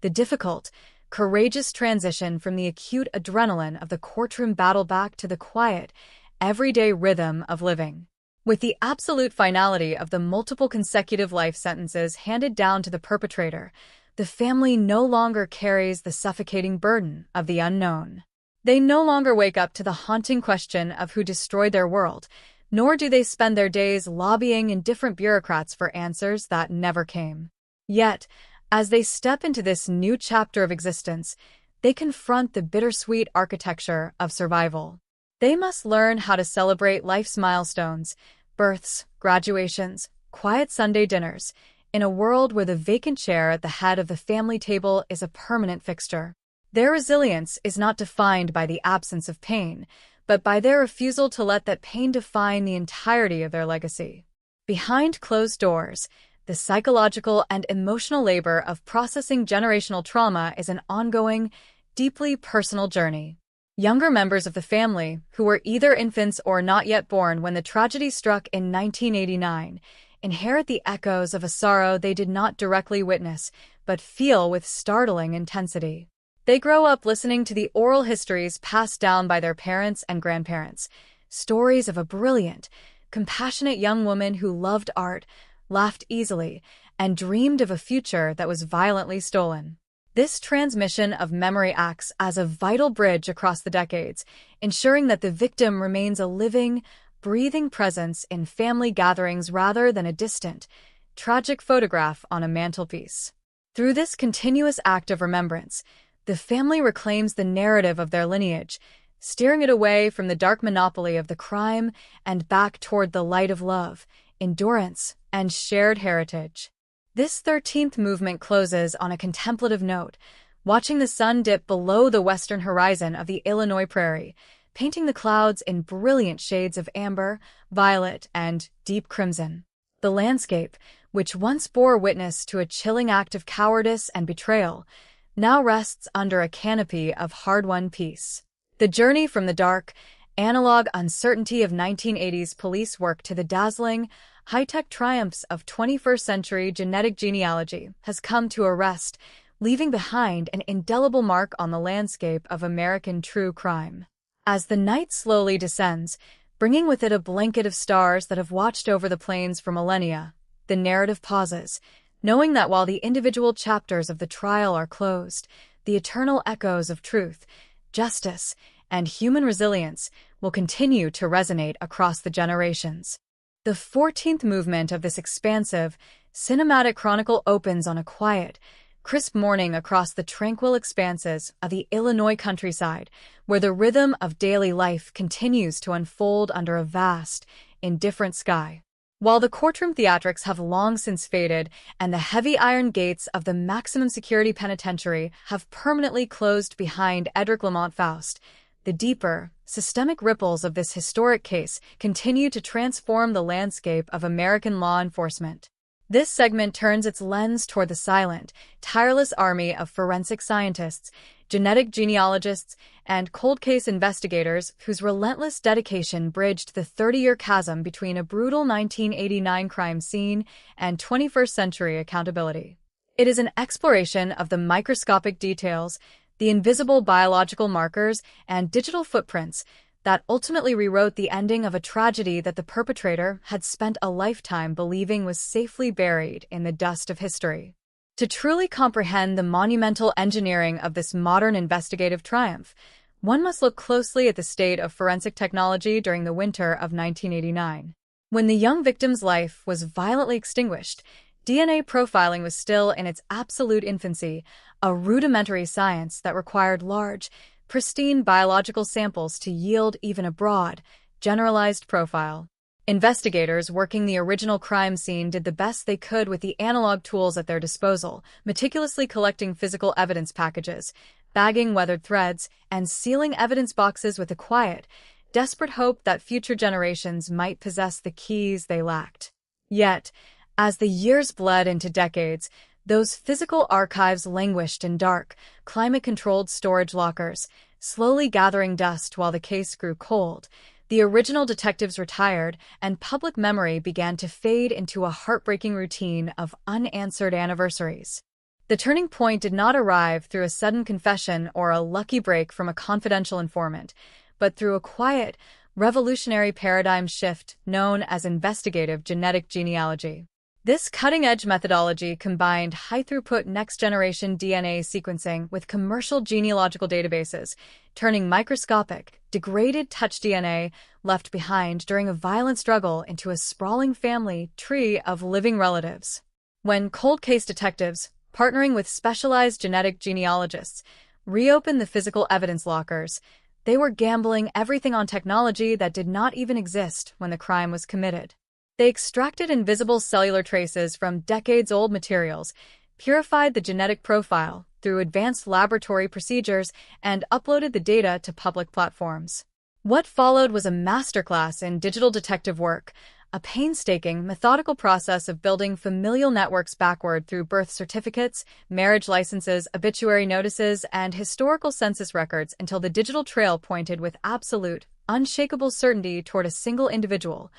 the difficult, courageous transition from the acute adrenaline of the courtroom battle back to the quiet, everyday rhythm of living. With the absolute finality of the multiple consecutive life sentences handed down to the perpetrator, the family no longer carries the suffocating burden of the unknown. They no longer wake up to the haunting question of who destroyed their world, nor do they spend their days lobbying indifferent bureaucrats for answers that never came. Yet, as they step into this new chapter of existence, they confront the bittersweet architecture of survival. They must learn how to celebrate life's milestones, births, graduations, quiet Sunday dinners, in a world where the vacant chair at the head of the family table is a permanent fixture. Their resilience is not defined by the absence of pain, but by their refusal to let that pain define the entirety of their legacy. Behind closed doors, the psychological and emotional labor of processing generational trauma is an ongoing, deeply personal journey. Younger members of the family, who were either infants or not yet born when the tragedy struck in 1989, inherit the echoes of a sorrow they did not directly witness, but feel with startling intensity. They grow up listening to the oral histories passed down by their parents and grandparents, stories of a brilliant, compassionate young woman who loved art, laughed easily, and dreamed of a future that was violently stolen. This transmission of memory acts as a vital bridge across the decades, ensuring that the victim remains a living, breathing presence in family gatherings rather than a distant, tragic photograph on a mantelpiece. Through this continuous act of remembrance, the family reclaims the narrative of their lineage, steering it away from the dark monopoly of the crime and back toward the light of love, endurance, and shared heritage. This 13th movement closes on a contemplative note, watching the sun dip below the western horizon of the Illinois prairie, painting the clouds in brilliant shades of amber, violet, and deep crimson. The landscape, which once bore witness to a chilling act of cowardice and betrayal, now rests under a canopy of hard-won peace. The journey from the dark, analog uncertainty of 1980s police work to the dazzling, high-tech triumphs of 21st-century genetic genealogy has come to a rest, leaving behind an indelible mark on the landscape of American true crime. As the night slowly descends, bringing with it a blanket of stars that have watched over the plains for millennia, the narrative pauses, knowing that while the individual chapters of the trial are closed, the eternal echoes of truth, justice, and human resilience will continue to resonate across the generations. The 14th movement of this expansive, cinematic chronicle opens on a quiet, crisp morning across the tranquil expanses of the Illinois countryside, where the rhythm of daily life continues to unfold under a vast, indifferent sky. While the courtroom theatrics have long since faded and the heavy iron gates of the maximum security penitentiary have permanently closed behind Edric Lamont Faust, the deeper, systemic ripples of this historic case continue to transform the landscape of American law enforcement. This segment turns its lens toward the silent, tireless army of forensic scientists, genetic genealogists, and cold case investigators whose relentless dedication bridged the 30-year chasm between a brutal 1989 crime scene and 21st-century accountability. It is an exploration of the microscopic details, the invisible biological markers, and digital footprints that ultimately rewrote the ending of a tragedy that the perpetrator had spent a lifetime believing was safely buried in the dust of history. To truly comprehend the monumental engineering of this modern investigative triumph, one must look closely at the state of forensic technology during the winter of 1989. When the young victim's life was violently extinguished, DNA profiling was still in its absolute infancy, a rudimentary science that required large, pristine biological samples to yield even a broad, generalized profile. Investigators working the original crime scene did the best they could with the analog tools at their disposal, meticulously collecting physical evidence packages, bagging weathered threads, and sealing evidence boxes with a quiet, desperate hope that future generations might possess the keys they lacked. Yet, as the years bled into decades, those physical archives languished in dark, climate-controlled storage lockers, slowly gathering dust while the case grew cold. The original detectives retired, and public memory began to fade into a heartbreaking routine of unanswered anniversaries. The turning point did not arrive through a sudden confession or a lucky break from a confidential informant, but through a quiet, revolutionary paradigm shift known as investigative genetic genealogy. This cutting-edge methodology combined high-throughput next-generation DNA sequencing with commercial genealogical databases, turning microscopic, degraded touch DNA left behind during a violent struggle into a sprawling family tree of living relatives. When cold case detectives, partnering with specialized genetic genealogists, reopened the physical evidence lockers, they were gambling everything on technology that did not even exist when the crime was committed. They extracted invisible cellular traces from decades-old materials, purified the genetic profile through advanced laboratory procedures, and uploaded the data to public platforms. What followed was a masterclass in digital detective work, a painstaking, methodical process of building familial networks backward through birth certificates, marriage licenses, obituary notices, and historical census records until the digital trail pointed with absolute, unshakable certainty toward a single individual,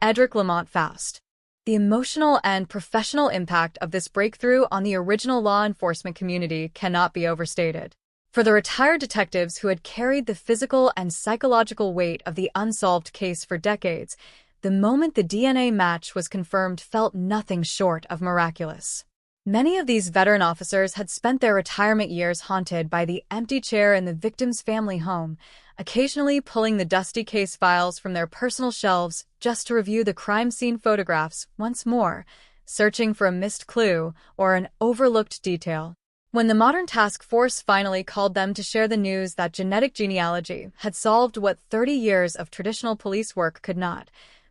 Edric Lamont Faust. The emotional and professional impact of this breakthrough on the original law enforcement community cannot be overstated. For the retired detectives who had carried the physical and psychological weight of the unsolved case for decades, the moment the DNA match was confirmed felt nothing short of miraculous. Many of these veteran officers had spent their retirement years haunted by the empty chair in the victim's family home, occasionally pulling the dusty case files from their personal shelves just to review the crime scene photographs once more, searching for a missed clue or an overlooked detail. When the modern task force finally called them to share the news that genetic genealogy had solved what 30 years of traditional police work could not,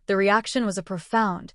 the reaction was a profound,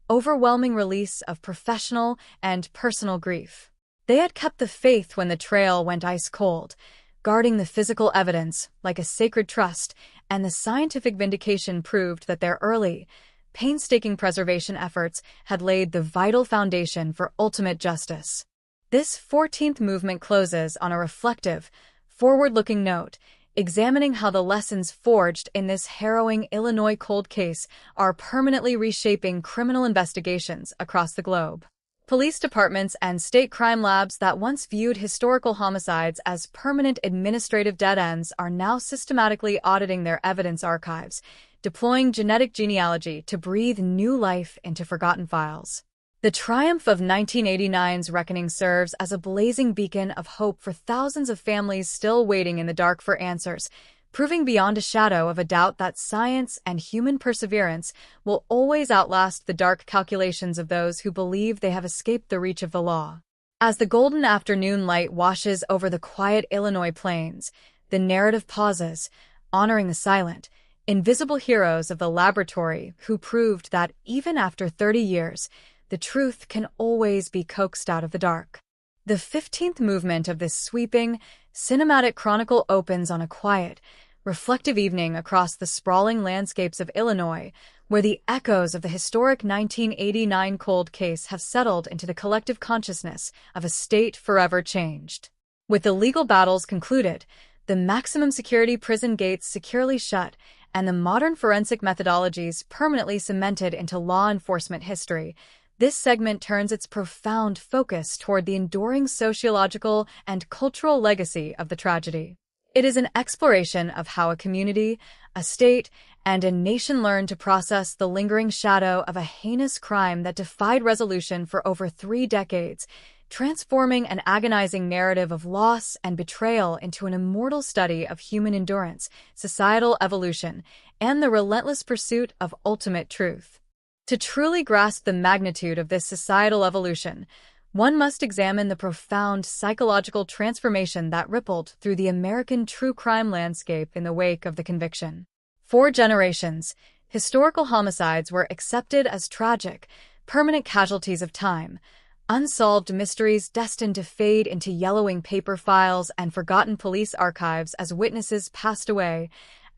overwhelming release of professional and personal grief. They had kept the faith when the trail went ice cold, guarding the physical evidence like a sacred trust, and the scientific vindication proved that their early, painstaking preservation efforts had laid the vital foundation for ultimate justice. This 14th movement closes on a reflective, forward-looking note, examining how the lessons forged in this harrowing Illinois cold case are permanently reshaping criminal investigations across the globe. Police departments and state crime labs that once viewed historical homicides as permanent administrative dead ends are now systematically auditing their evidence archives, deploying genetic genealogy to breathe new life into forgotten files. The triumph of 1989's reckoning serves as a blazing beacon of hope for thousands of families still waiting in the dark for answers, proving beyond a shadow of a doubt that science and human perseverance will always outlast the dark calculations of those who believe they have escaped the reach of the law. As the golden afternoon light washes over the quiet Illinois plains, the narrative pauses, honoring the silent, invisible heroes of the laboratory who proved that even after 30 years, the truth can always be coaxed out of the dark. The 15th movement of this sweeping, cinematic chronicle opens on a quiet, reflective evening across the sprawling landscapes of Illinois, where the echoes of the historic 1989 cold case have settled into the collective consciousness of a state forever changed. With the legal battles concluded, the maximum security prison gates securely shut, and the modern forensic methodologies permanently cemented into law enforcement history, this segment turns its profound focus toward the enduring sociological and cultural legacy of the tragedy. It is an exploration of how a community, a state, and a nation learned to process the lingering shadow of a heinous crime that defied resolution for over 3 decades, transforming an agonizing narrative of loss and betrayal into an immortal study of human endurance, societal evolution, and the relentless pursuit of ultimate truth. To truly grasp the magnitude of this societal evolution, one must examine the profound psychological transformation that rippled through the American true crime landscape in the wake of the conviction. For generations, Historical homicides were accepted as tragic, permanent casualties of time, unsolved mysteries destined to fade into yellowing paper files and forgotten police archives as witnesses passed away,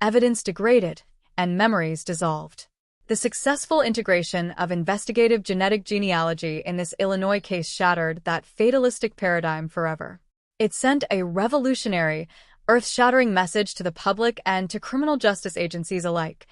evidence degraded, and memories dissolved. The successful integration of investigative genetic genealogy in this Illinois case shattered that fatalistic paradigm forever. It sent a revolutionary, earth-shattering message to the public and to criminal justice agencies alike.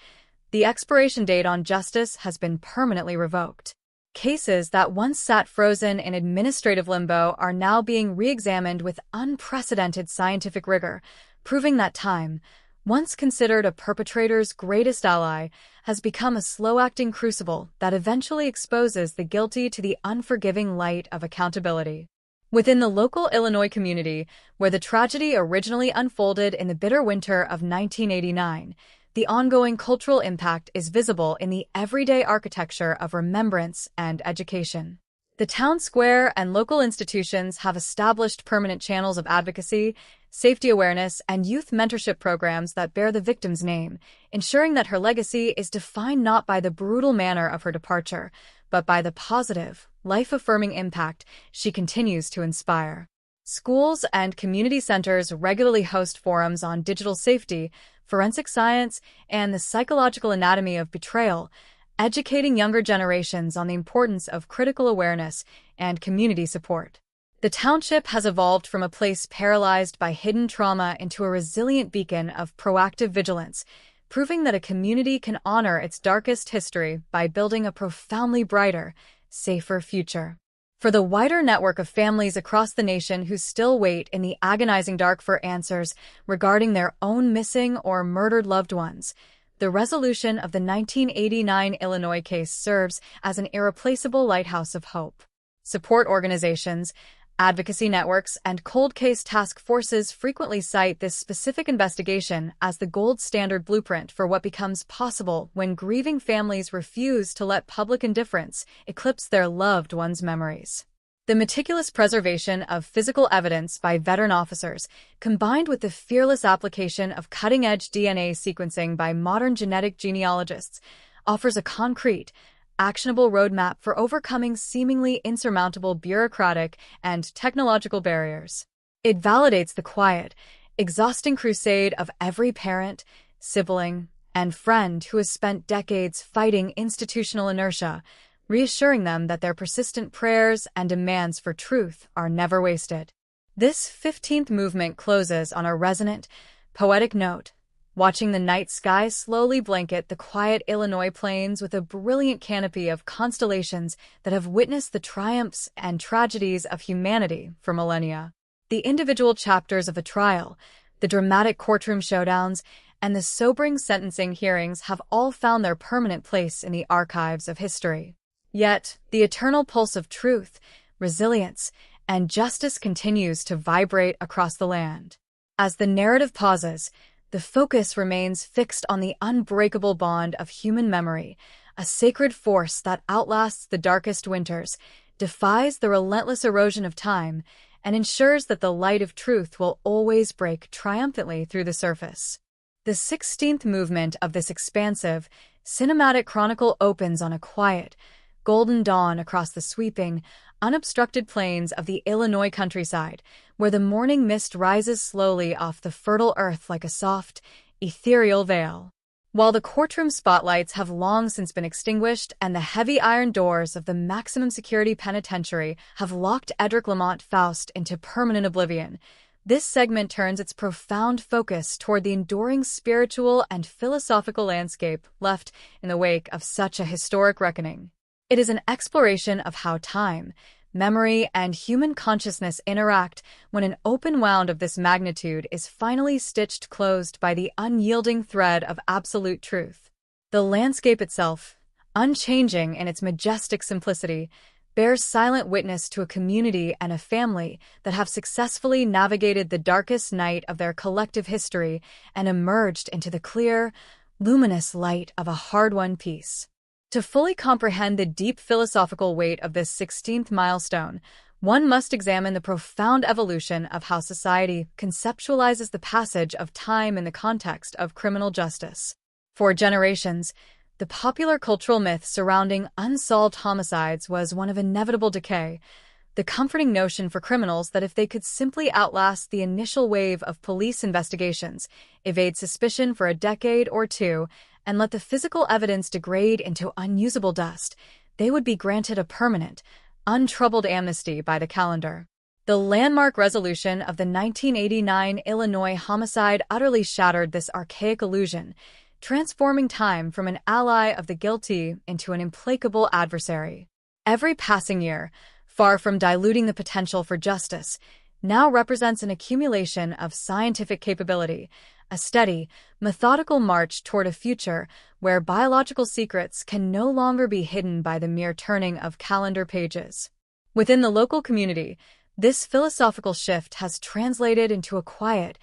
The expiration date on justice has been permanently revoked. Cases that once sat frozen in administrative limbo are now being re-examined with unprecedented scientific rigor, proving that time, once considered a perpetrator's greatest ally, has become a slow-acting crucible that eventually exposes the guilty to the unforgiving light of accountability. Within the local Illinois community, where the tragedy originally unfolded in the bitter winter of 1989, the ongoing cultural impact is visible in the everyday architecture of remembrance and education. The town square and local institutions have established permanent channels of advocacy, safety awareness, and youth mentorship programs that bear the victim's name, ensuring that her legacy is defined not by the brutal manner of her departure, but by the positive, life-affirming impact she continues to inspire. Schools and community centers regularly host forums on digital safety, forensic science, and the psychological anatomy of betrayal, educating younger generations on the importance of critical awareness and community support. The township has evolved from a place paralyzed by hidden trauma into a resilient beacon of proactive vigilance, proving that a community can honor its darkest history by building a profoundly brighter, safer future. For the wider network of families across the nation who still wait in the agonizing dark for answers regarding their own missing or murdered loved ones, the resolution of the 1989 Illinois case serves as an irreplaceable lighthouse of hope. Support organizations, advocacy networks, and cold case task forces frequently cite this specific investigation as the gold standard blueprint for what becomes possible when grieving families refuse to let public indifference eclipse their loved ones' memories. The meticulous preservation of physical evidence by veteran officers, combined with the fearless application of cutting-edge DNA sequencing by modern genetic genealogists, offers a concrete, actionable roadmap for overcoming seemingly insurmountable bureaucratic and technological barriers. It validates the quiet, exhausting crusade of every parent, sibling, and friend who has spent decades fighting institutional inertia, reassuring them that their persistent prayers and demands for truth are never wasted. This 15th movement closes on a resonant, poetic note, watching the night sky slowly blanket the quiet Illinois plains with a brilliant canopy of constellations that have witnessed the triumphs and tragedies of humanity for millennia. The individual chapters of a trial, the dramatic courtroom showdowns, and the sobering sentencing hearings have all found their permanent place in the archives of history. Yet, the eternal pulse of truth, resilience, and justice continues to vibrate across the land. As the narrative pauses, the focus remains fixed on the unbreakable bond of human memory, a sacred force that outlasts the darkest winters, defies the relentless erosion of time, and ensures that the light of truth will always break triumphantly through the surface. The 16th movement of this expansive, cinematic chronicle opens on a quiet, golden dawn across the sweeping, unobstructed plains of the Illinois countryside, where the morning mist rises slowly off the fertile earth like a soft, ethereal veil. While the courtroom spotlights have long since been extinguished and the heavy iron doors of the maximum security penitentiary have locked Edric Lamont Faust into permanent oblivion, this segment turns its profound focus toward the enduring spiritual and philosophical landscape left in the wake of such a historic reckoning. It is an exploration of how time, memory, and human consciousness interact when an open wound of this magnitude is finally stitched closed by the unyielding thread of absolute truth. The landscape itself, unchanging in its majestic simplicity, bears silent witness to a community and a family that have successfully navigated the darkest night of their collective history and emerged into the clear, luminous light of a hard-won peace. To fully comprehend the deep philosophical weight of this 16th milestone, one must examine the profound evolution of how society conceptualizes the passage of time in the context of criminal justice. For generations, The popular cultural myth surrounding unsolved homicides was one of inevitable decay, the comforting notion for criminals that if they could simply outlast the initial wave of police investigations, evade suspicion for a decade or two, and let the physical evidence degrade into unusable dust, they would be granted a permanent, untroubled amnesty by the calendar. The landmark resolution of the 1989 Illinois homicide utterly shattered this archaic illusion, transforming time from an ally of the guilty into an implacable adversary. Every passing year, far from diluting the potential for justice, now represents an accumulation of scientific capability, a steady, methodical march toward a future where biological secrets can no longer be hidden by the mere turning of calendar pages. Within the local community, this philosophical shift has translated into a quiet,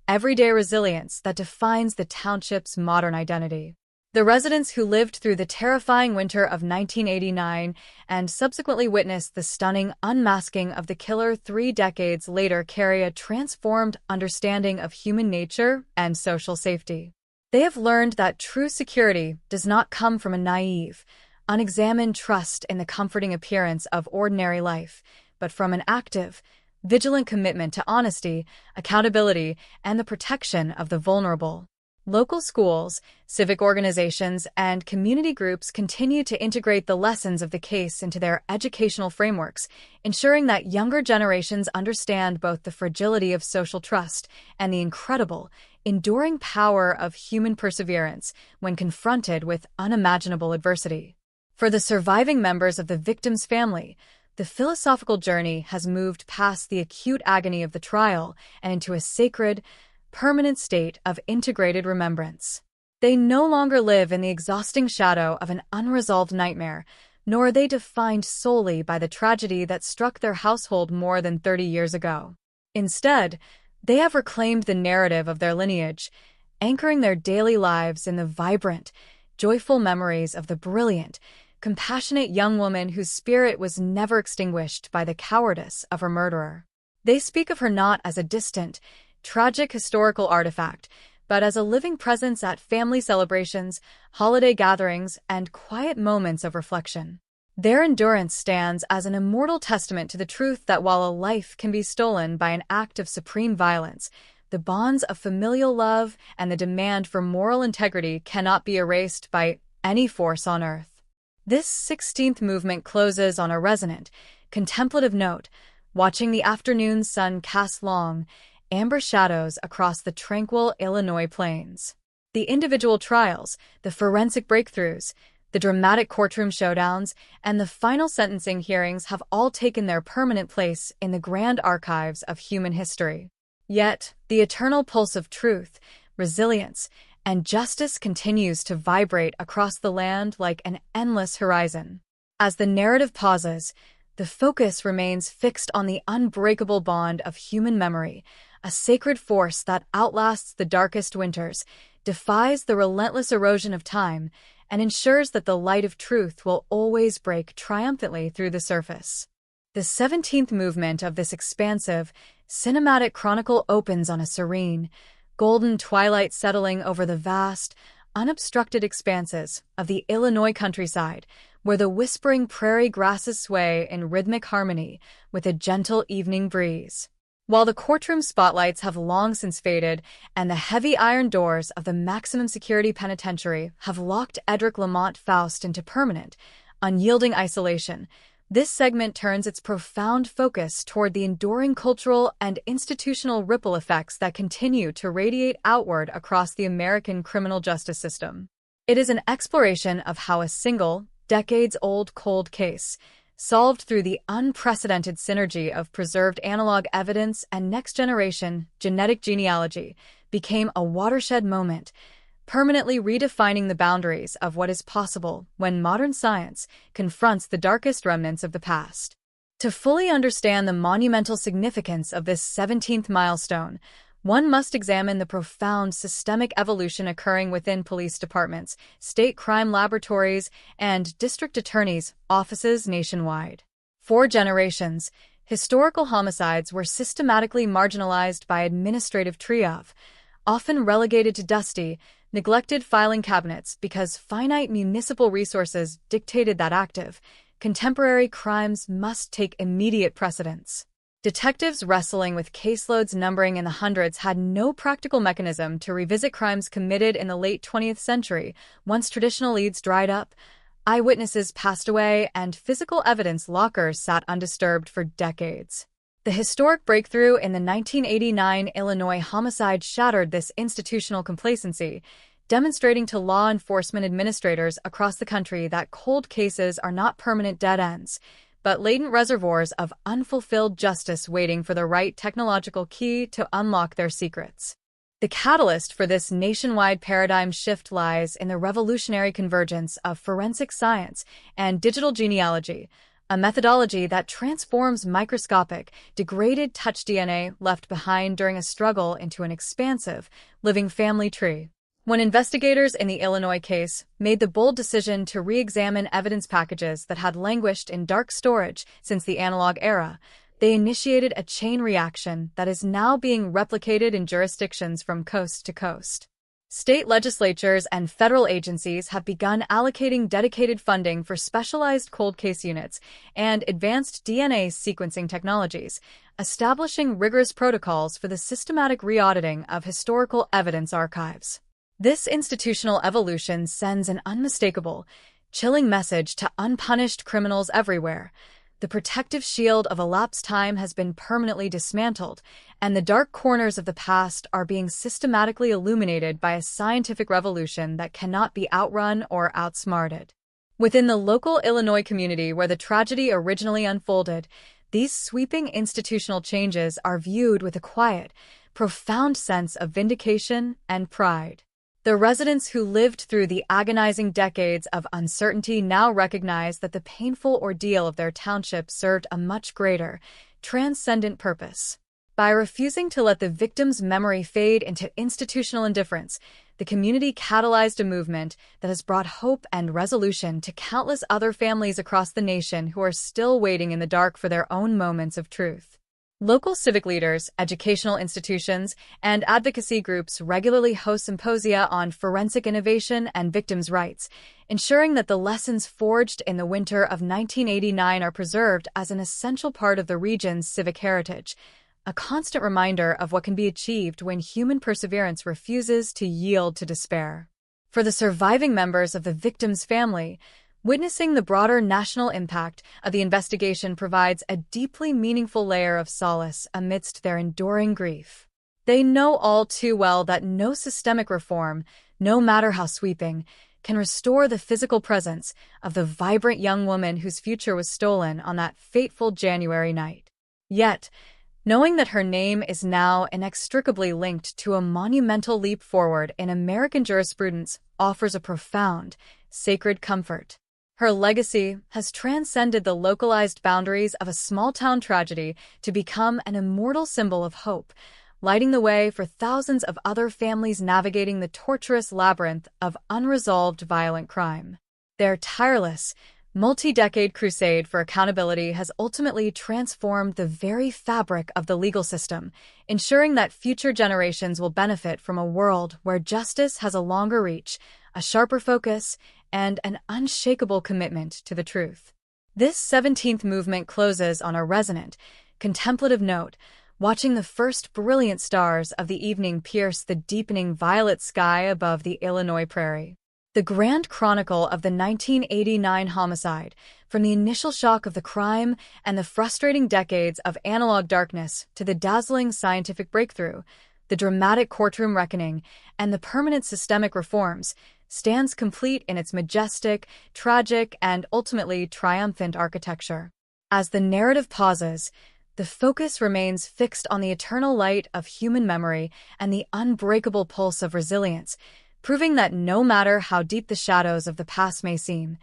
everyday resilience that defines the township's modern identity. The residents who lived through the terrifying winter of 1989 and subsequently witnessed the stunning unmasking of the killer 3 decades later carry a transformed understanding of human nature and social safety. They have learned that true security does not come from a naive, unexamined trust in the comforting appearance of ordinary life, but from an active, vigilant commitment to honesty, accountability, and the protection of the vulnerable. Local schools, civic organizations, and community groups continue to integrate the lessons of the case into their educational frameworks, ensuring that younger generations understand both the fragility of social trust and the incredible, enduring power of human perseverance when confronted with unimaginable adversity. For the surviving members of the victim's family, the philosophical journey has moved past the acute agony of the trial and into a sacred, permanent state of integrated remembrance. They no longer live in the exhausting shadow of an unresolved nightmare, nor are they defined solely by the tragedy that struck their household more than 30 years ago. Instead, they have reclaimed the narrative of their lineage, anchoring their daily lives in the vibrant, joyful memories of the brilliant, compassionate young woman whose spirit was never extinguished by the cowardice of her murderer. They speak of her not as a distant, tragic historical artifact, but as a living presence at family celebrations, holiday gatherings, and quiet moments of reflection. Their endurance stands as an immortal testament to the truth that while a life can be stolen by an act of supreme violence, the bonds of familial love and the demand for moral integrity cannot be erased by any force on earth. This 16th movement closes on a resonant, contemplative note, watching the afternoon sun cast long, amber shadows across the tranquil Illinois plains. The individual trials, the forensic breakthroughs, the dramatic courtroom showdowns, and the final sentencing hearings have all taken their permanent place in the grand archives of human history. Yet, the eternal pulse of truth, resilience, and justice continues to vibrate across the land like an endless horizon. As the narrative pauses, the focus remains fixed on the unbreakable bond of human memory, a sacred force that outlasts the darkest winters, defies the relentless erosion of time, and ensures that the light of truth will always break triumphantly through the surface. The 17th movement of this expansive, cinematic chronicle opens on a serene, golden twilight settling over the vast, unobstructed expanses of the Illinois countryside, where the whispering prairie grasses sway in rhythmic harmony with a gentle evening breeze. While the courtroom spotlights have long since faded and the heavy iron doors of the maximum security penitentiary have locked Edric Lamont Faust into permanent, unyielding isolation, this segment turns its profound focus toward the enduring cultural and institutional ripple effects that continue to radiate outward across the American criminal justice system. It is an exploration of how a single, decades-old cold case, solved through the unprecedented synergy of preserved analog evidence and next-generation genetic genealogy, became a watershed moment, permanently redefining the boundaries of what is possible when modern science confronts the darkest remnants of the past. To fully understand the monumental significance of this 17th milestone, one must examine the profound systemic evolution occurring within police departments, state crime laboratories, and district attorneys' offices nationwide. For generations, historical homicides were systematically marginalized by administrative triage, often relegated to dusty, neglected filing cabinets because finite municipal resources dictated that active, contemporary crimes must take immediate precedence. Detectives wrestling with caseloads numbering in the hundreds had no practical mechanism to revisit crimes committed in the late 20th century. Once traditional leads dried up, eyewitnesses passed away, and physical evidence lockers sat undisturbed for decades. The historic breakthrough in the 1989 Illinois homicide shattered this institutional complacency, demonstrating to law enforcement administrators across the country that cold cases are not permanent dead ends, but latent reservoirs of unfulfilled justice waiting for the right technological key to unlock their secrets. The catalyst for this nationwide paradigm shift lies in the revolutionary convergence of forensic science and digital genealogy, a methodology that transforms microscopic, degraded touch DNA left behind during a struggle into an expansive, living family tree. When investigators in the Illinois case made the bold decision to re-examine evidence packages that had languished in dark storage since the analog era, they initiated a chain reaction that is now being replicated in jurisdictions from coast to coast. State legislatures and federal agencies have begun allocating dedicated funding for specialized cold case units and advanced DNA sequencing technologies, establishing rigorous protocols for the systematic re-auditing of historical evidence archives. This institutional evolution sends an unmistakable, chilling message to unpunished criminals everywhere. The protective shield of elapsed time has been permanently dismantled, and the dark corners of the past are being systematically illuminated by a scientific revolution that cannot be outrun or outsmarted. Within the local Illinois community where the tragedy originally unfolded, these sweeping institutional changes are viewed with a quiet, profound sense of vindication and pride. The residents who lived through the agonizing decades of uncertainty now recognize that the painful ordeal of their township served a much greater, transcendent purpose. By refusing to let the victim's memory fade into institutional indifference, the community catalyzed a movement that has brought hope and resolution to countless other families across the nation who are still waiting in the dark for their own moments of truth. Local civic leaders, educational institutions, and advocacy groups regularly host symposia on forensic innovation and victims' rights, ensuring that the lessons forged in the winter of 1989 are preserved as an essential part of the region's civic heritage, a constant reminder of what can be achieved when human perseverance refuses to yield to despair. For the surviving members of the victim's family, witnessing the broader national impact of the investigation provides a deeply meaningful layer of solace amidst their enduring grief. They know all too well that no systemic reform, no matter how sweeping, can restore the physical presence of the vibrant young woman whose future was stolen on that fateful January night. Yet, knowing that her name is now inextricably linked to a monumental leap forward in American jurisprudence offers a profound, sacred comfort. Her legacy has transcended the localized boundaries of a small-town tragedy to become an immortal symbol of hope, lighting the way for thousands of other families navigating the tortuous labyrinth of unresolved violent crime. Their tireless, multi-decade crusade for accountability has ultimately transformed the very fabric of the legal system, ensuring that future generations will benefit from a world where justice has a longer reach, a sharper focus, and an unshakable commitment to the truth. This 17th movement closes on a resonant, contemplative note, watching the first brilliant stars of the evening pierce the deepening violet sky above the Illinois prairie. The grand chronicle of the 1989 homicide, from the initial shock of the crime and the frustrating decades of analog darkness to the dazzling scientific breakthrough, the dramatic courtroom reckoning, and the permanent systemic reforms, stands complete in its majestic, tragic, and ultimately triumphant architecture. As the narrative pauses, the focus remains fixed on the eternal light of human memory and the unbreakable pulse of resilience, proving that no matter how deep the shadows of the past may seem,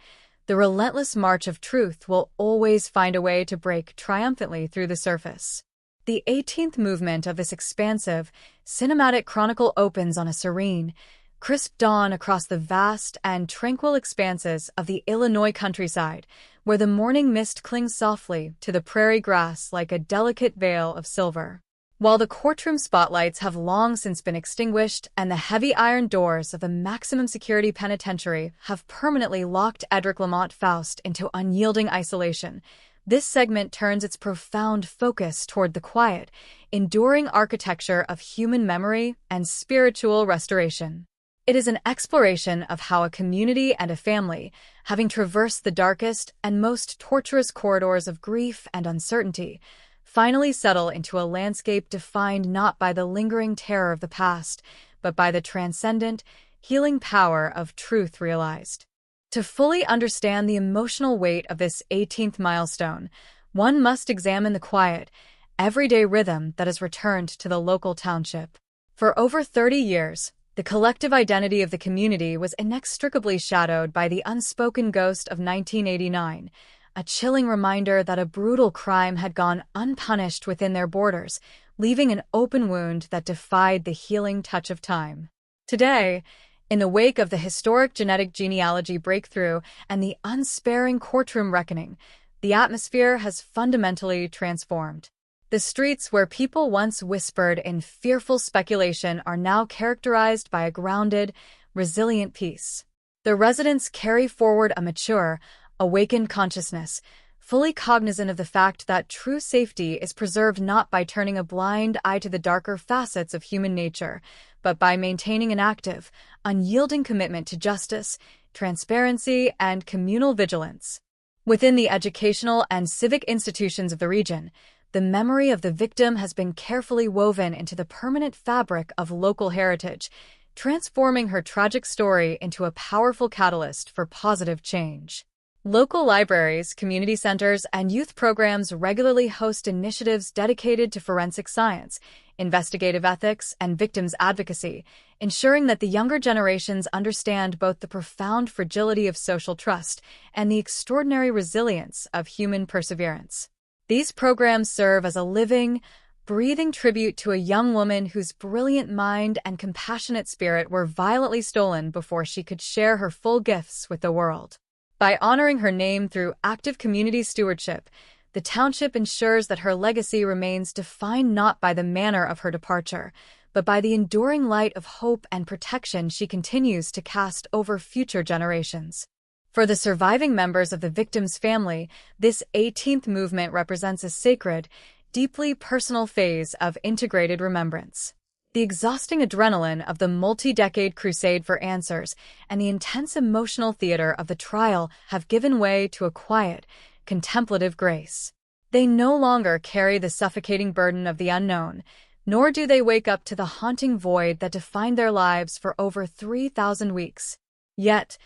the relentless march of truth will always find a way to break triumphantly through the surface. The 18th movement of this expansive, cinematic chronicle opens on a serene, crisp dawn across the vast and tranquil expanses of the Illinois countryside, where the morning mist clings softly to the prairie grass like a delicate veil of silver. While the courtroom spotlights have long since been extinguished and the heavy iron doors of the maximum security penitentiary have permanently locked Edric Lamont Faust into unyielding isolation, this segment turns its profound focus toward the quiet, enduring architecture of human memory and spiritual restoration. It is an exploration of how a community and a family, having traversed the darkest and most torturous corridors of grief and uncertainty, finally settle into a landscape defined not by the lingering terror of the past, but by the transcendent, healing power of truth realized. To fully understand the emotional weight of this 18th milestone, one must examine the quiet, everyday rhythm that has returned to the local township. For over 30 years, the collective identity of the community was inextricably shadowed by the unspoken ghost of 1989, a chilling reminder that a brutal crime had gone unpunished within their borders, leaving an open wound that defied the healing touch of time. Today, in the wake of the historic genetic genealogy breakthrough and the unsparing courtroom reckoning, the atmosphere has fundamentally transformed. The streets where people once whispered in fearful speculation are now characterized by a grounded, resilient peace. The residents carry forward a mature, awakened consciousness, fully cognizant of the fact that true safety is preserved not by turning a blind eye to the darker facets of human nature, but by maintaining an active, unyielding commitment to justice, transparency, and communal vigilance. Within the educational and civic institutions of the region, the memory of the victim has been carefully woven into the permanent fabric of local heritage, transforming her tragic story into a powerful catalyst for positive change. Local libraries, community centers, and youth programs regularly host initiatives dedicated to forensic science, investigative ethics, and victims' advocacy, ensuring that the younger generations understand both the profound fragility of social trust and the extraordinary resilience of human perseverance. These programs serve as a living, breathing tribute to a young woman whose brilliant mind and compassionate spirit were violently stolen before she could share her full gifts with the world. By honoring her name through active community stewardship, the township ensures that her legacy remains defined not by the manner of her departure, but by the enduring light of hope and protection she continues to cast over future generations. For the surviving members of the victim's family, this 18th movement represents a sacred, deeply personal phase of integrated remembrance. The exhausting adrenaline of the multi-decade crusade for answers and the intense emotional theater of the trial have given way to a quiet, contemplative grace. They no longer carry the suffocating burden of the unknown, nor do they wake up to the haunting void that defined their lives for over 3,000 weeks. Yet,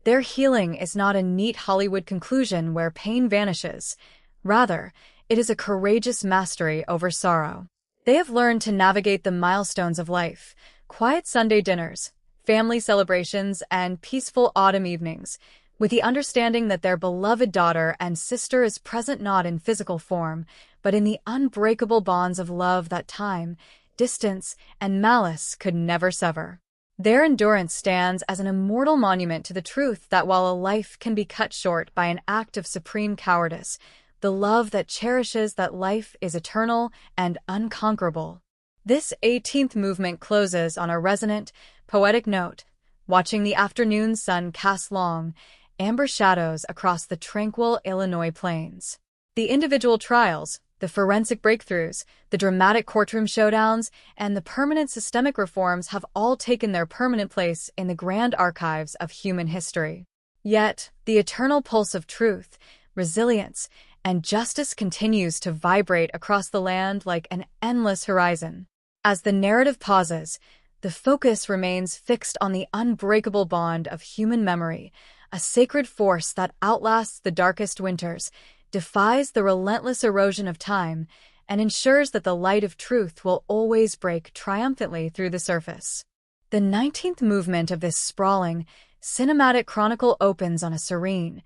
their healing is not a neat Hollywood conclusion where pain vanishes. Rather, it is a courageous mastery over sorrow. They have learned to navigate the milestones of life, quiet Sunday dinners, family celebrations, and peaceful autumn evenings, with the understanding that their beloved daughter and sister is present not in physical form, but in the unbreakable bonds of love that time, distance, and malice could never sever. Their endurance stands as an immortal monument to the truth that while a life can be cut short by an act of supreme cowardice, the love that cherishes that life is eternal and unconquerable. This 18th movement closes on a resonant, poetic note, watching the afternoon sun cast long, amber shadows across the tranquil Illinois plains. The individual trials, the forensic breakthroughs, the dramatic courtroom showdowns, and the permanent systemic reforms have all taken their permanent place in the grand archives of human history. Yet, the eternal pulse of truth, resilience, and justice continues to vibrate across the land like an endless horizon. As the narrative pauses, the focus remains fixed on the unbreakable bond of human memory, a sacred force that outlasts the darkest winters, defies the relentless erosion of time, and ensures that the light of truth will always break triumphantly through the surface. The 19th movement of this sprawling, cinematic chronicle opens on a serene,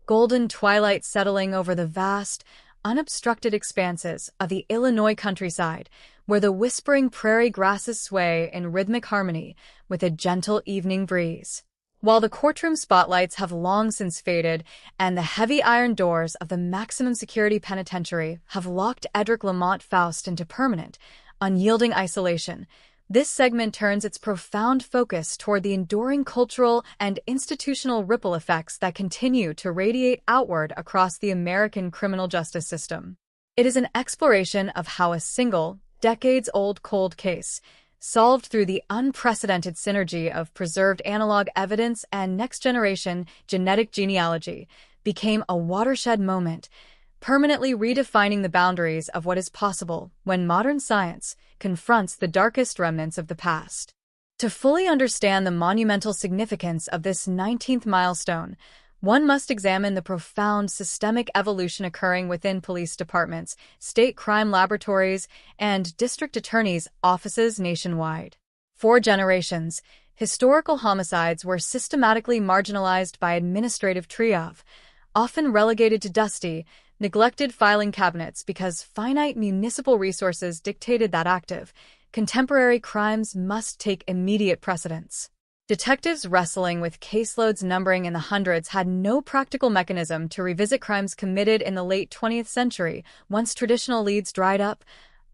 golden twilight settling over the vast, unobstructed expanses of the Illinois countryside, where the whispering prairie grasses sway in rhythmic harmony with a gentle evening breeze. While the courtroom spotlights have long since faded and the heavy iron doors of the maximum security penitentiary have locked Edric Lamont Faust into permanent, unyielding isolation. This segment turns its profound focus toward the enduring cultural and institutional ripple effects that continue to radiate outward across the American criminal justice system. It is an exploration of how a single, decades-old cold case, solved through the unprecedented synergy of preserved analog evidence and next-generation genetic genealogy, became a watershed moment, permanently redefining the boundaries of what is possible when modern science confronts the darkest remnants of the past. To fully understand the monumental significance of this 19th milestone, one must examine the profound systemic evolution occurring within police departments, state crime laboratories, and district attorneys' offices nationwide. For generations, historical homicides were systematically marginalized by administrative triage, often relegated to dusty, neglected filing cabinets because finite municipal resources dictated that active, contemporary crimes must take immediate precedence. Detectives wrestling with caseloads numbering in the hundreds had no practical mechanism to revisit crimes committed in the late 20th century. Once traditional leads dried up,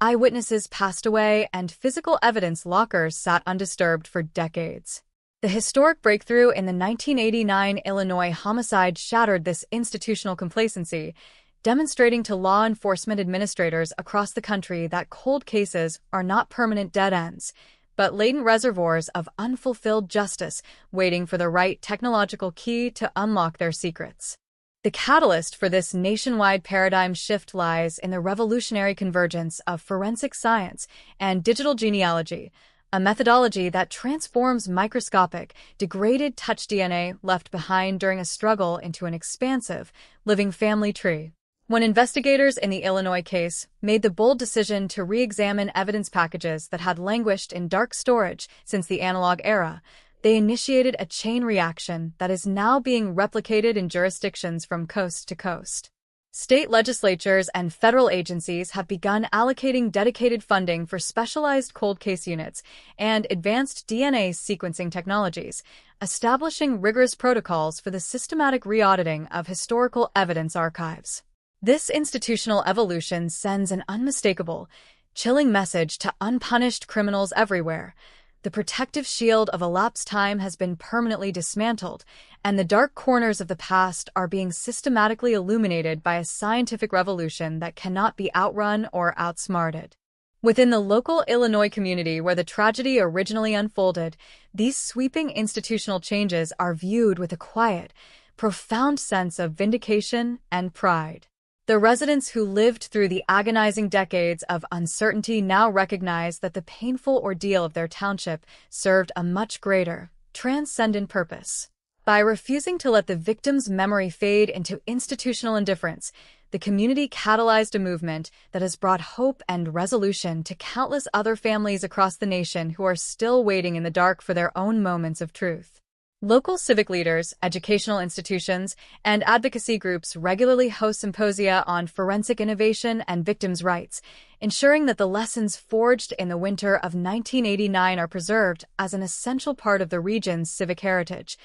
eyewitnesses passed away, and physical evidence lockers sat undisturbed for decades. The historic breakthrough in the 1989 Illinois homicide shattered this institutional complacency, demonstrating to law enforcement administrators across the country that cold cases are not permanent dead ends, but latent reservoirs of unfulfilled justice waiting for the right technological key to unlock their secrets. The catalyst for this nationwide paradigm shift lies in the revolutionary convergence of forensic science and digital genealogy, a methodology that transforms microscopic, degraded touch DNA left behind during a struggle into an expansive, living family tree. When investigators in the Illinois case made the bold decision to re-examine evidence packages that had languished in dark storage since the analog era, they initiated a chain reaction that is now being replicated in jurisdictions from coast to coast. State legislatures and federal agencies have begun allocating dedicated funding for specialized cold case units and advanced DNA sequencing technologies, establishing rigorous protocols for the systematic re-auditing of historical evidence archives. This institutional evolution sends an unmistakable, chilling message to unpunished criminals everywhere. The protective shield of elapsed time has been permanently dismantled, and the dark corners of the past are being systematically illuminated by a scientific revolution that cannot be outrun or outsmarted. Within the local Illinois community where the tragedy originally unfolded, these sweeping institutional changes are viewed with a quiet, profound sense of vindication and pride. The residents who lived through the agonizing decades of uncertainty now recognize that the painful ordeal of their township served a much greater, transcendent purpose. By refusing to let the victim's memory fade into institutional indifference, the community catalyzed a movement that has brought hope and resolution to countless other families across the nation who are still waiting in the dark for their own moments of truth. Local civic leaders, educational institutions, and advocacy groups regularly host symposia on forensic innovation and victims' rights, ensuring that the lessons forged in the winter of 1989 are preserved as an essential part of the region's civic heritage,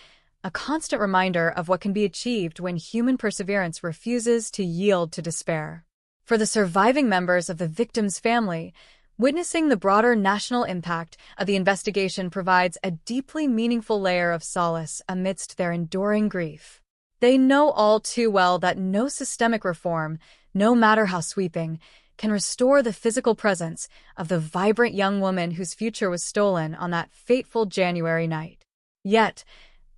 a constant reminder of what can be achieved when human perseverance refuses to yield to despair. For the surviving members of the victim's family, witnessing the broader national impact of the investigation provides a deeply meaningful layer of solace amidst their enduring grief. They know all too well that no systemic reform, no matter how sweeping, can restore the physical presence of the vibrant young woman whose future was stolen on that fateful January night. Yet,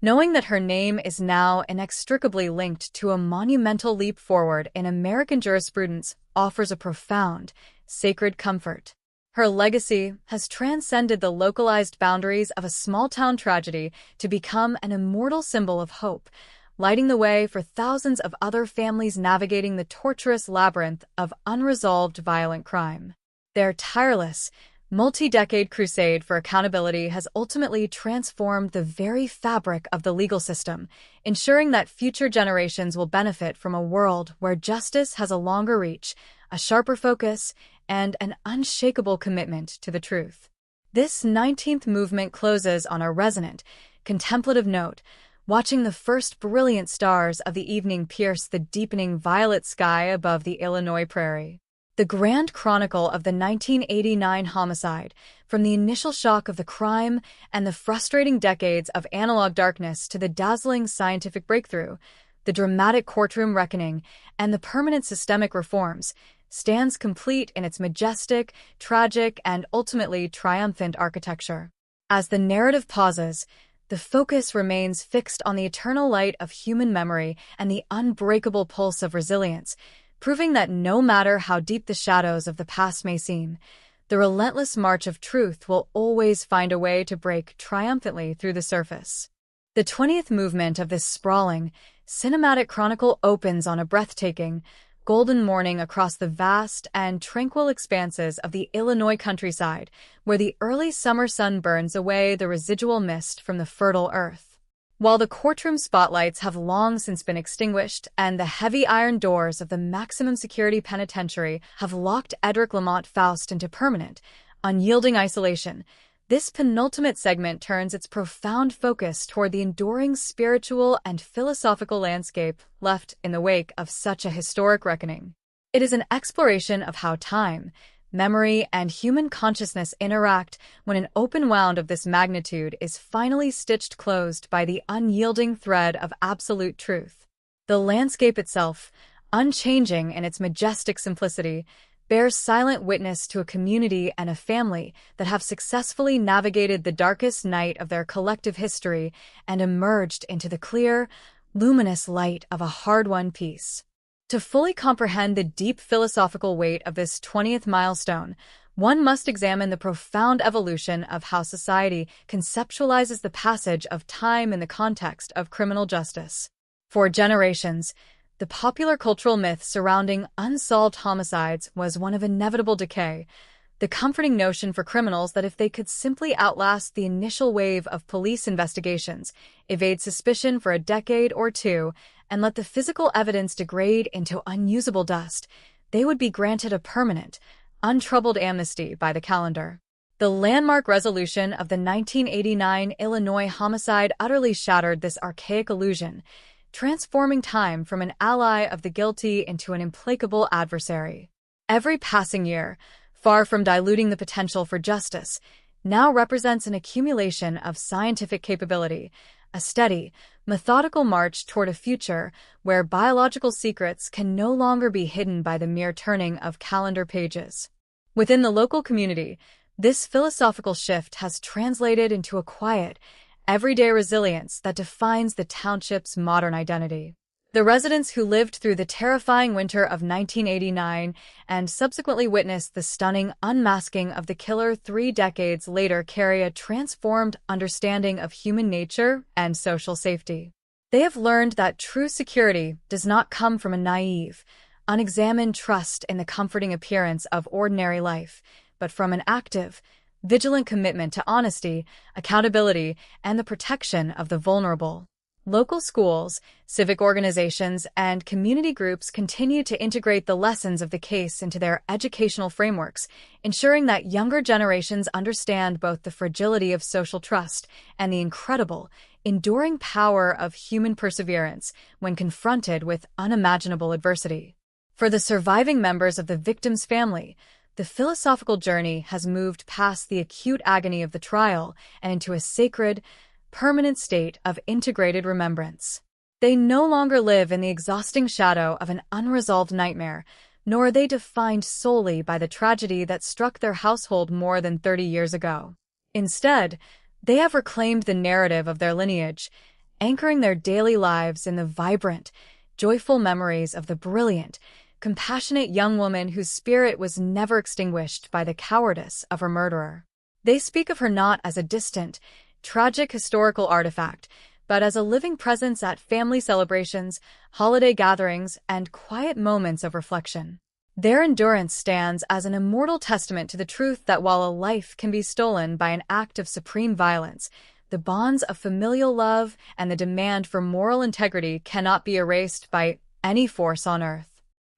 knowing that her name is now inextricably linked to a monumental leap forward in American jurisprudence offers a profound, sacred comfort. Her legacy has transcended the localized boundaries of a small-town tragedy to become an immortal symbol of hope, lighting the way for thousands of other families navigating the torturous labyrinth of unresolved violent crime. Their tireless, multi-decade crusade for accountability has ultimately transformed the very fabric of the legal system, ensuring that future generations will benefit from a world where justice has a longer reach, a sharper focus, and an unshakable commitment to the truth. This 19th movement closes on a resonant, contemplative note, watching the first brilliant stars of the evening pierce the deepening violet sky above the Illinois prairie. The grand chronicle of the 1989 homicide, from the initial shock of the crime and the frustrating decades of analog darkness to the dazzling scientific breakthrough, the dramatic courtroom reckoning, and the permanent systemic reforms, stands complete in its majestic, tragic, and ultimately triumphant architecture. As the narrative pauses, the focus remains fixed on the eternal light of human memory and the unbreakable pulse of resilience, proving that no matter how deep the shadows of the past may seem, the relentless march of truth will always find a way to break triumphantly through the surface. The 20th movement of this sprawling, cinematic chronicle opens on a breathtaking, golden morning across the vast and tranquil expanses of the Illinois countryside, where the early summer sun burns away the residual mist from the fertile earth. While the courtroom spotlights have long since been extinguished and the heavy iron doors of the maximum security penitentiary have locked Edric Lamont Faust into permanent, unyielding isolation, this penultimate segment turns its profound focus toward the enduring spiritual and philosophical landscape left in the wake of such a historic reckoning. It is an exploration of how time, memory, and human consciousness interact when an open wound of this magnitude is finally stitched closed by the unyielding thread of absolute truth. The landscape itself, unchanging in its majestic simplicity, bears silent witness to a community and a family that have successfully navigated the darkest night of their collective history and emerged into the clear, luminous light of a hard-won peace. To fully comprehend the deep philosophical weight of this 20th milestone, one must examine the profound evolution of how society conceptualizes the passage of time in the context of criminal justice. For generations, the popular cultural myth surrounding unsolved homicides was one of inevitable decay, the comforting notion for criminals that if they could simply outlast the initial wave of police investigations, evade suspicion for a decade or two, and let the physical evidence degrade into unusable dust, they would be granted a permanent, untroubled amnesty by the calendar. The landmark resolution of the 1989 Illinois homicide utterly shattered this archaic illusion, transforming time from an ally of the guilty into an implacable adversary. Every passing year, far from diluting the potential for justice, now represents an accumulation of scientific capability, a steady, methodical march toward a future where biological secrets can no longer be hidden by the mere turning of calendar pages. Within the local community, this philosophical shift has translated into a quiet, everyday resilience that defines the township's modern identity. The residents who lived through the terrifying winter of 1989 and subsequently witnessed the stunning unmasking of the killer 3 decades later carry a transformed understanding of human nature and social safety. They have learned that true security does not come from a naive, unexamined trust in the comforting appearance of ordinary life, but from an active, vigilant commitment to honesty, accountability, and the protection of the vulnerable. Local schools, civic organizations, and community groups continue to integrate the lessons of the case into their educational frameworks, ensuring that younger generations understand both the fragility of social trust and the incredible, enduring power of human perseverance when confronted with unimaginable adversity. For the surviving members of the victim's family, the philosophical journey has moved past the acute agony of the trial and into a sacred, permanent state of integrated remembrance. They no longer live in the exhausting shadow of an unresolved nightmare, nor are they defined solely by the tragedy that struck their household more than 30 years ago. Instead, they have reclaimed the narrative of their lineage, anchoring their daily lives in the vibrant, joyful memories of the brilliant, compassionate young woman whose spirit was never extinguished by the cowardice of her murderer. They speak of her not as a distant, tragic historical artifact, but as a living presence at family celebrations, holiday gatherings, and quiet moments of reflection. Their endurance stands as an immortal testament to the truth that while a life can be stolen by an act of supreme violence, the bonds of familial love and the demand for moral integrity cannot be erased by any force on earth.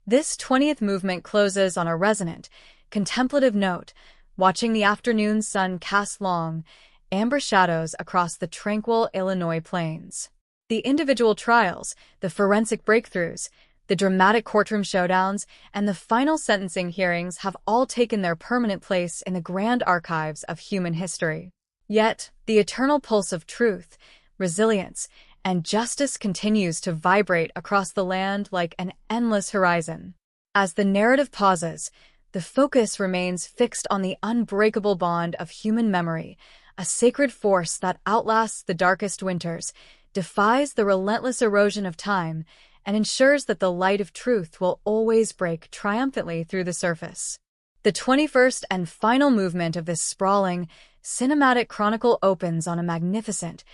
This 20th movement closes on a resonant, contemplative note, watching the afternoon sun cast long, amber shadows across the tranquil Illinois plains. The individual trials, the forensic breakthroughs, The dramatic courtroom showdowns and the final sentencing hearings have all taken their permanent place in the grand archives of human history. Yet, the eternal pulse of truth, resilience, and justice continues to vibrate across the land like an endless horizon. As the narrative pauses, the focus remains fixed on the unbreakable bond of human memory, a sacred force that outlasts the darkest winters, defies the relentless erosion of time, and ensures that the light of truth will always break triumphantly through the surface. The 21st and final movement of this sprawling, cinematic chronicle opens on a magnificent,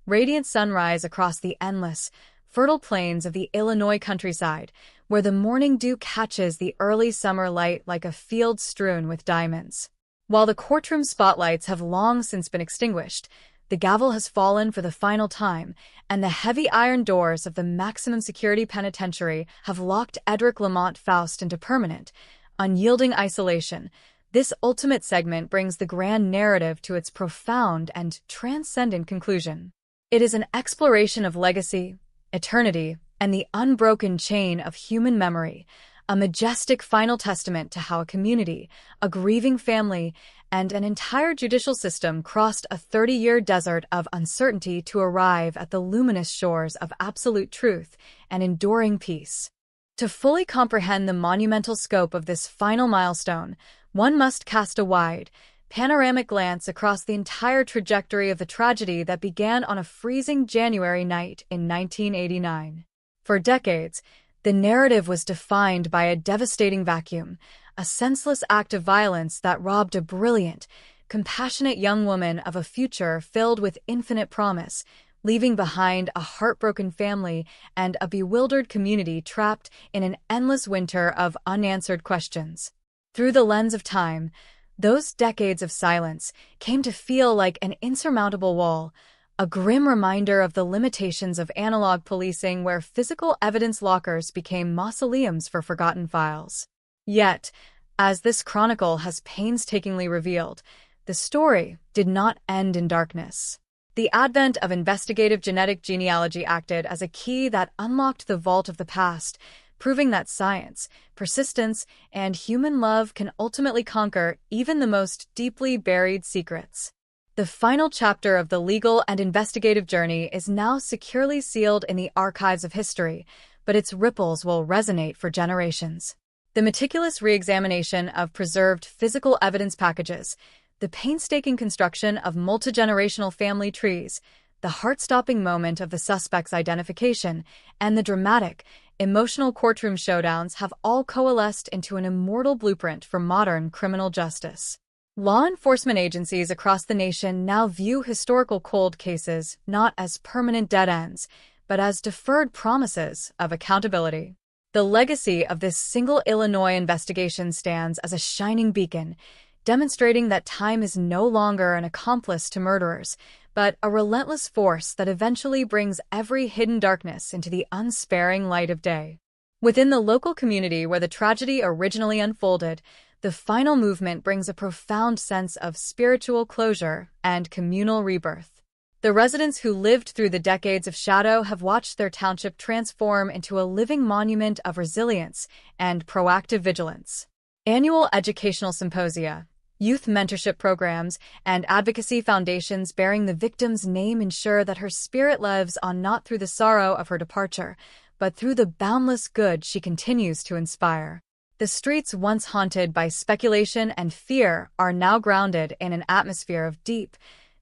radiant sunrise across the endless, fertile plains of the Illinois countryside, where the morning dew catches the early summer light like a field strewn with diamonds. While the courtroom spotlights have long since been extinguished, the gavel has fallen for the final time, and the heavy iron doors of the maximum security penitentiary have locked Edric Lamont Faust into permanent, unyielding isolation. This ultimate segment brings the grand narrative to its profound and transcendent conclusion. It is an exploration of legacy, eternity, and the unbroken chain of human memory, a majestic final testament to how a community, a grieving family, and an entire judicial system crossed a 30-year desert of uncertainty to arrive at the luminous shores of absolute truth and enduring peace. To fully comprehend the monumental scope of this final milestone, one must cast a wide, panoramic glance across the entire trajectory of the tragedy that began on a freezing January night in 1989. For decades, the narrative was defined by a devastating vacuum, a senseless act of violence that robbed a brilliant, compassionate young woman of a future filled with infinite promise, leaving behind a heartbroken family and a bewildered community trapped in an endless winter of unanswered questions. Through the lens of time, those decades of silence came to feel like an insurmountable wall, a grim reminder of the limitations of analog policing where physical evidence lockers became mausoleums for forgotten files. Yet, as this chronicle has painstakingly revealed, the story did not end in darkness. The advent of investigative genetic genealogy acted as a key that unlocked the vault of the past, proving that science, persistence, and human love can ultimately conquer even the most deeply buried secrets. The final chapter of the legal and investigative journey is now securely sealed in the archives of history, but its ripples will resonate for generations. The meticulous re-examination of preserved physical evidence packages, the painstaking construction of multi-generational family trees, the heart-stopping moment of the suspect's identification, and the dramatic, emotional courtroom showdowns have all coalesced into an immortal blueprint for modern criminal justice. Law enforcement agencies across the nation now view historical cold cases not as permanent dead ends, but as deferred promises of accountability. The legacy of this single Illinois investigation stands as a shining beacon, demonstrating that time is no longer an accomplice to murderers, but a relentless force that eventually brings every hidden darkness into the unsparing light of day. Within the local community where the tragedy originally unfolded, the final movement brings a profound sense of spiritual closure and communal rebirth. The residents who lived through the decades of shadow have watched their township transform into a living monument of resilience and proactive vigilance. Annual educational symposia, youth mentorship programs, and advocacy foundations bearing the victim's name ensure that her spirit lives on not through the sorrow of her departure, but through the boundless good she continues to inspire. The streets once haunted by speculation and fear are now grounded in an atmosphere of deep,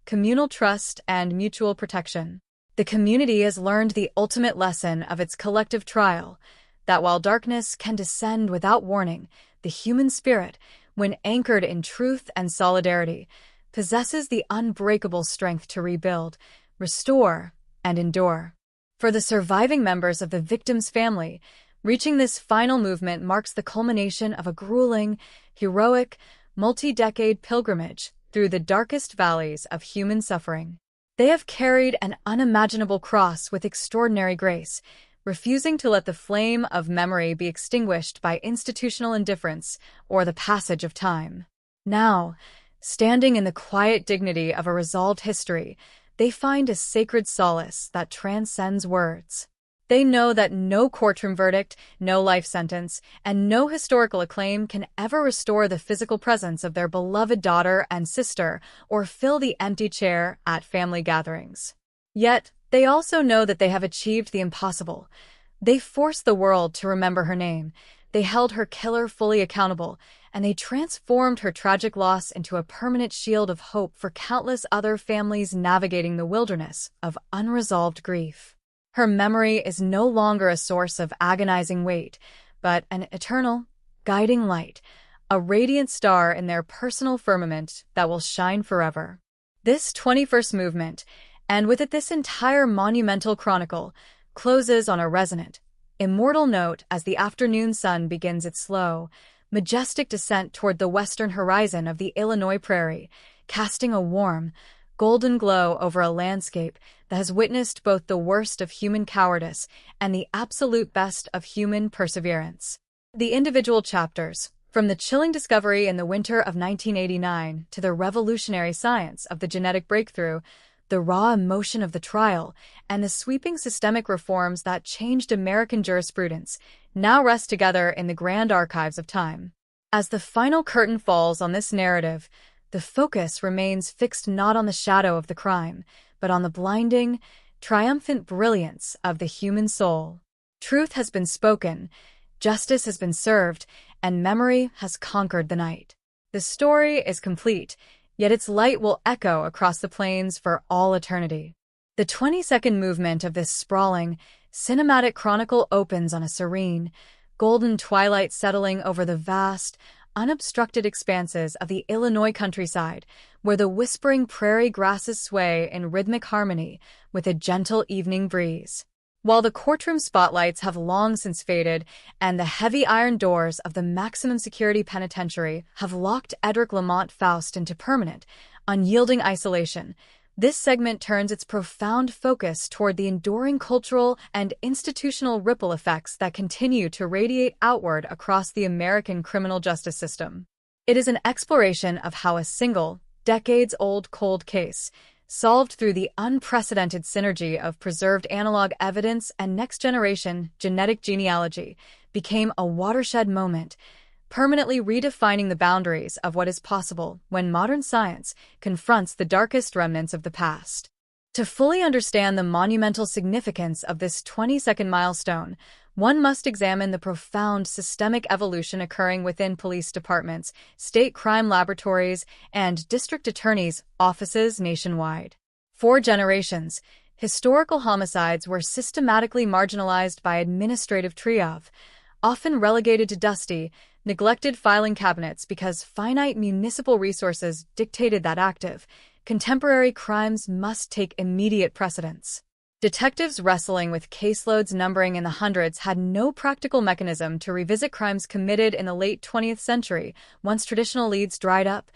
communal trust and mutual protection. The community has learned the ultimate lesson of its collective trial, that while darkness can descend without warning, the human spirit, when anchored in truth and solidarity, possesses the unbreakable strength to rebuild, restore, and endure. For the surviving members of the victim's family, reaching this final movement marks the culmination of a grueling, heroic, multi-decade pilgrimage through the darkest valleys of human suffering. They have carried an unimaginable cross with extraordinary grace, refusing to let the flame of memory be extinguished by institutional indifference or the passage of time. Now, standing in the quiet dignity of a resolved history, they find a sacred solace that transcends words. They know that no courtroom verdict, no life sentence, and no historical acclaim can ever restore the physical presence of their beloved daughter and sister or fill the empty chair at family gatherings. Yet, they also know that they have achieved the impossible. They forced the world to remember her name. They held her killer fully accountable, and they transformed her tragic loss into a permanent shield of hope for countless other families navigating the wilderness of unresolved grief. Her memory is no longer a source of agonizing weight, but an eternal, guiding light, a radiant star in their personal firmament that will shine forever. This 21st movement, and with it this entire monumental chronicle, closes on a resonant, immortal note as the afternoon sun begins its slow, majestic descent toward the western horizon of the Illinois prairie, casting a warm, golden glow over a landscape that has witnessed both the worst of human cowardice and the absolute best of human perseverance. The individual chapters, from the chilling discovery in the winter of 1989 to the revolutionary science of the genetic breakthrough, the raw emotion of the trial, and the sweeping systemic reforms that changed American jurisprudence, now rest together in the grand archives of time. As the final curtain falls on this narrative, the focus remains fixed not on the shadow of the crime, but on the blinding, triumphant brilliance of the human soul. Truth has been spoken, justice has been served, and memory has conquered the night. The story is complete, yet its light will echo across the plains for all eternity. The 22nd movement of this sprawling, cinematic chronicle opens on a serene, golden twilight settling over the vast, unobstructed expanses of the Illinois countryside, where the whispering prairie grasses sway in rhythmic harmony with a gentle evening breeze. While the courtroom spotlights have long since faded and the heavy iron doors of the maximum security penitentiary have locked Edric Lamont Faust into permanent, unyielding isolation, this segment turns its profound focus toward the enduring cultural and institutional ripple effects that continue to radiate outward across the American criminal justice system. It is an exploration of how a single, decades-old cold case, solved through the unprecedented synergy of preserved analog evidence and next-generation genetic genealogy, became a watershed moment, permanently redefining the boundaries of what is possible when modern science confronts the darkest remnants of the past. To fully understand the monumental significance of this 22nd milestone, one must examine the profound systemic evolution occurring within police departments, state crime laboratories, and district attorneys' offices nationwide. For generations, historical homicides were systematically marginalized by administrative triage, often relegated to dusty, neglected filing cabinets because finite municipal resources dictated that active, contemporary crimes must take immediate precedence. Detectives wrestling with caseloads numbering in the hundreds had no practical mechanism to revisit crimes committed in the late 20th century. Once traditional leads dried up,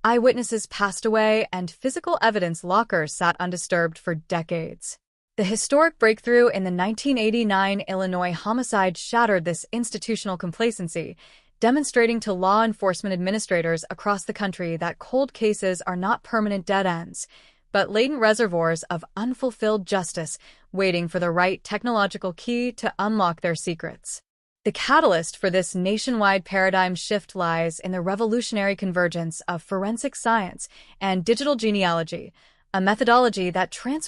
eyewitnesses passed away, and physical evidence lockers sat undisturbed for decades. The historic breakthrough in the 1989 Illinois homicide shattered this institutional complacency, demonstrating to law enforcement administrators across the country that cold cases are not permanent dead ends, but latent reservoirs of unfulfilled justice waiting for the right technological key to unlock their secrets. The catalyst for this nationwide paradigm shift lies in the revolutionary convergence of forensic science and digital genealogy, a methodology that transforms